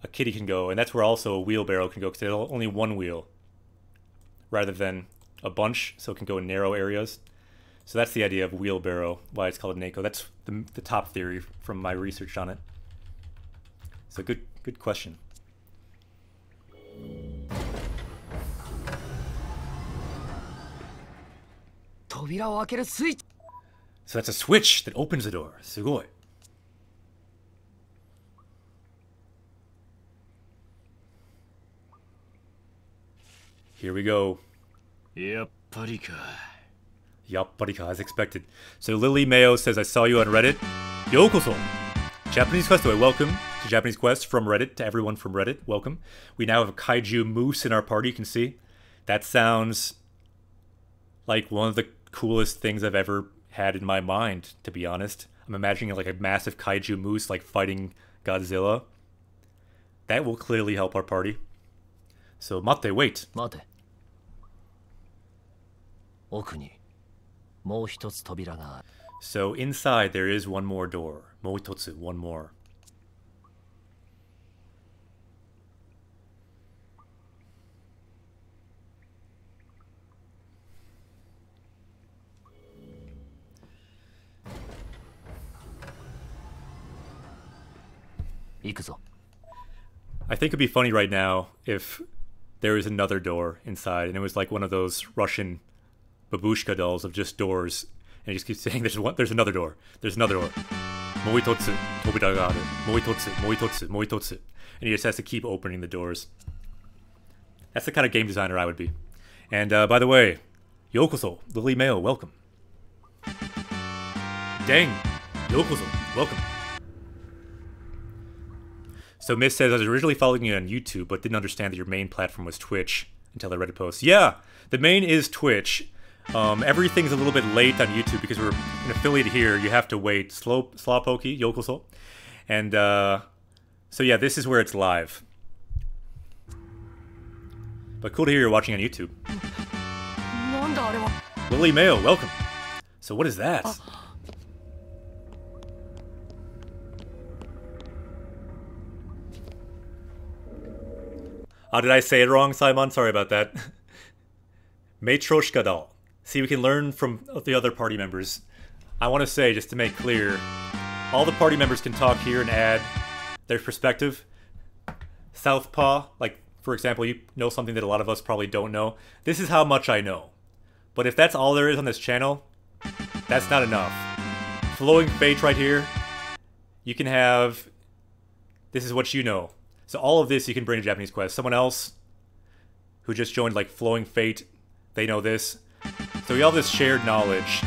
a kitty can go. And that's where also a wheelbarrow can go, because there's only one wheel rather than a bunch, so it can go in narrow areas. So that's the idea of wheelbarrow, why it's called Neko. That's the top theory from my research on it. So good question. So that's a switch that opens the door. Sugoi. Here we go. Yapparika, as expected. So Lily Mayo says, I saw you on Reddit. Yokoso. Japanese Quest away. Welcome to Japanese Quest from Reddit, to everyone from Reddit. Welcome. We now have a kaiju moose in our party, you can see. That sounds like one of the coolest things I've ever had in my mind, to be honest. I'm imagining like a massive kaiju moose like fighting Godzilla. That will clearly help our party. So, mate, wait. 待て。奥にもう一つ扉がある。 So inside there is one more door. もう一つ, one more. I think it'd be funny right now if there is another door inside and it was like one of those Russian babushka dolls of just doors, and he just keeps saying there's another door, there's another door. もう一つ扉がある。もう一つ、もう一つ、もう一つ. And he just has to keep opening the doors. That's the kind of game designer I would be. And by the way, yokoso, Lily Mayo, welcome. Dang, yokoso, welcome. So Miss says, I was originally following you on YouTube, but didn't understand that your main platform was Twitch until I read a post. Yeah, the main is Twitch. Everything's a little bit late on YouTube because we're an affiliate here. You have to wait. Slowpokey, yokoso. And so yeah, this is where it's live. But cool to hear you're watching on YouTube. Lily Mayo, welcome. So what is that? Oh, did I say it wrong, Simon? Sorry about that. Matroshka doll. See, we can learn from the other party members. I want to say, just to make clear, all the party members can talk here and add their perspective. Southpaw, like, for example, you know something that a lot of us probably don't know. This is how much I know. But if that's all there is on this channel, that's not enough. Flowing Fate right here, you can have... This is what you know. So all of this you can bring to Japanese Quest. Someone else who just joined, like Flowing Fate, they know this. So we all have this shared knowledge.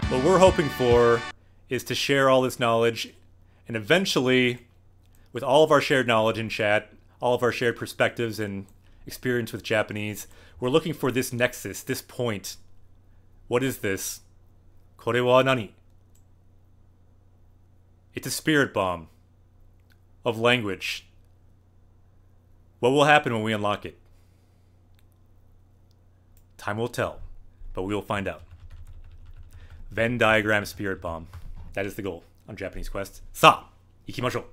What we're hoping for is to share all this knowledge, and eventually, with all of our shared knowledge in chat, all of our shared perspectives and experience with Japanese, we're looking for this nexus, this point. What is this? Kore wa nani? It's a spirit bomb of language. What will happen when we unlock it? Time will tell, but we will find out. Venn diagram spirit bomb. That is the goal on Japanese Quest. Sa, ikimashou.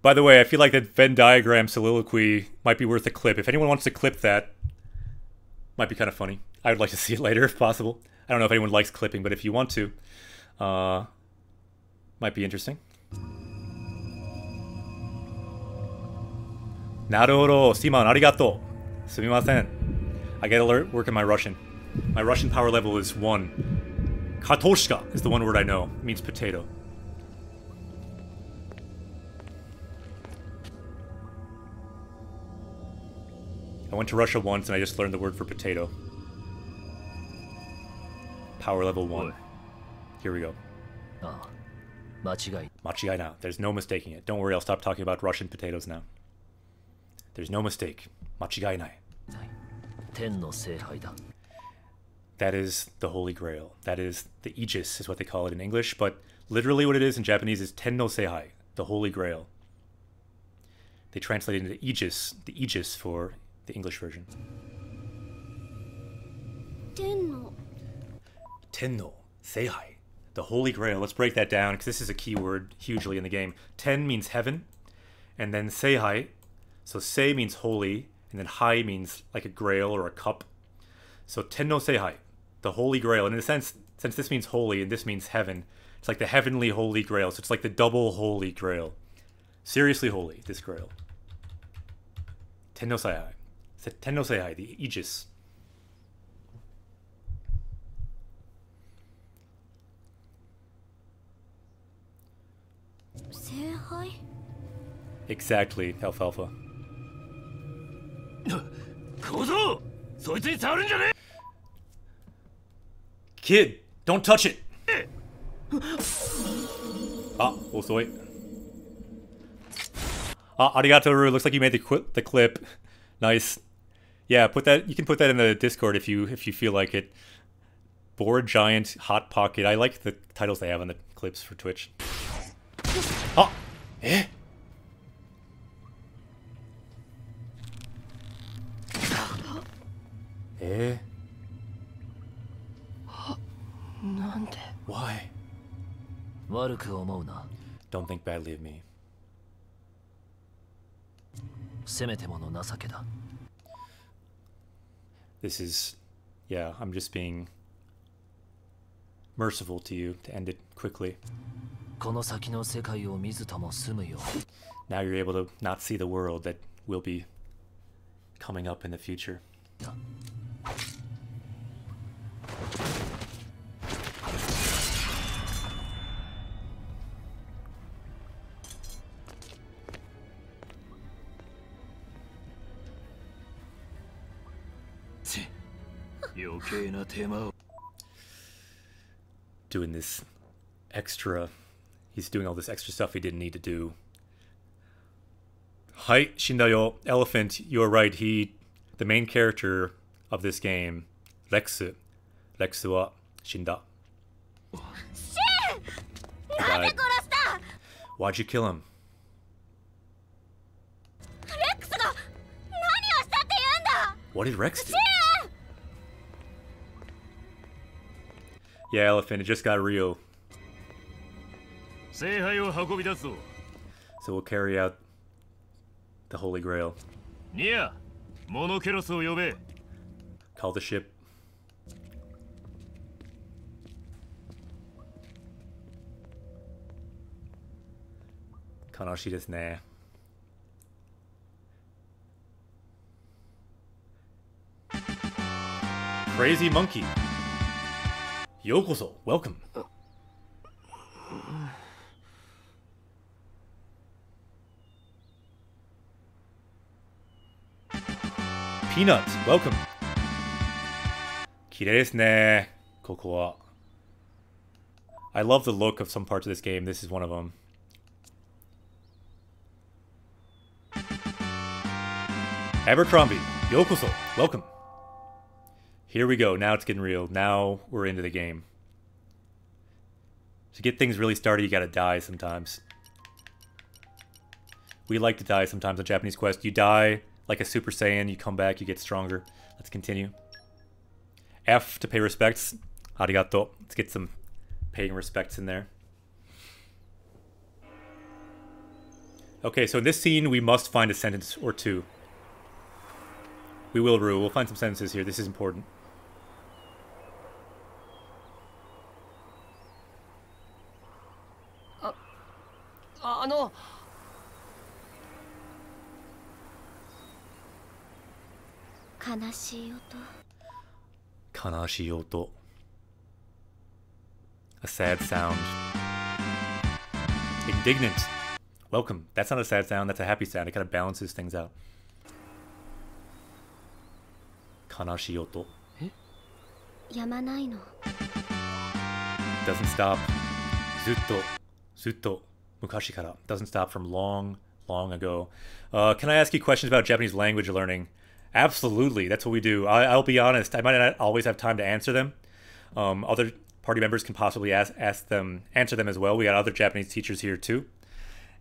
By the way, I feel like that Venn diagram soliloquy might be worth a clip. If anyone wants to clip that, might be kind of funny. I would like to see it later if possible. I don't know if anyone likes clipping, but if you want to, might be interesting. Naruhodo, Simon, arigato. Sumimasen. I gotta work on my Russian. My Russian power level is 1. Kartoshka is the one word I know. It means potato. I went to Russia once and I just learned the word for potato. Power level 1. Here we go. Machigai now. There's no mistaking it. Don't worry, I'll stop talking about Russian potatoes now. There's no mistake. Machigai nai. That is the Holy Grail. That is the Aegis, is what they call it in English, but literally what it is in Japanese is Ten no Seihai, the Holy Grail. They translate it into Aegis, the Aegis for the English version. Tenno Seihai, the Holy Grail. Let's break that down because this is a key word hugely in the game. Ten means heaven, and then Seihai. So sei means holy, and then hai means like a grail or a cup. So Tenno Seihai, the Holy Grail. And in a sense, since this means holy and this means heaven, it's like the heavenly Holy Grail. So it's like the double Holy Grail. Seriously holy, this Grail. Tenno Seihai. Tenno Seihai, the Aegis. Seihai? Exactly, Alfalfa. Kid, don't touch it! Ah, osoi. Arigato. Looks like you made the clip. Nice. Yeah, put that. You can put that in the Discord if you feel like it. Bored Giant Hot Pocket. I like the titles they have on the clips for Twitch. Oh, eh. Eh. Why? Don't think badly of me. This is, yeah, I'm just being merciful to you to end it quickly. Now you're able to not see the world that will be coming up in the future. Doing this extra. He's doing all this extra stuff he didn't need to do. Hai Shindayo, Elephant, you're right. The main character of this game, Rex wa Shinda. Died. Why'd you kill him? What did Rex do? Yeah, Elephant, it just got real. So we'll carry out the Holy Grail. Call the ship. Kanashi desu ne. Crazy Monkey. Yokoso, welcome. Peanuts, welcome. Kirei desu ne, koko wa. I love the look of some parts of this game. This is one of them. Abercrombie, yokoso, welcome. Here we go. Now it's getting real. Now we're into the game. To get things really started, you gotta die sometimes. We like to die sometimes on Japanese Quest. You die like a Super Saiyan, you come back, you get stronger. Let's continue. F to pay respects. Arigato. Let's get some paying respects in there. Okay, so in this scene, we must find a sentence or two. We will, Rue. We'll find some sentences here. This is important. Kanashi oto. A sad sound. Indignant. Welcome. That's not a sad sound, that's a happy sound. It kind of balances things out. Kanashi oto. Doesn't stop. Zutto. Mukashi kara. Doesn't stop from long ago. Can I ask you questions about Japanese language learning? Absolutely, that's what we do. I'll be honest, I might not always have time to answer them. Other party members can possibly answer them as well. We got other Japanese teachers here too.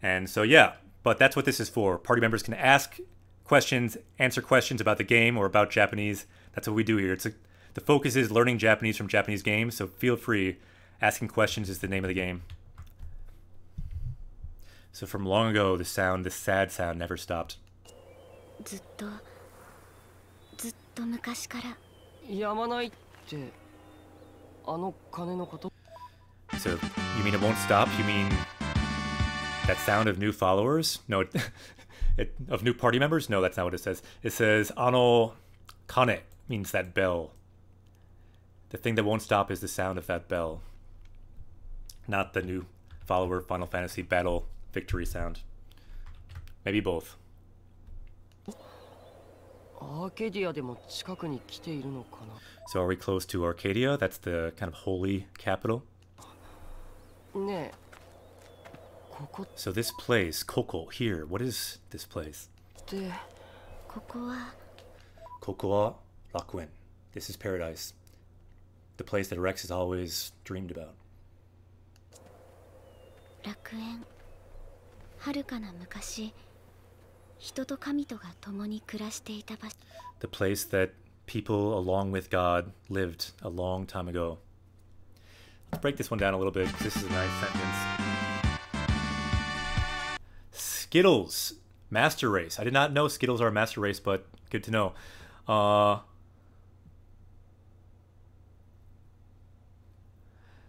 And so yeah, but that's what this is for. Party members can ask questions, answer questions about the game or about Japanese. That's what we do here. The focus is learning Japanese from Japanese games, so feel free. Asking questions is the name of the game. So from long ago, this sad sound never stopped. So, you mean it won't stop? You mean that sound of new followers? No, of new party members? No, that's not what it says. It says, ano kane means that bell. The thing that won't stop is the sound of that bell. Not the new follower Final Fantasy battle victory sound. Maybe both. So are we close to Arcadia? That's the kind of holy capital. So this place, Koko, here, what is this place? ここは Koko wa Rakuen. This is paradise. The place that Rex has always dreamed about. 楽園。遥かな昔、人と神とが共に暮らしていた場所。 The place that people along with God lived a long time ago. Let's break this one down a little bit. This is a nice sentence. Skittles. Master race. I did not know Skittles are a master race, but good to know.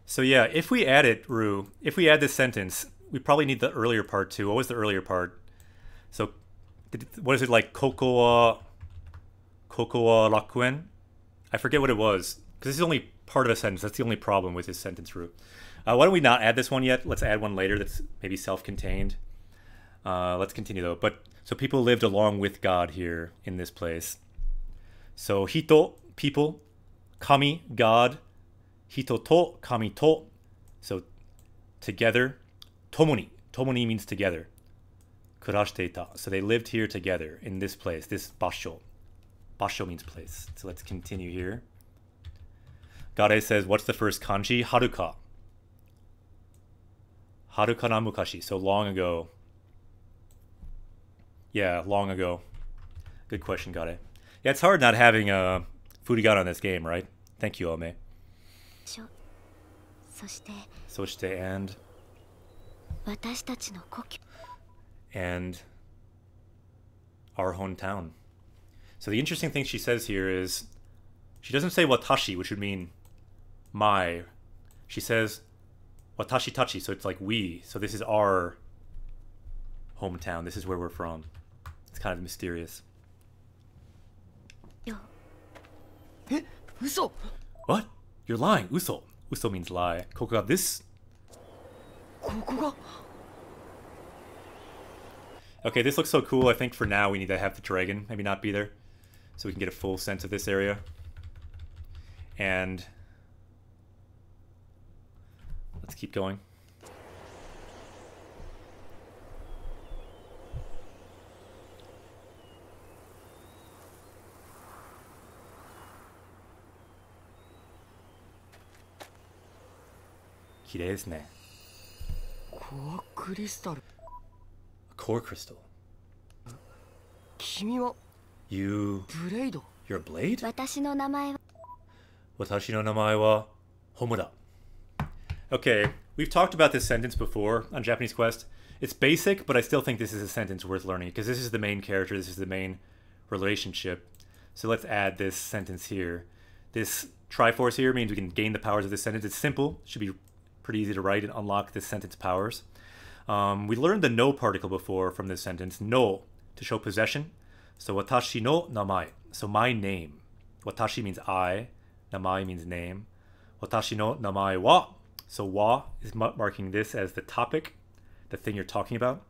So yeah, if we add it, Rue, if we add this sentence, we probably need the earlier part too. What was the earlier part? So, what is it like? Koko wa Rakuen? I forget what it was. Because this is only part of a sentence. That's the only problem with this sentence, Rue. Why don't we not add this one yet? Let's add one later that's maybe self-contained. Let's continue though. But so people lived along with God here in this place. So hito, people, kami, God, hito to, kami to, so together. Tomoni, tomoni means together. Kurashiteita, so they lived here together in this place, this basho. Basho means place. So let's continue here. Gare says, what's the first kanji? Haruka. Haruka na mukashi, so long ago. Yeah, long ago. Good question, Gare. Yeah, it's hard not having Furigana in this game, right? Thank you, Ome. そして Soshite and 私たちの故郷 and our hometown. So the interesting thing she says here is she doesn't say watashi, which would mean my. She says watashi tachi, so it's like we. So this is our hometown. This is where we're from. It's kind of mysterious. よ 嘘 What? You're lying. Uso. Uso means lie. Koko got this. ここが Okay, this looks so cool. I think for now we need to have the dragon maybe not be there, so we can get a full sense of this area. And let's keep going. Kirei desu ne. コアクリスタル A core crystal. 君は You... ブレイド You're a blade? 私の名前は Watashi no namae wa Homura. Okay, we've talked about this sentence before on Japanese Quest. It's basic, but I still think this is a sentence worth learning because this is the main character, this is the main relationship. So let's add this sentence here. This Triforce here means we can gain the powers of this sentence. It's simple, should be pretty easy to write and unlock this sentence powers. We learned the no particle before from this sentence. No, to show possession. So watashi no namae. So my name. Watashi means I. Namae means name. Watashi no namae wa. So wa is marking this as the topic, the thing you're talking about.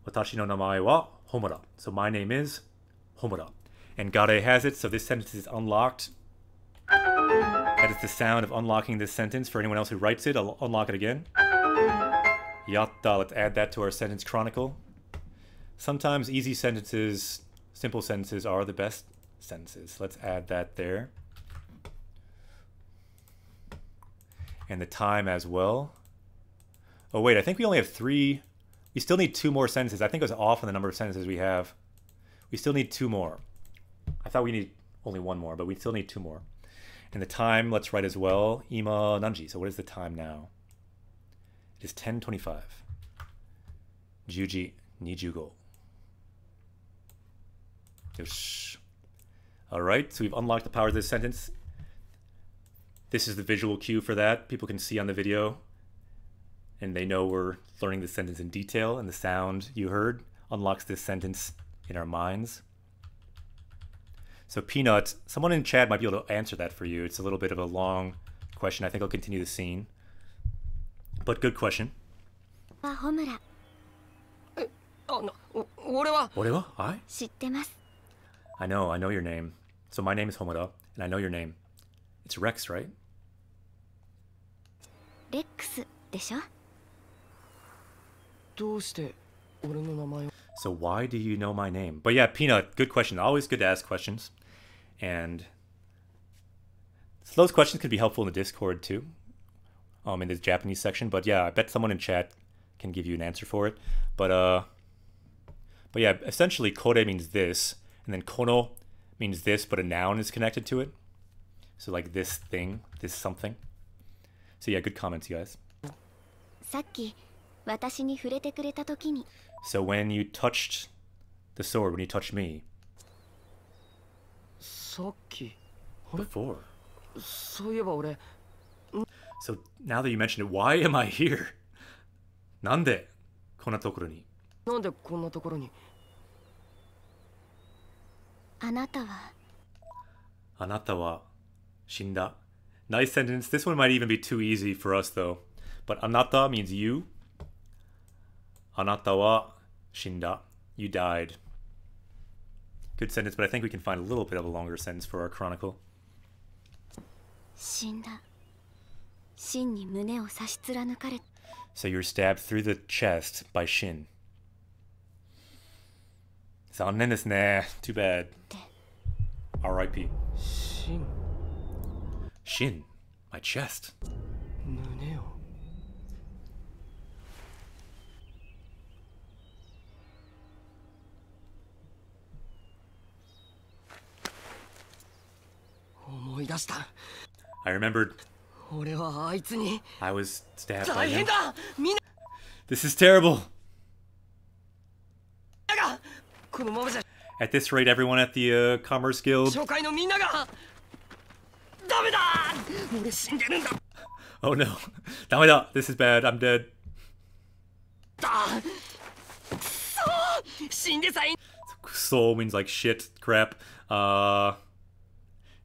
Watashi no namae wa Homura. So my name is Homura. And Gare has it, so this sentence is unlocked. That is the sound of unlocking this sentence. For anyone else who writes it, I'll unlock it again. Yatta, let's add that to our sentence chronicle. Sometimes easy sentences, simple sentences are the best sentences. Let's add that there. And the time as well. Oh wait, I think we only have 3. We still need 2 more sentences. I think it was off on the number of sentences we have. We still need 2 more. I thought we need only 1 more, but we still need 2 more. And the time, let's write as well. Ima nanji. So what is the time now? It is 10:25. Juji nijugo. Yosh. Alright, so we've unlocked the power of this sentence. This is the visual cue for that. People can see on the video. And they know we're learning the sentence in detail. And the sound you heard unlocks this sentence in our minds. So Peanut, someone in chat might be able to answer that for you. It's a little bit of a long question. I think I'll continue the scene. But good question. はホムラ俺は Orewa? I? 知ってます I know your name. So my name is Homura, and I know your name. It's Rex, right? レックスでしょどうして俺の名前を So why do you know my name? But yeah, Peanut, good question. Always good to ask questions. And so those questions could be helpful in the Discord too. In the Japanese section. But yeah, I bet someone in chat can give you an answer for it. But yeah, essentially kore means this, and then kono means this, but a noun is connected to it. So like this thing, this something. So yeah, good comments, you guys. さっき私に触れてくれた時に So when you touched the sword, when you touched me さっき before. そういえば俺 So now that you mention it, why am I here? なんでこんなところになんでこんなところにあなたはあなたは死んだ Nice sentence. This one might even be too easy for us though. But anata means you. Anata wa shinda. You died. Good sentence, but I think we can find a little bit of a longer sentence for our chronicle. 死んだ真に胸を差し貫かれ So you're stabbed through the chest by Shin. 残念ですね. Too bad. R.I.P. シン Shin, my chest. 胸を思い出した I remembered 俺はあいつに I was stabbed by 大 him. 変だみんな This is terrible. がこのままじゃ At this rate, everyone at the Commerce Guild. 紹介のみんながダメだ俺死んでるんだ Oh no. ダメだ. This is bad. I'm dead. くそ死んでさえ Soul means like shit, crap.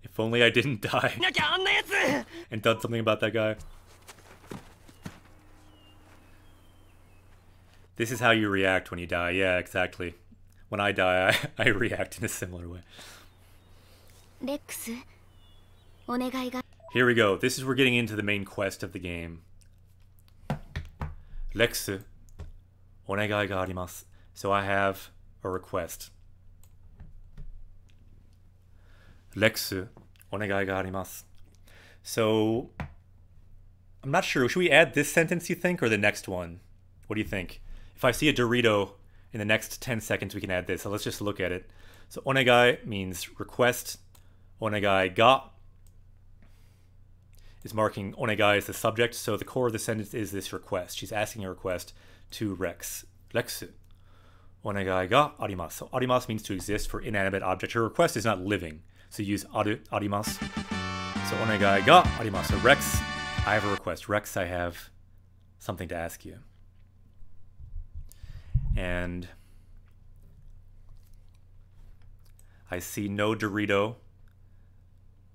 If only I didn't die なきゃあんなやつ and done something about that guy. This is how you react when you die. Yeah, exactly. When I die, I react in a similar way. レックスお願いが Here we go. This is we're getting into the main quest of the game. Lex, onegai ga arimasu. So I have a request. Lex, onegai ga arimasu. So I'm not sure. Should we add this sentence, you think, or the next one? What do you think? If I see a Dorito in the next 10 seconds, we can add this. So let's just look at it. So onegai means request. Onegai ga is marking onegai as the subject. So the core of the sentence is this request. She's asking a request to Rex. Rex, onegai ga arimasu. So arimasu means to exist for inanimate object. Her request is not living. So use arimasu. So onegai ga arimasu. So Rex, I have a request. Rex, I have something to ask you. And I see no Dorito.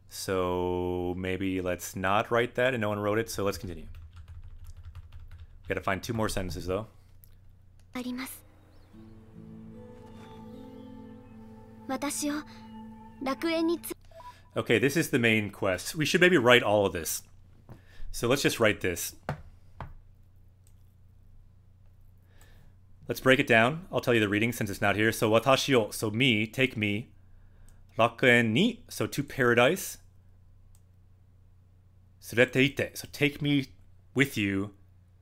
So maybe let's not write that, and no one wrote it, so let's continue. We gotta find 2 more sentences though. あります私を楽園につ Okay, this is the main quest. We should maybe write all of this. So let's just write this. Let's break it down. I'll tell you the reading since it's not here. So watashi o, so me, take me. Rakuen ni, so to paradise. Surete ite, so take me with you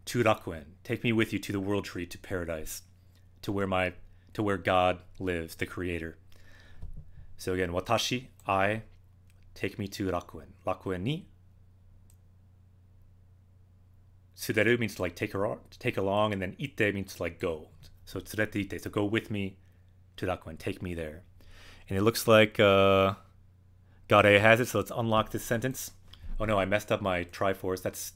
to Rakuen. Take me with you to the world tree, to paradise. To where God lives, the creator. So again, watashi, I, take me to Rakuen. Rakuen ni. Suderu means to like take along, and then ite means to like go. So tsurete ite, so go with me to Rakuen, take me there. And it looks like Gare has it, so let's unlock this sentence. Oh no, I messed up my Triforce. That's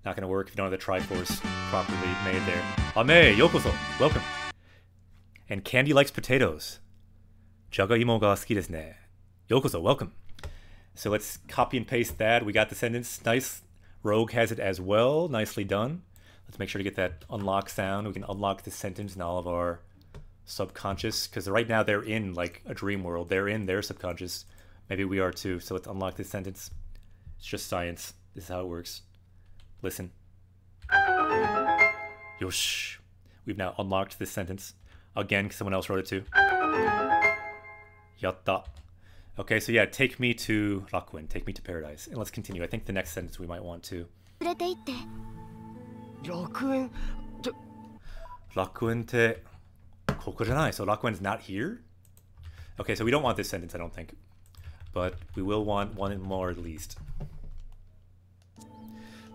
not going to work if you don't have the Triforce properly made there. Ame, yokoso, welcome. And Candy likes potatoes. Jagaimo ga suki desu ne. Yokoso, welcome. So let's copy and paste that. We got the sentence. Nice. Rogue has it as well. Nicely done. Let's make sure to get that unlock sound. We can unlock this sentence in all of our subconscious, because right now they're in like a dream world. They're in their subconscious. Maybe we are too. So let's unlock this sentence. It's just science. This is how it works. Listen. Yosh. We've now unlocked this sentence. Again, someone else wrote it too. Yatta. Okay, so yeah, take me to Rakuen, take me to paradise. And let's continue. I think the next sentence we might want to. 楽園 Rakuen te koko janai. So Rakuen's not here? Okay, so we don't want this sentence, I don't think. But we will want one more at least.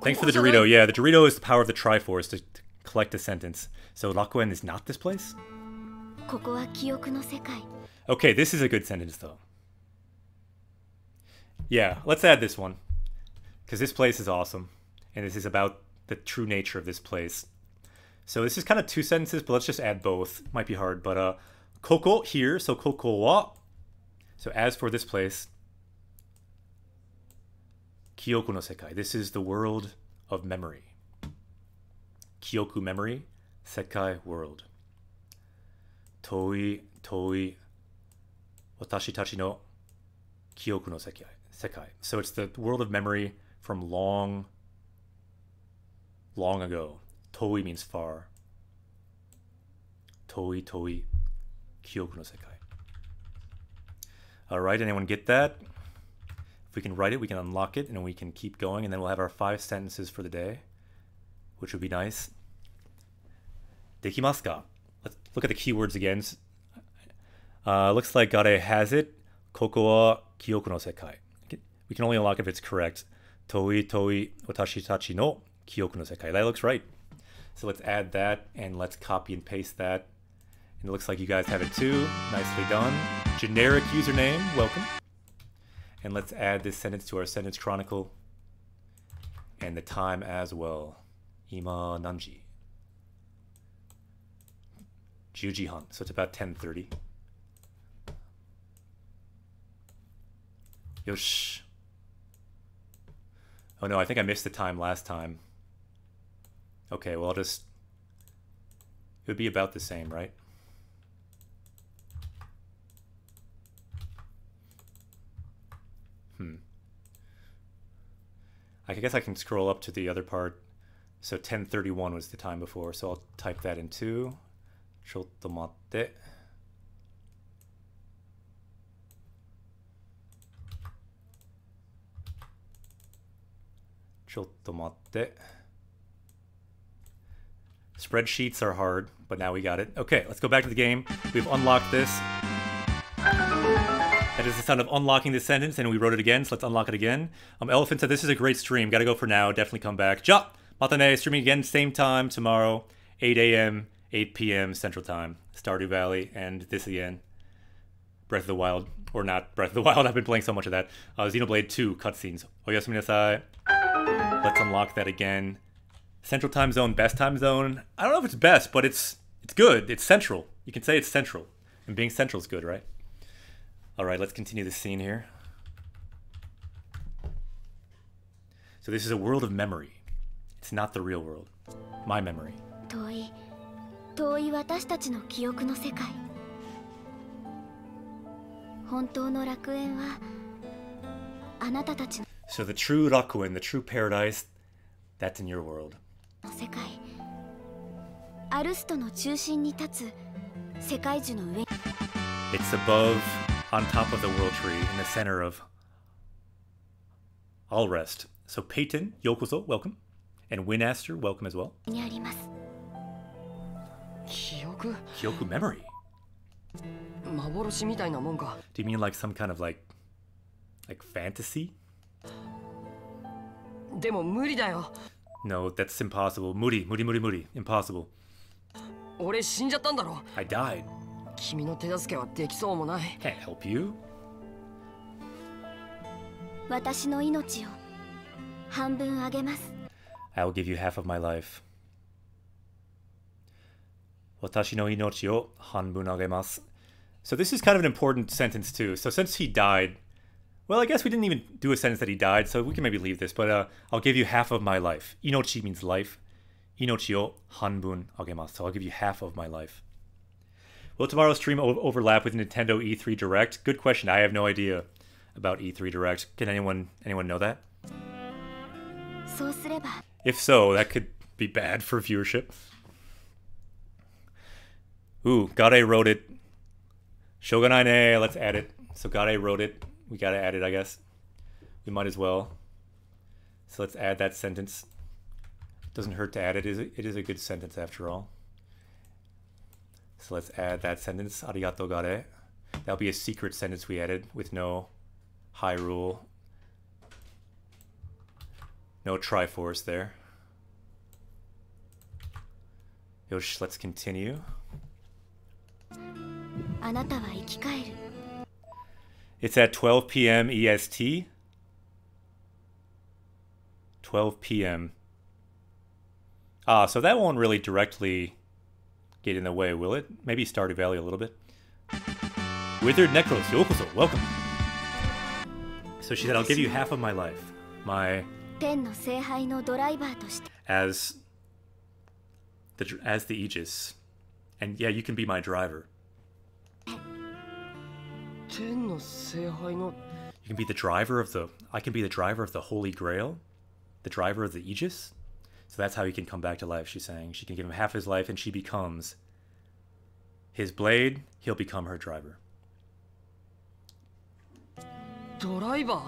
Thanks for the Dorito. Yeah, the Dorito is the power of the Triforce to collect a sentence. So Rakuen is not this place? ここは記憶の世界 Okay, this is a good sentence though. Yeah, let's add this one. Because this place is awesome. And this is about the true nature of this place. So this is kind of two sentences, but let's just add both. Might be hard, but koko here, so koko wa. So as for this place, Kyoku no sekai. This is the world of memory. Kyoku memory, sekai world. Toi, toi, watashi tachi no kyoku no sekai. So it's the world of memory from long, long ago. Toi means far. Toi, toi, kyoku no sekai. Alright, anyone get that? If we can write it, we can unlock it, and we can keep going, and then we'll have our 5 sentences for the day, which would be nice. Dekimasu ka? Let's look at the keywords again. Looks like Gare has it. Koko wa kyoku no sekai. We can only unlock if it's correct. Toi, toi, watashi tachi no kyoku no sekai. That looks right. So let's add that, and let's copy and paste that. And it looks like you guys have it too. Nicely done. Generic username, welcome. And let's add this sentence to our sentence chronicle. And the time as well. Ima nanji. Jujihan. So it's about 10:30. Yosh. Oh no, I think I missed the time last time. Okay, well I'll just... It would be about the same, right? I guess I can scroll up to the other part. So 10:31 was the time before, so I'll type that in too. Chotto matte. Chotto matte. Spreadsheets are hard, but now we got it. Okay, let's go back to the game. We've unlocked this. That is the sound of unlocking this sentence, and we wrote it again, so let's unlock it again. Elephant said, this is a great stream. Gotta go for now. Definitely come back. Ja! Matane, streaming again, same time tomorrow, 8 a.m., 8 p.m. Central Time. Stardew Valley, and this again. Breath of the Wild. Or not Breath of the Wild, I've been playing so much of that. Xenoblade 2 cutscenes. Oyasumi nasai. Let's unlock that again. Central Time Zone, best time zone. I don't know if it's best, but it's good. It's central. You can say it's central. And being central is good, right? Alright, let's continue the scene here. So this is a world of memory. It's not the real world. My memory. 遠い私たちの記憶の世界本当の楽園はあなたたちの So the true Rakuen, the true paradise, that's in your world. 世界アルストの中心に立つ世界樹の上 It's above, on top of the world tree, in the center of All Rest. So Peyton, Yokozo, welcome. And Winaster, welcome as well. にあります記憶 Kyoku memory. 幻みたいなもんか Do you mean like some kind of like fantasy? でも無理だよ No, that's impossible. Muri. Impossible. 俺死んじゃったんだろ I died. 君の手助けはできそうもない Can't help you. 私の命を半分あげます I will give you half of my life. Watashi no inochi o hanbun agemasu. So this is kind of an important sentence too. So since he died, well, I guess we didn't even do a sentence that he died, so we can maybe leave this. But I'll give you half of my life. Inochi means life. Inochi o hanbun agemasu. So I'll give you half of my life. Will tomorrow's stream overlap with Nintendo E3 Direct? Good question. I have no idea about E3 Direct. Can anyone know that? そうすれば If so, that could be bad for viewership. Ooh, Gade wrote it. Shogunai ne, let's add it. So Gade wrote it. We gotta add it, I guess. We might as well. So let's add that sentence. Doesn't hurt to add it. It is a good sentence after all. So let's add that sentence. Arigato Gade. That'll be a secret sentence we added with no high rule. No Triforce there. Yosh, let's continue. It's at 12 p.m. EST. 12 p.m. Ah, so that won't really directly get in the way, will it? Maybe Stardew Valley a little bit. Withered Necros, yokoso, welcome. So she said, I'll give you half of my life. As the Aegis. And yeah, you can be my driver. You can be the driver of the... I can be the driver of the Holy Grail? The driver of the Aegis? So that's how he can come back to life, she's saying. She can give him half his life and she becomes his blade. He'll become her driver. Driver?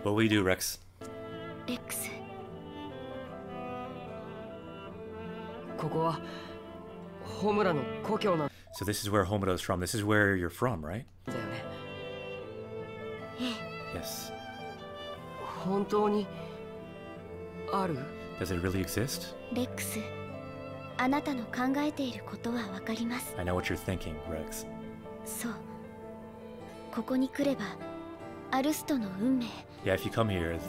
What will you do, Rex? Rex. So this is where Homura's from. This is where you're from, right? Yes. Does it really exist? Rex, I know what you're thinking, Rex. Yeah, if you come here,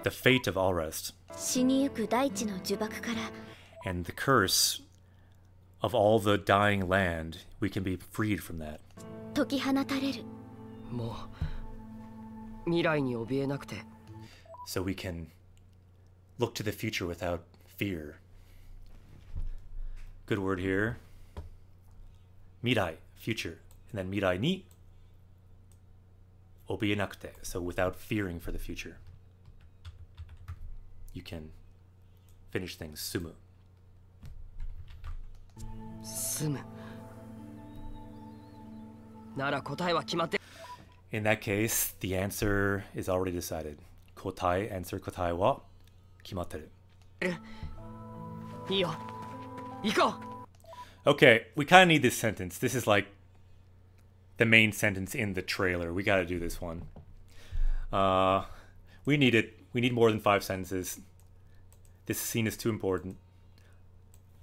the fate of Alrest and the curse of all the dying land, we can be freed from that. So we can look to the future without fear. Good word here. Mirai, future. And then mirai ni obienakute. So without fearing for the future. You can finish things sumu. In that case, the answer is already decided. Kotai, answer kotai wa kimatteru. Okay, we kind of need this sentence. This is like the main sentence in the trailer. We got to do this one. We need it. We need more than 5 sentences. This scene is too important.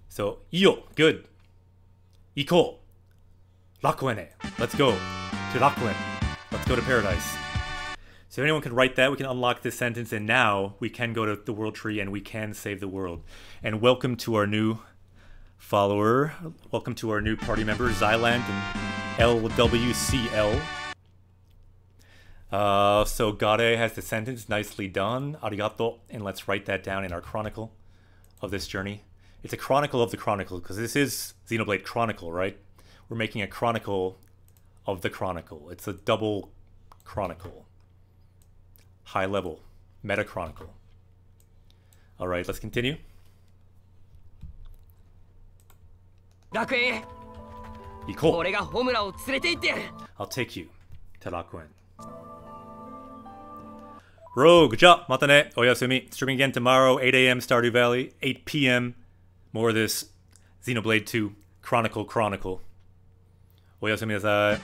So, iyo, good. Iko, Rakuen. Let's go to Rakuen. Let's go to paradise. So if anyone can write that, we can unlock this sentence, and now we can go to the world tree and we can save the world. And welcome to our new follower. Welcome to our new party member, Xylant and LWCL. So Gade has the sentence, nicely done. Arigato. And let's write that down in our chronicle of this journey. It's a chronicle of the chronicle, because this is Xenoblade Chronicle, right? We're making a chronicle of the chronicle. It's a double chronicle. High level. Meta chronicle. Alright, let's continue. Rakuen. I'll take you to Rakuen. Rogue, ja, mata ne, oyasumi. Streaming again tomorrow, 8 a.m. Stardew Valley, 8 p.m. More of this Xenoblade 2 Chronicle. Oyasumi nasai.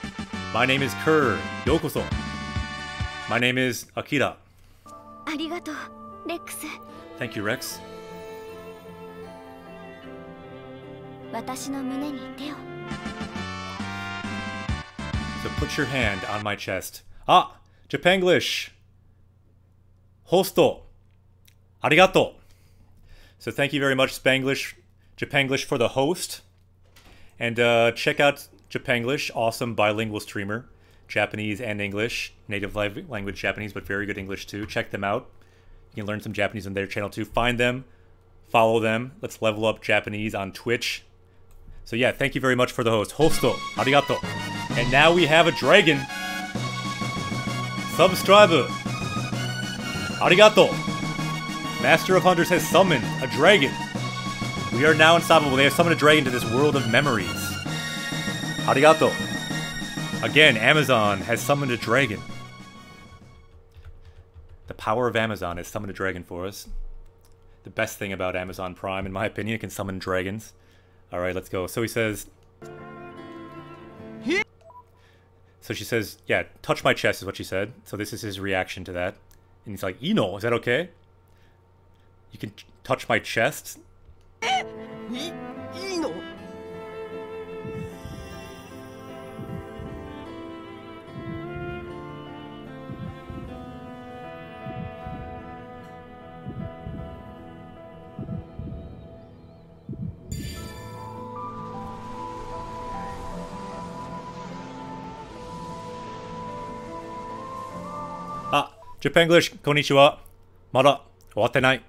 My name is Kerr. Yokoso. My name is Akira. Arigato, Rex. Thank you, Rex. So put your hand on my chest. Ah, Japanglish. Hosto. Arigato. So thank you very much, Japanglish for the host. And check out Japanglish, awesome bilingual streamer. Japanese and English. Native language Japanese, but very good English too. Check them out. You can learn some Japanese on their channel too. Find them. Follow them. Let's level up Japanese on Twitch. So yeah, thank you very much for the host. Hosto. Arigato. And now we have a dragon. Subscriber. Arigato. Master of Hunters has summoned a dragon. We are now unstoppable. They have summoned a dragon to this world of memories. Arigato. Again, Amazon has summoned a dragon. The power of Amazon has summoned a dragon for us. The best thing about Amazon Prime, in my opinion, it can summon dragons. Alright, let's go. So he says... So she says, yeah, touch my chest is what she said. So this is his reaction to that. And he's like, Ino, is that okay? You can touch my chest? Ino? Japanglish, konnichiwa. Mada, owatte nai.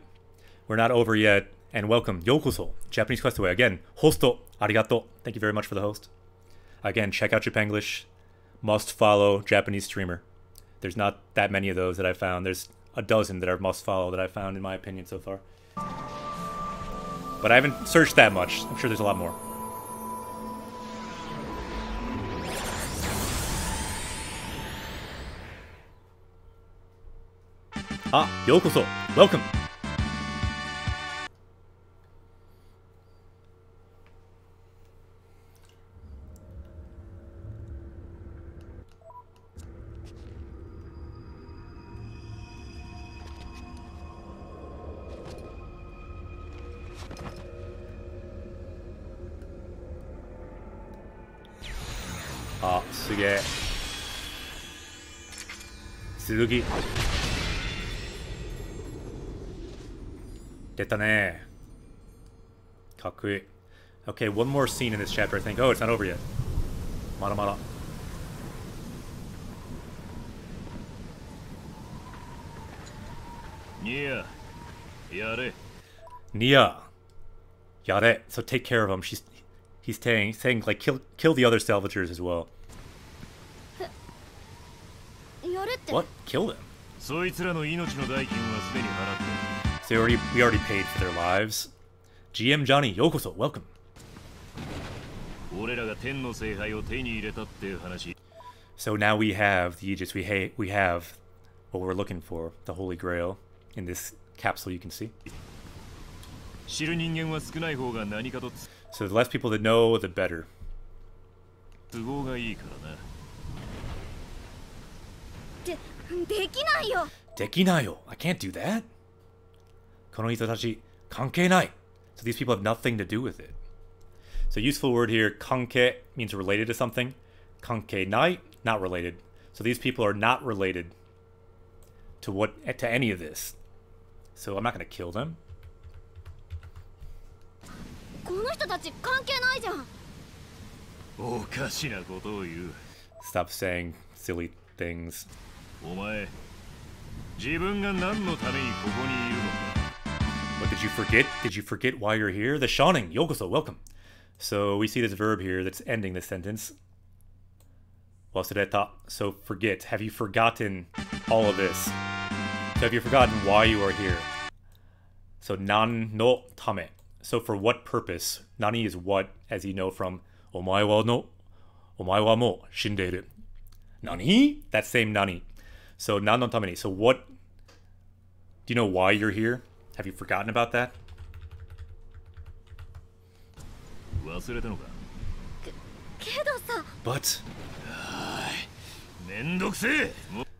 We're not over yet. And welcome, yokoso. Japanese Questaway. Again, hosto, arigato. Thank you very much for the host. Again, check out Japanglish. Must follow Japanese streamer. There's not that many of those that I found. There's a dozen that are must follow that I found, in my opinion, so far. But I haven't searched that much. I'm sure there's a lot more. Ah, yokoso. Welcome. Ah, すげえ。Suzuki. 出たね。かっこいい。Okay, one more scene in this chapter, I think. Oh, it's not over yet. まだまだ。Nia, やれ。Nia, やれ. So take care of him. He's saying like kill the other salvagers as well. What? Kill them? So we already paid for their lives. GM Johnny, yokoso, welcome. So now we have the Aegis. We have what we're looking for, the Holy Grail, in this capsule you can see. So the less people that know, the better. Dekinayo. I can't do that. Konohitotachi kankei nai. So these people have nothing to do with it. So useful word here, kanke means related to something. Kankei nai, not related. So these people are not related to any of this. So I'm not going to kill them. Stop saying silly things. What, did you forget? Did you forget why you're here? The Shonin, yokoso, welcome. So we see this verb here that's ending the sentence. Wasureta, so forget. Have you forgotten all of this? So have you forgotten why you are here? So nan no tame. So for what purpose? Nani is what, as you know from omae wa mo shindeiru. Nani? That same nani. So nan no tame. So what? Do you know why you're here? Have you forgotten about that? But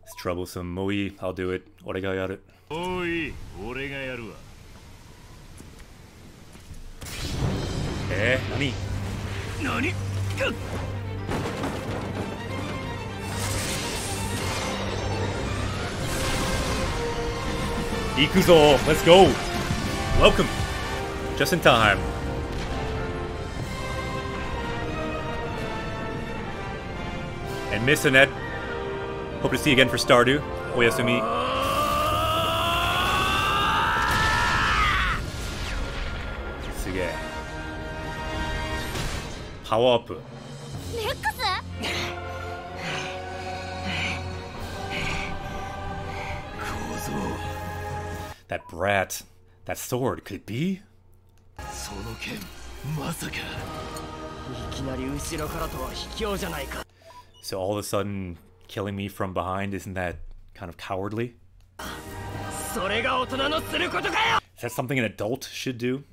it's troublesome. Moi, I'll do it. Ore ga yaru. Nani? Nani? Ikuzo, let's go. Welcome. Just in time. And Miss Annette, hope to see you again for Stardew. Oyasumi. Suge. Power up. That brat. That sword. Could it be? その剣まさか。いきなり後ろからとは卑怯じゃないか。 So all of a sudden, killing me from behind, isn't that kind of cowardly? それが大人のすることかよ。 Is that something an adult should do?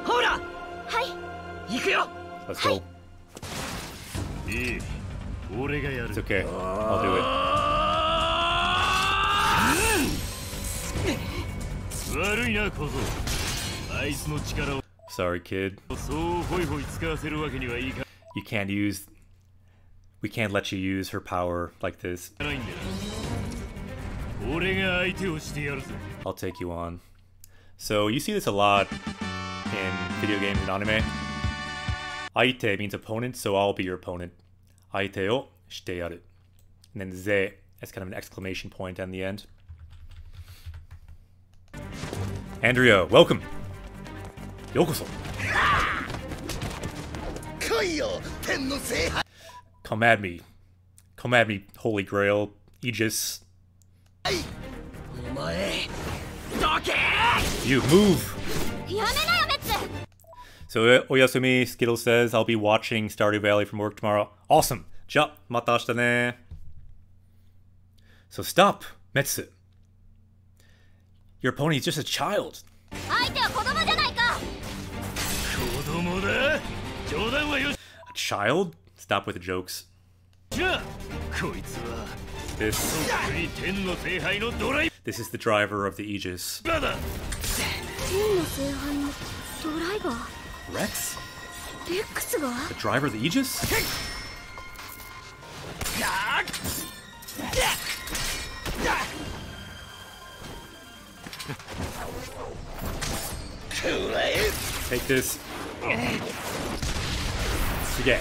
ほら。はい。行くよ。 Let's go. いい、俺がやる。 It's okay. I'll do it. 悪いな小僧。あいつの力を Sorry, kid. そうホイホイ使わせるわけにはいか You can't use... We can't let you use her power like this. ないんだよ。俺が相手をしてやるぜ。 I'll take you on. So you see this a lot in video games and anime. Aite means opponent, so I'll be your opponent. Aite o shite yaru. And then ze as kind of an exclamation point on the end. Andrea, welcome. Yokoso. Come at me. Come at me, Holy Grail, Aegis. お前。どけ。 You move. やめなよメッツ。 So Oyasumi Skittle says, I'll be watching Stardew Valley from work tomorrow. Awesome. Ja, mata ashita ne. So stop, Metsu. Your opponent's just a child. 相手は子供じゃないか。子供だ。冗談はよし。 A child? Stop with the jokes. じゃあこいつは This そっくり天の聖杯のドライ this is the driver of the Aegis. バーだ。天の聖杯のドライバー Rex? レックスが The driver of the Aegis? Take this. Forget.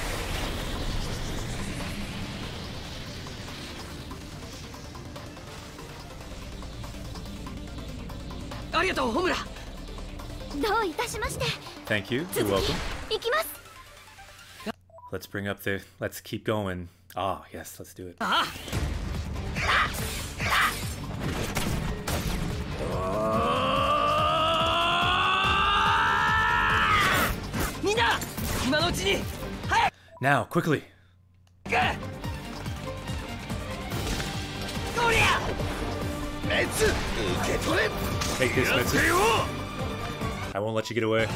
ありがとう、ホムラ。どういたしまして。 Thank you. You're welcome. 行きます。 Let's bring up the... Let's keep going. Ah, yes, let's do it. みんな、今のうちに。早く。 Now, quickly. こりゃ。 Take this, Metsu. I won't let you get away.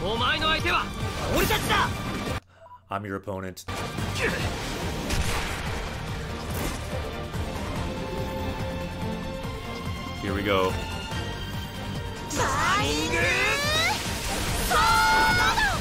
お前の相手は俺たちだ。 I'm your opponent. Here we go. バイングソード。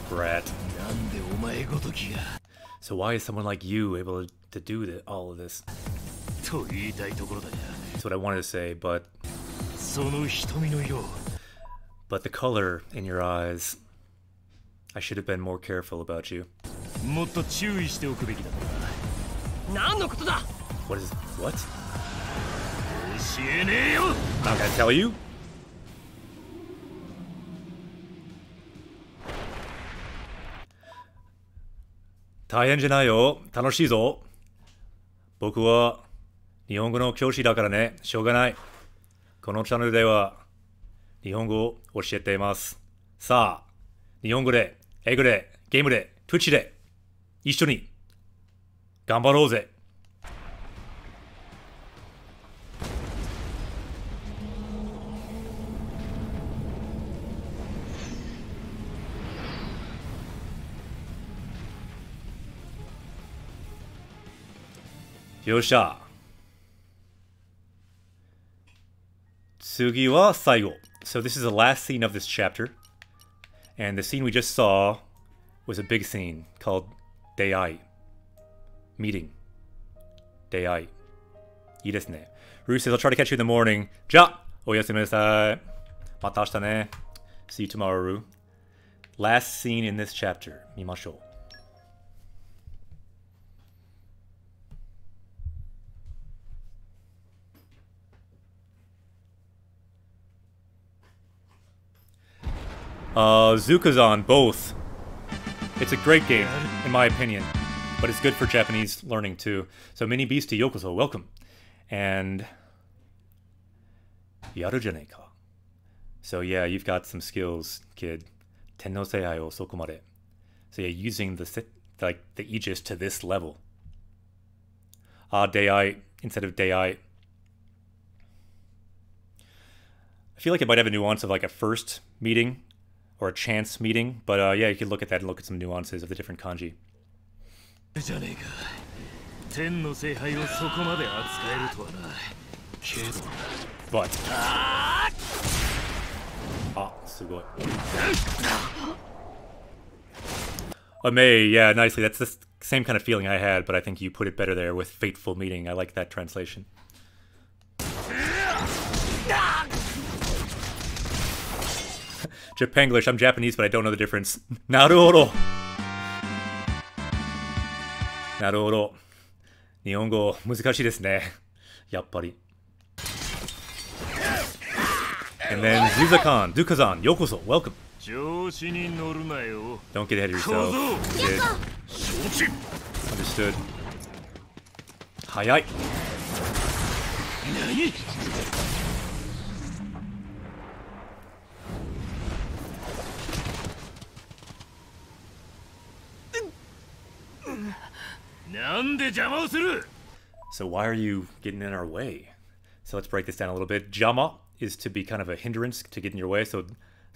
Brat. なんでお前ごときが So why is someone like you able to do all of this? と言いたいところだが That's what I wanted to say, but その瞳の色 the color in your eyes. I should have been more careful about you. もっと注意しておくべきだったな。何のことだ。 What is... What? 教えねえよ。 I'm not gonna tell you? Taien janai yo. Tanoshii zo. Boku wa Nihongo no kyoshi da kara ne. Shouganai. このチャンネルでは日本語を教えています。さあ、日本語で、英語で、ゲームで、Twitch で一緒に頑張ろうぜ。よっしゃ。次は最後。So this is the last scene of this chapter. And the scene we just saw was a big scene called Dayai. Meeting. Dayai. いいですね。Rue says, I'll try to catch you in the morning. じゃあ、おやすみなさい。また明日ね。See you tomorrow, Rue. Last scene in this chapter. 見ましょう。Zukazan, both. It's a great game, in my opinion, but it's good for Japanese learning too. So Mini Beast to Yokoso, welcome. And yaru janei ka. So yeah, you've got some skills, kid. Tenno seihai o sokomare. So yeah, using the Aegis to this level. Dei instead of Dei. I feel like it might have a nuance of like a first meeting or a chance meeting, but yeah, you could look at that and look at some nuances of the different kanji. But sugoi. May, yeah, nicely. That's the same kind of feeling I had, but I think you put it better there with Fateful Meeting. I like that translation. Japanglish, I'm Japanese, but I don't know the difference. Naruhodo! Naruhodo. Nihongo, 難しいですね。やっぱり. And then Zuzakon, Dukazan, Yokoso, welcome. Don't get ahead of yourself. Kid. Understood. Hayai. So why are you getting in our way? So let's break this down a little bit. Jama is to be kind of a hindrance to get in your way. So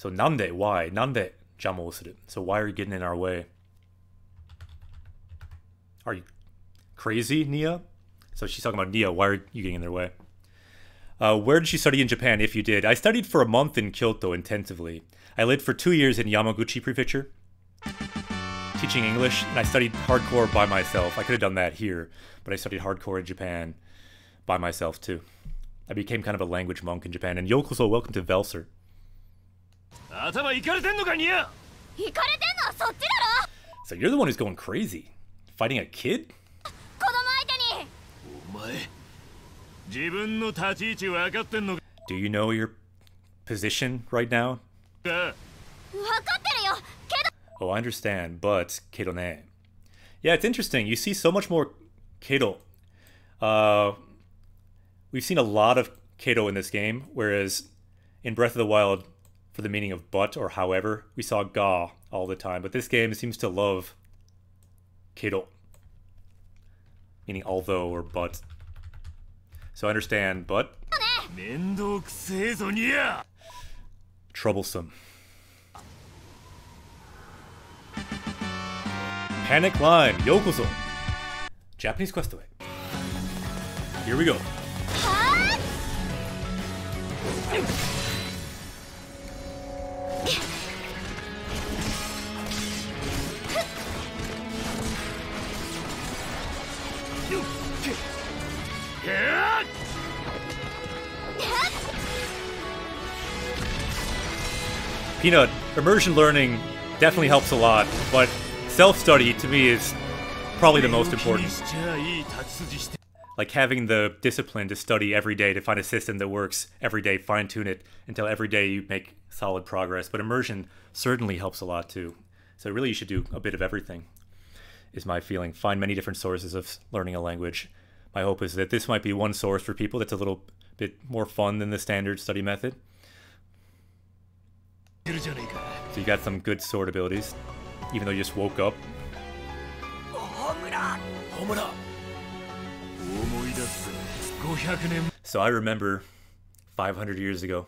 nande, why? Nande jama o suru. So why are you getting in our way? Are you crazy, Nia? So she's talking about Nia. Why are you getting in their way? Where did you study in Japan, if you did? I studied for a month in Kyoto intensively. I lived for 2 years in Yamaguchi Prefecture, teaching English, and I studied hardcore by myself. I could have done that here, but I studied hardcore in Japan by myself too. I became kind of a language monk in Japan. And Yokoso, welcome to Velser. So you're the one who's going crazy. Fighting a kid? Do you know your position right now? Oh, I understand, but kedo ne. Yeah, it's interesting. You see so much more kedo. We've seen a lot of kedo in this game, whereas in Breath of the Wild, for the meaning of but or however, we saw ga all the time. But this game seems to love kedo, meaning although or but. So I understand, but troublesome. Panic Line, Yokoso. Japanese Questaway. Here we go. Peanut, immersion learning definitely helps a lot, but self-study to me is probably the most important. Like having the discipline to study every day, to find a system that works every day, fine-tune it until every day you make solid progress. But immersion certainly helps a lot too. So really you should do a bit of everything, is my feeling. Find many different sources of learning a language. My hope is that this might be one source for people that's a little bit more fun than the standard study method. So you got some good sword abilities, even though you just woke up. So I remember 500 years ago.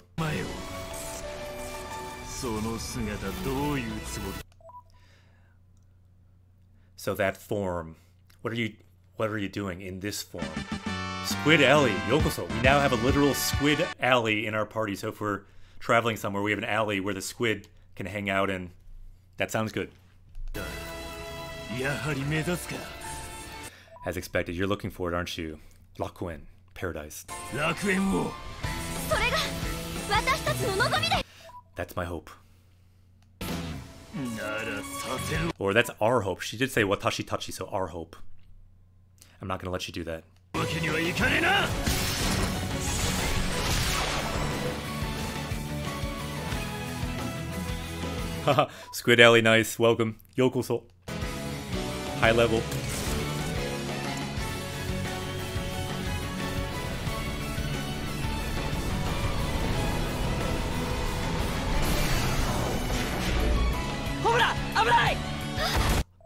So that form, what are you doing in this form? Squid Alley, Yokoso. We now have a literal squid alley in our party. So if we're traveling somewhere, we have an alley where the squid can hang out in. That sounds good. As expected, you're looking for it, aren't you? Rakuen, paradise. That's my hope. Or that's our hope. She did say watashi tachi, so our hope. I'm not gonna let you do that. Squid Alley, nice. Welcome. Yokoso. High level.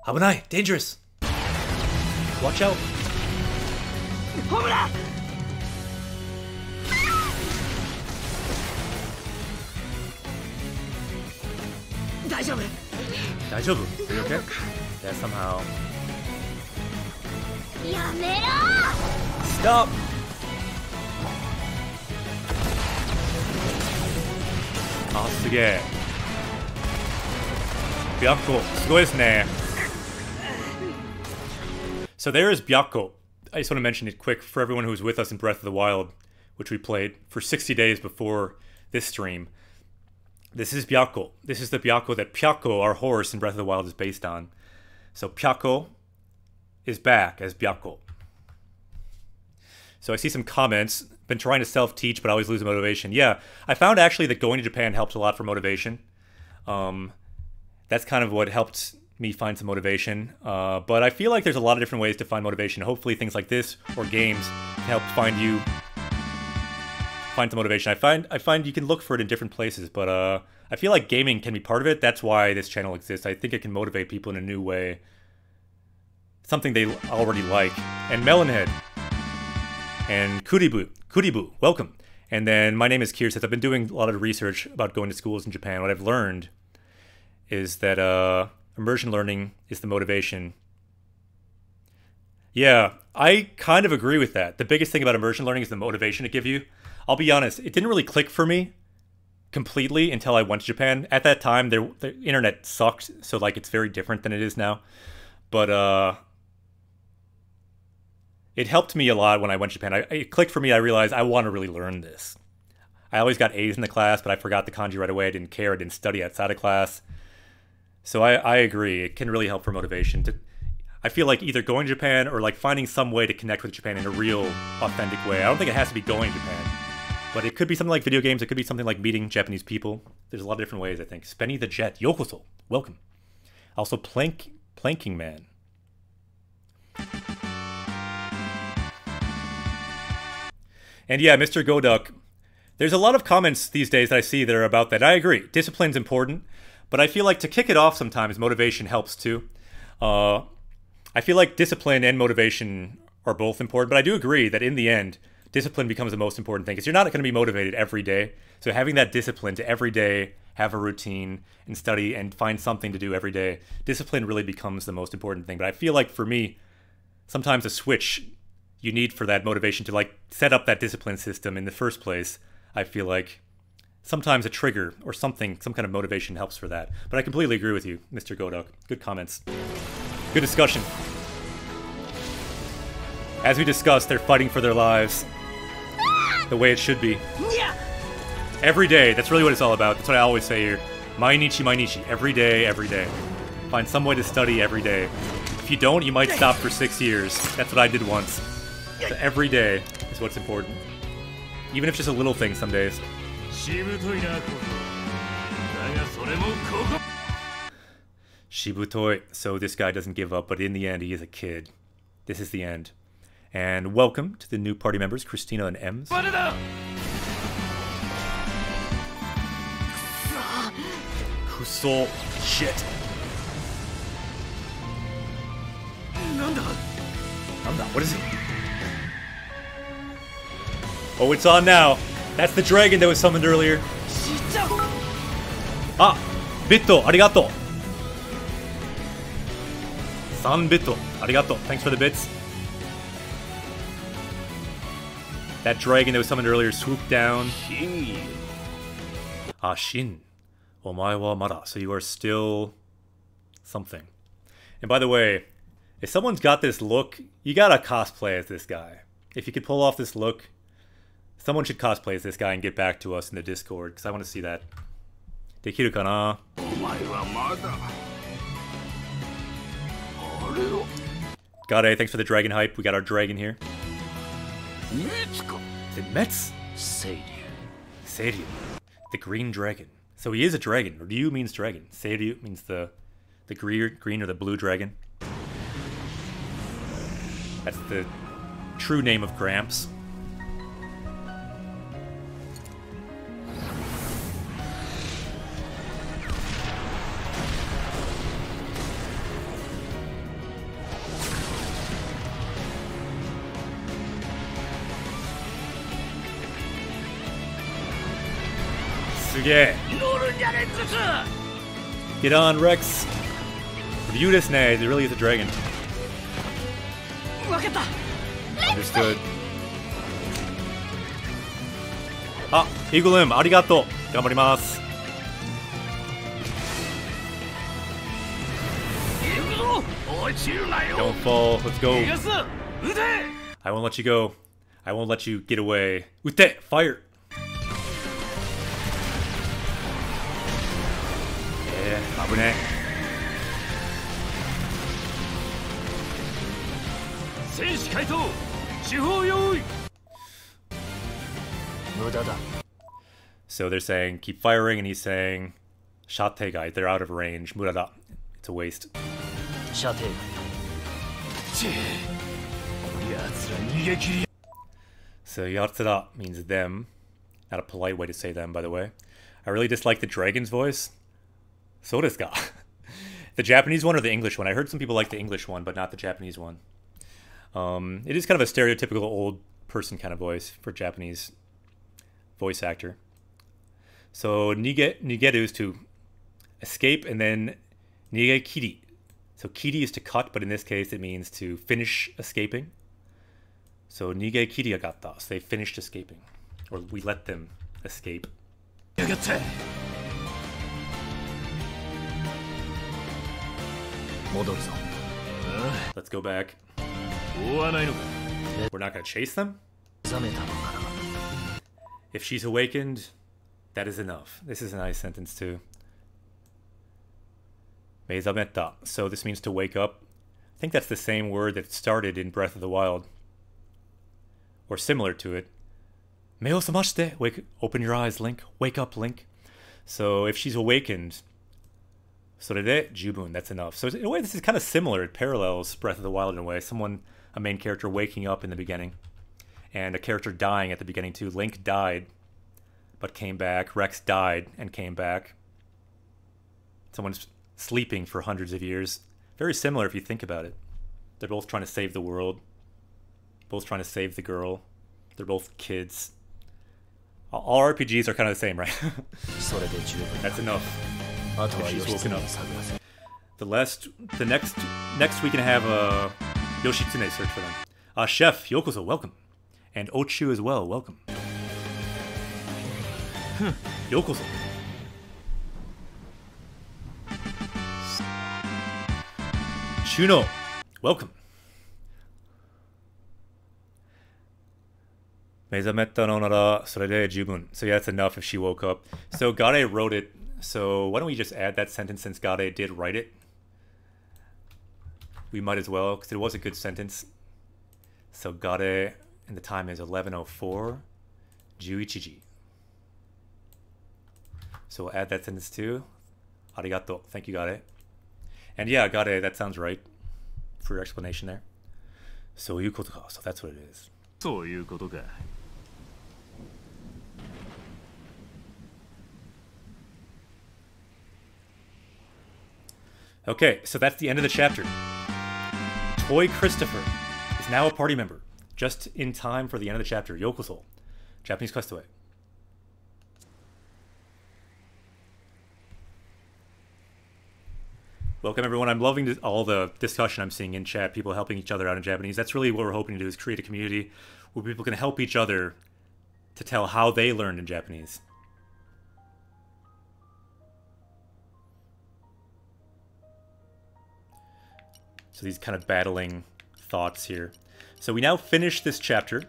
Abunai! Dangerous! Watch out! Daijoubu? Are you okay? Yeah, somehow. Stop! Ah, すげえ。Byakko, すごいですね。So there is Byakko. I just want to mention it quick for everyone who was with us in Breath of the Wild, which we played for 60 days before this stream. This is Byakko. This is the Byakko that Pyakko, our horse in Breath of the Wild, is based on. So Pyakko is back as Byakko. So I see some comments. Been trying to self-teach, but I always lose motivation. Yeah, I found actually that going to Japan helped a lot for motivation. That's kind of what helped me find some motivation. But I feel like there's a lot of different ways to find motivation. Hopefully things like this or games can help find some motivation. I find you can look for it in different places, but I feel like gaming can be part of it. That's why this channel exists. I think it can motivate people in a new way. Something they already like. And Melonhead. And Kuribu, welcome. And then my name is Kier. Says I've been doing a lot of research about going to schools in Japan. What I've learned is that immersion learning is the motivation. Yeah, I kind of agree with that. The biggest thing about immersion learning is the motivation it gives you. I'll be honest, it didn't really click for me completely until I went to Japan. At that time, the internet sucked, so like it's very different than it is now. But it helped me a lot when I went to Japan. It clicked for me. I realized I want to really learn this. I always got A's in the class, but I forgot the kanji right away. I didn't care. I didn't study outside of class. So I agree. It can really help for motivation. I feel like either going to Japan or like finding some way to connect with Japan in a real, authentic way. I don't think it has to be going to Japan. But it could be something like video games. It could be something like meeting Japanese people. There's a lot of different ways, I think. Spenny the Jet. Yokoso. Welcome. Also, Planking Man. And yeah, Mr. Goduck. There's a lot of comments these days that I see that are about that. I agree. Discipline's important. But I feel like to kick it off sometimes, motivation helps too. I feel like discipline and motivation are both important. But I do agree that in the end, discipline becomes the most important thing, because you're not going to be motivated every day. So having that discipline to every day have a routine and study and find something to do every day, discipline really becomes the most important thing. But I feel like for me, sometimes a switch you need for that motivation to like set up that discipline system in the first place, I feel like sometimes a trigger or something, some kind of motivation helps for that. But I completely agree with you, Mr. Godok. Good comments. Good discussion. As we discussed, they're fighting for their lives. The way it should be. Every day, that's really what it's all about. That's what I always say here. Mainichi, mainichi. Every day, every day. Find some way to study every day. If you don't, you might stop for 6 years. That's what I did once. So every day is what's important. Even if it's just a little thing some days. Shibutoi. So this guy doesn't give up, but in the end, he is a kid. This is the end. And welcome to the new party members, Christina and Ems. Kuso. Shit. Nanda? What is it? Oh, it's on now. That's the dragon that was summoned earlier. Ah! Bitto, arigato. San Bitto, arigato. Thanks for the bits. That dragon that was summoned earlier swooped down. Ah, Shin. Omae wa mada. So you are still something. And by the way, if someone's got this look, you gotta cosplay as this guy. If you could pull off this look, someone should cosplay as this guy and get back to us in the Discord, because I want to see that. Dekiru kana? Got it. Thanks for the dragon hype. We got our dragon here. Is it Mets? Seiryu. The green dragon. So he is a dragon. Ryu means dragon. Seiryu means the green or the blue dragon. That's the true name of Gramps. Get on, Rex. Review this now. It really is a dragon. Understood. Ah, Eagle Limb, arigato. Ganbarimasu. Don't fall. Let's go. I won't let you go. I won't let you get away. Ute, fire. Yeah, abune. So they're saying keep firing, and he's saying Shategai, they're out of range. Murada, it's a waste. Shategai. So Yatsura means them. Not a polite way to say them, by the way. I really dislike the dragon's voice. So desu ka. The Japanese one or the English one? I heard some people like the English one, but not the Japanese one. It is kind of a stereotypical old person kind of voice for Japanese voice actor. So nigeru is to escape, and then nigekiri. So kiri is to cut, but in this case it means to finish escaping. So nigekiri agatta. So they finished escaping, or we let them escape. Let's go back. We're not going to chase them? If she's awakened, that is enough. This is a nice sentence too. Meizametta. So this means to wake up. I think that's the same word that started in Breath of the Wild. Or similar to it. Meo samashite. Open your eyes, Link. Wake up, Link. So if she's awakened, sorede jubun, that's enough. So in a way, this is kind of similar. It parallels Breath of the Wild in a way. A main character waking up in the beginning, and a character dying at the beginning too. Link died, but came back. Rex died and came back. Someone's sleeping for hundreds of years. Very similar if you think about it. They're both trying to save the world. Both trying to save the girl. They're both kids. All RPGs are kind of the same, right? That's enough. She's woken up. Next we can have a Yoshitsune search for them. Chef, Yokozo, welcome. And Ochu as well, welcome. Yokozo. Chuno, welcome. Meizametta no nara sorede jubun. So yeah, that's enough if she woke up. So Gade wrote it. So why don't we just add that sentence since Gade did write it? We might as well, because it was a good sentence. So Gade, and the time is 11:04, 11:00. So we'll add that sentence too. Arigato. Thank you, Gade. And yeah, Gade, that sounds right for your explanation there. So that's what it is. Okay, so that's the end of the chapter. Toy Christopher is now a party member, just in time for the end of the chapter. Yokoso, Japanese Questaway. Welcome everyone. I'm loving all the discussion I'm seeing in chat, people helping each other out in Japanese. That's really what we're hoping to do, is create a community where people can help each other to tell how they learned in Japanese. So these kind of battling thoughts here. So we now finish this chapter.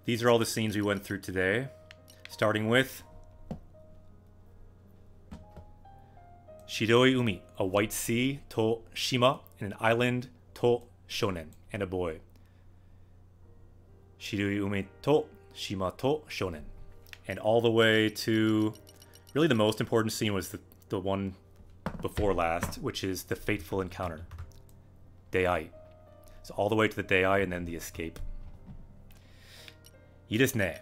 These are all the scenes we went through today. Starting with Shiroi Umi, a white sea, to shima, and an island, to shonen, and a boy. Shiroi Umi to shima to shonen. And all the way to Really the most important scene was the one before last, which is the fateful encounter. Dei. So all the way to the Dei and then the escape. いいですね.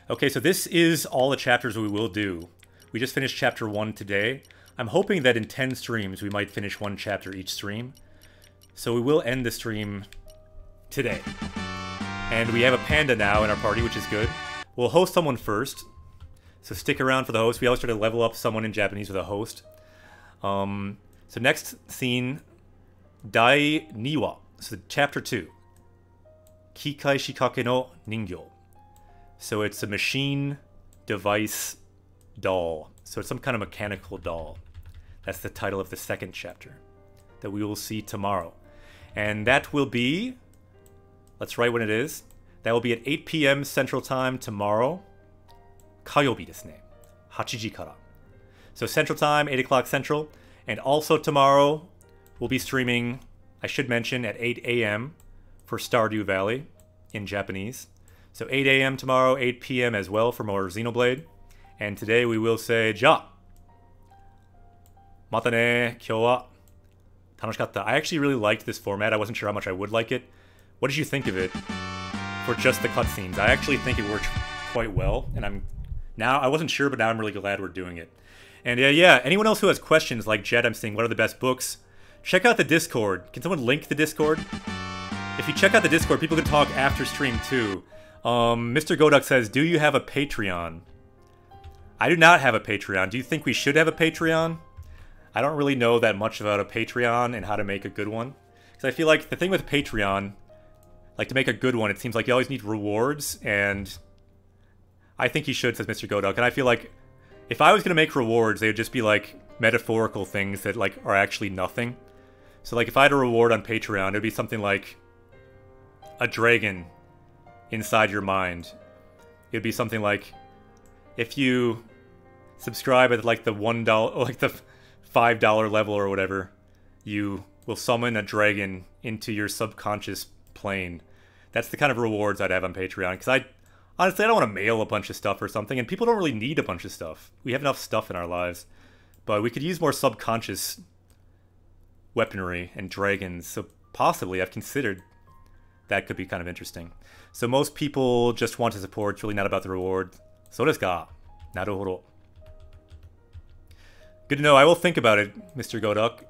Okay, so this is all the chapters we will do. We just finished chapter 1 today. I'm hoping that in 10 streams we might finish one chapter each stream. So we will end the stream today. And we have a panda now in our party, which is good. We'll host someone first. So stick around for the host. We always try to level up someone in Japanese with a host. So next scene, Dai Niwa. So chapter 2. Kikai Shikake no Ningyo. So it's a machine device doll. So it's some kind of mechanical doll. That's the title of the second chapter that we will see tomorrow. And that will be, let's write when it is. That will be at 8 p.m. Central Time tomorrow. Kayobi desu ne. 8時から. So Central Time, 8 o'clock Central. And also tomorrow, we'll be streaming, I should mention, at 8 a.m. for Stardew Valley in Japanese. So 8 a.m. tomorrow, 8 p.m. as well for more Xenoblade. And today we will say, じゃあ Mata ne, kyou wa tanoshikatta. I actually really liked this format. I wasn't sure how much I would like it. What did you think of it for just the cutscenes? I actually think it worked quite well. And I wasn't sure, but now I'm really glad we're doing it. And yeah, anyone else who has questions like Jet, I'm saying, what are the best books? Check out the Discord. Can someone link the Discord? If you check out the Discord, people can talk after stream too. Mr. Goduk says, do you have a Patreon? I do not have a Patreon. Do you think we should have a Patreon? I don't really know that much about a Patreon and how to make a good one. Because I feel like the thing with Patreon, like to make a good one, it seems like you always need rewards, and I think you should, says Mr. Goduk. And I feel like if I was going to make rewards, they would just be like metaphorical things that like are actually nothing. So like if I had a reward on Patreon, it would be something like a dragon inside your mind. It would be something like, if you subscribe at like the $1, like the $5 level or whatever, you will summon a dragon into your subconscious plane. That's the kind of rewards I'd have on Patreon. Because honestly, I don't want to mail a bunch of stuff or something, and people don't really need a bunch of stuff. We have enough stuff in our lives. But we could use more subconscious weaponry and dragons, so possibly I've considered that could be kind of interesting. So most people just want to support, it's really not about the reward. So desu ka? Naruhodo. Good to know, I will think about it, Mr. Goduk.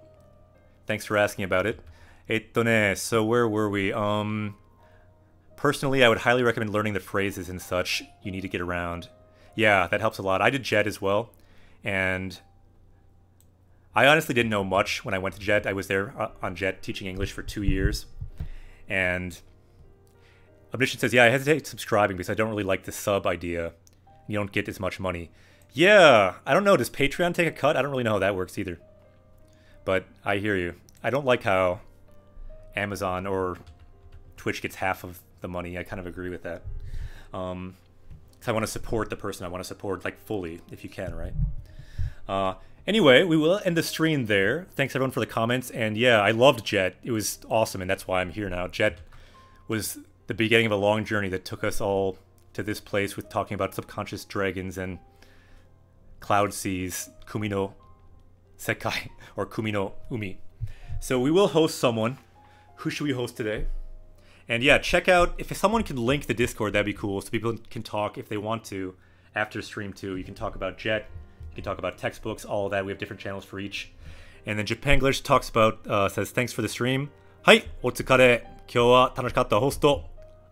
Thanks for asking about it. So where were we? Personally, I would highly recommend learning the phrases and such you need to get around. Yeah, that helps a lot. I did JET as well, and I honestly didn't know much when I went to JET. I was there on JET teaching English for 2 years, and Omniscient says, yeah, I hesitate subscribing because I don't really like the sub idea. You don't get as much money. Yeah, I don't know. Does Patreon take a cut? I don't really know how that works either. But I hear you. I don't like how Amazon or Twitch gets half of the money. I kind of agree with that. Because I want to support the person I want to support, like, fully, if you can, right? Anyway, we will end the stream there. Thanks, everyone, for the comments. And yeah, I loved Jet. It was awesome, and that's why I'm here now. Jet was the beginning of a long journey that took us all to this place with talking about subconscious dragons and cloud seas, Kumi no Sekai, or Kumi no Umi. So we will host someone. Who should we host today? And yeah, check out, if someone can link the Discord, that'd be cool, so people can talk if they want to after stream too. You can talk about Jet, you can talk about textbooks, all of that. We have different channels for each. And then Japanglish talks about, says, thanks for the stream. Hai, otsukare, kyou wa tanoshikatta hosto.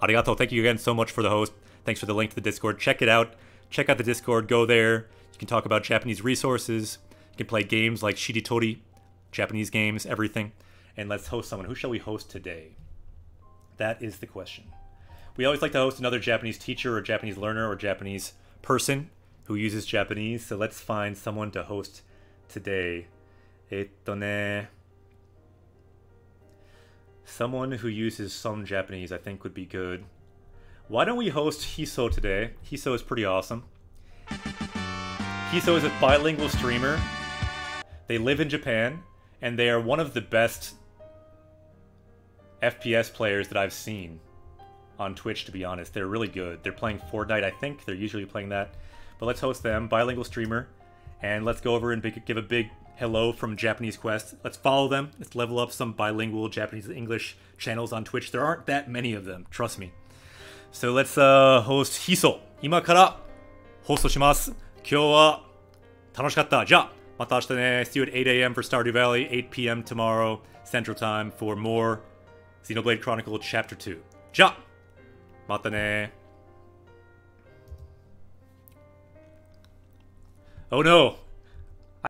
Arigato, thank you again so much for the host. Thanks for the link to the Discord. Check it out. Check out the Discord, go there. You can talk about Japanese resources. You can play games like Shiritori, Japanese games, everything. And let's host someone. Who shall we host today? That is the question. We always like to host another Japanese teacher or Japanese learner or Japanese person who uses Japanese. So let's find someone to host today. Someone who uses some Japanese I think would be good. Why don't we host Hiso today? Hiso is pretty awesome. Hiso is a bilingual streamer. They live in Japan, and they are one of the best FPS players that I've seen on Twitch, to be honest. They're really good. They're playing Fortnite, I think. They're usually playing that. but let's host them, bilingual streamer, and let's go over and give a big hello from Japanese Quest. Let's follow them. Let's level up some bilingual Japanese English channels on Twitch. There aren't that many of them, trust me. So let's host Hiso. 今からホストします。今日は楽しかった。じゃあ、また明日ね。See you at 8 a.m. for Stardew Valley, 8 p.m. tomorrow Central Time for more Xenoblade Chronicle Chapter 2. じゃあ、またね。Oh no!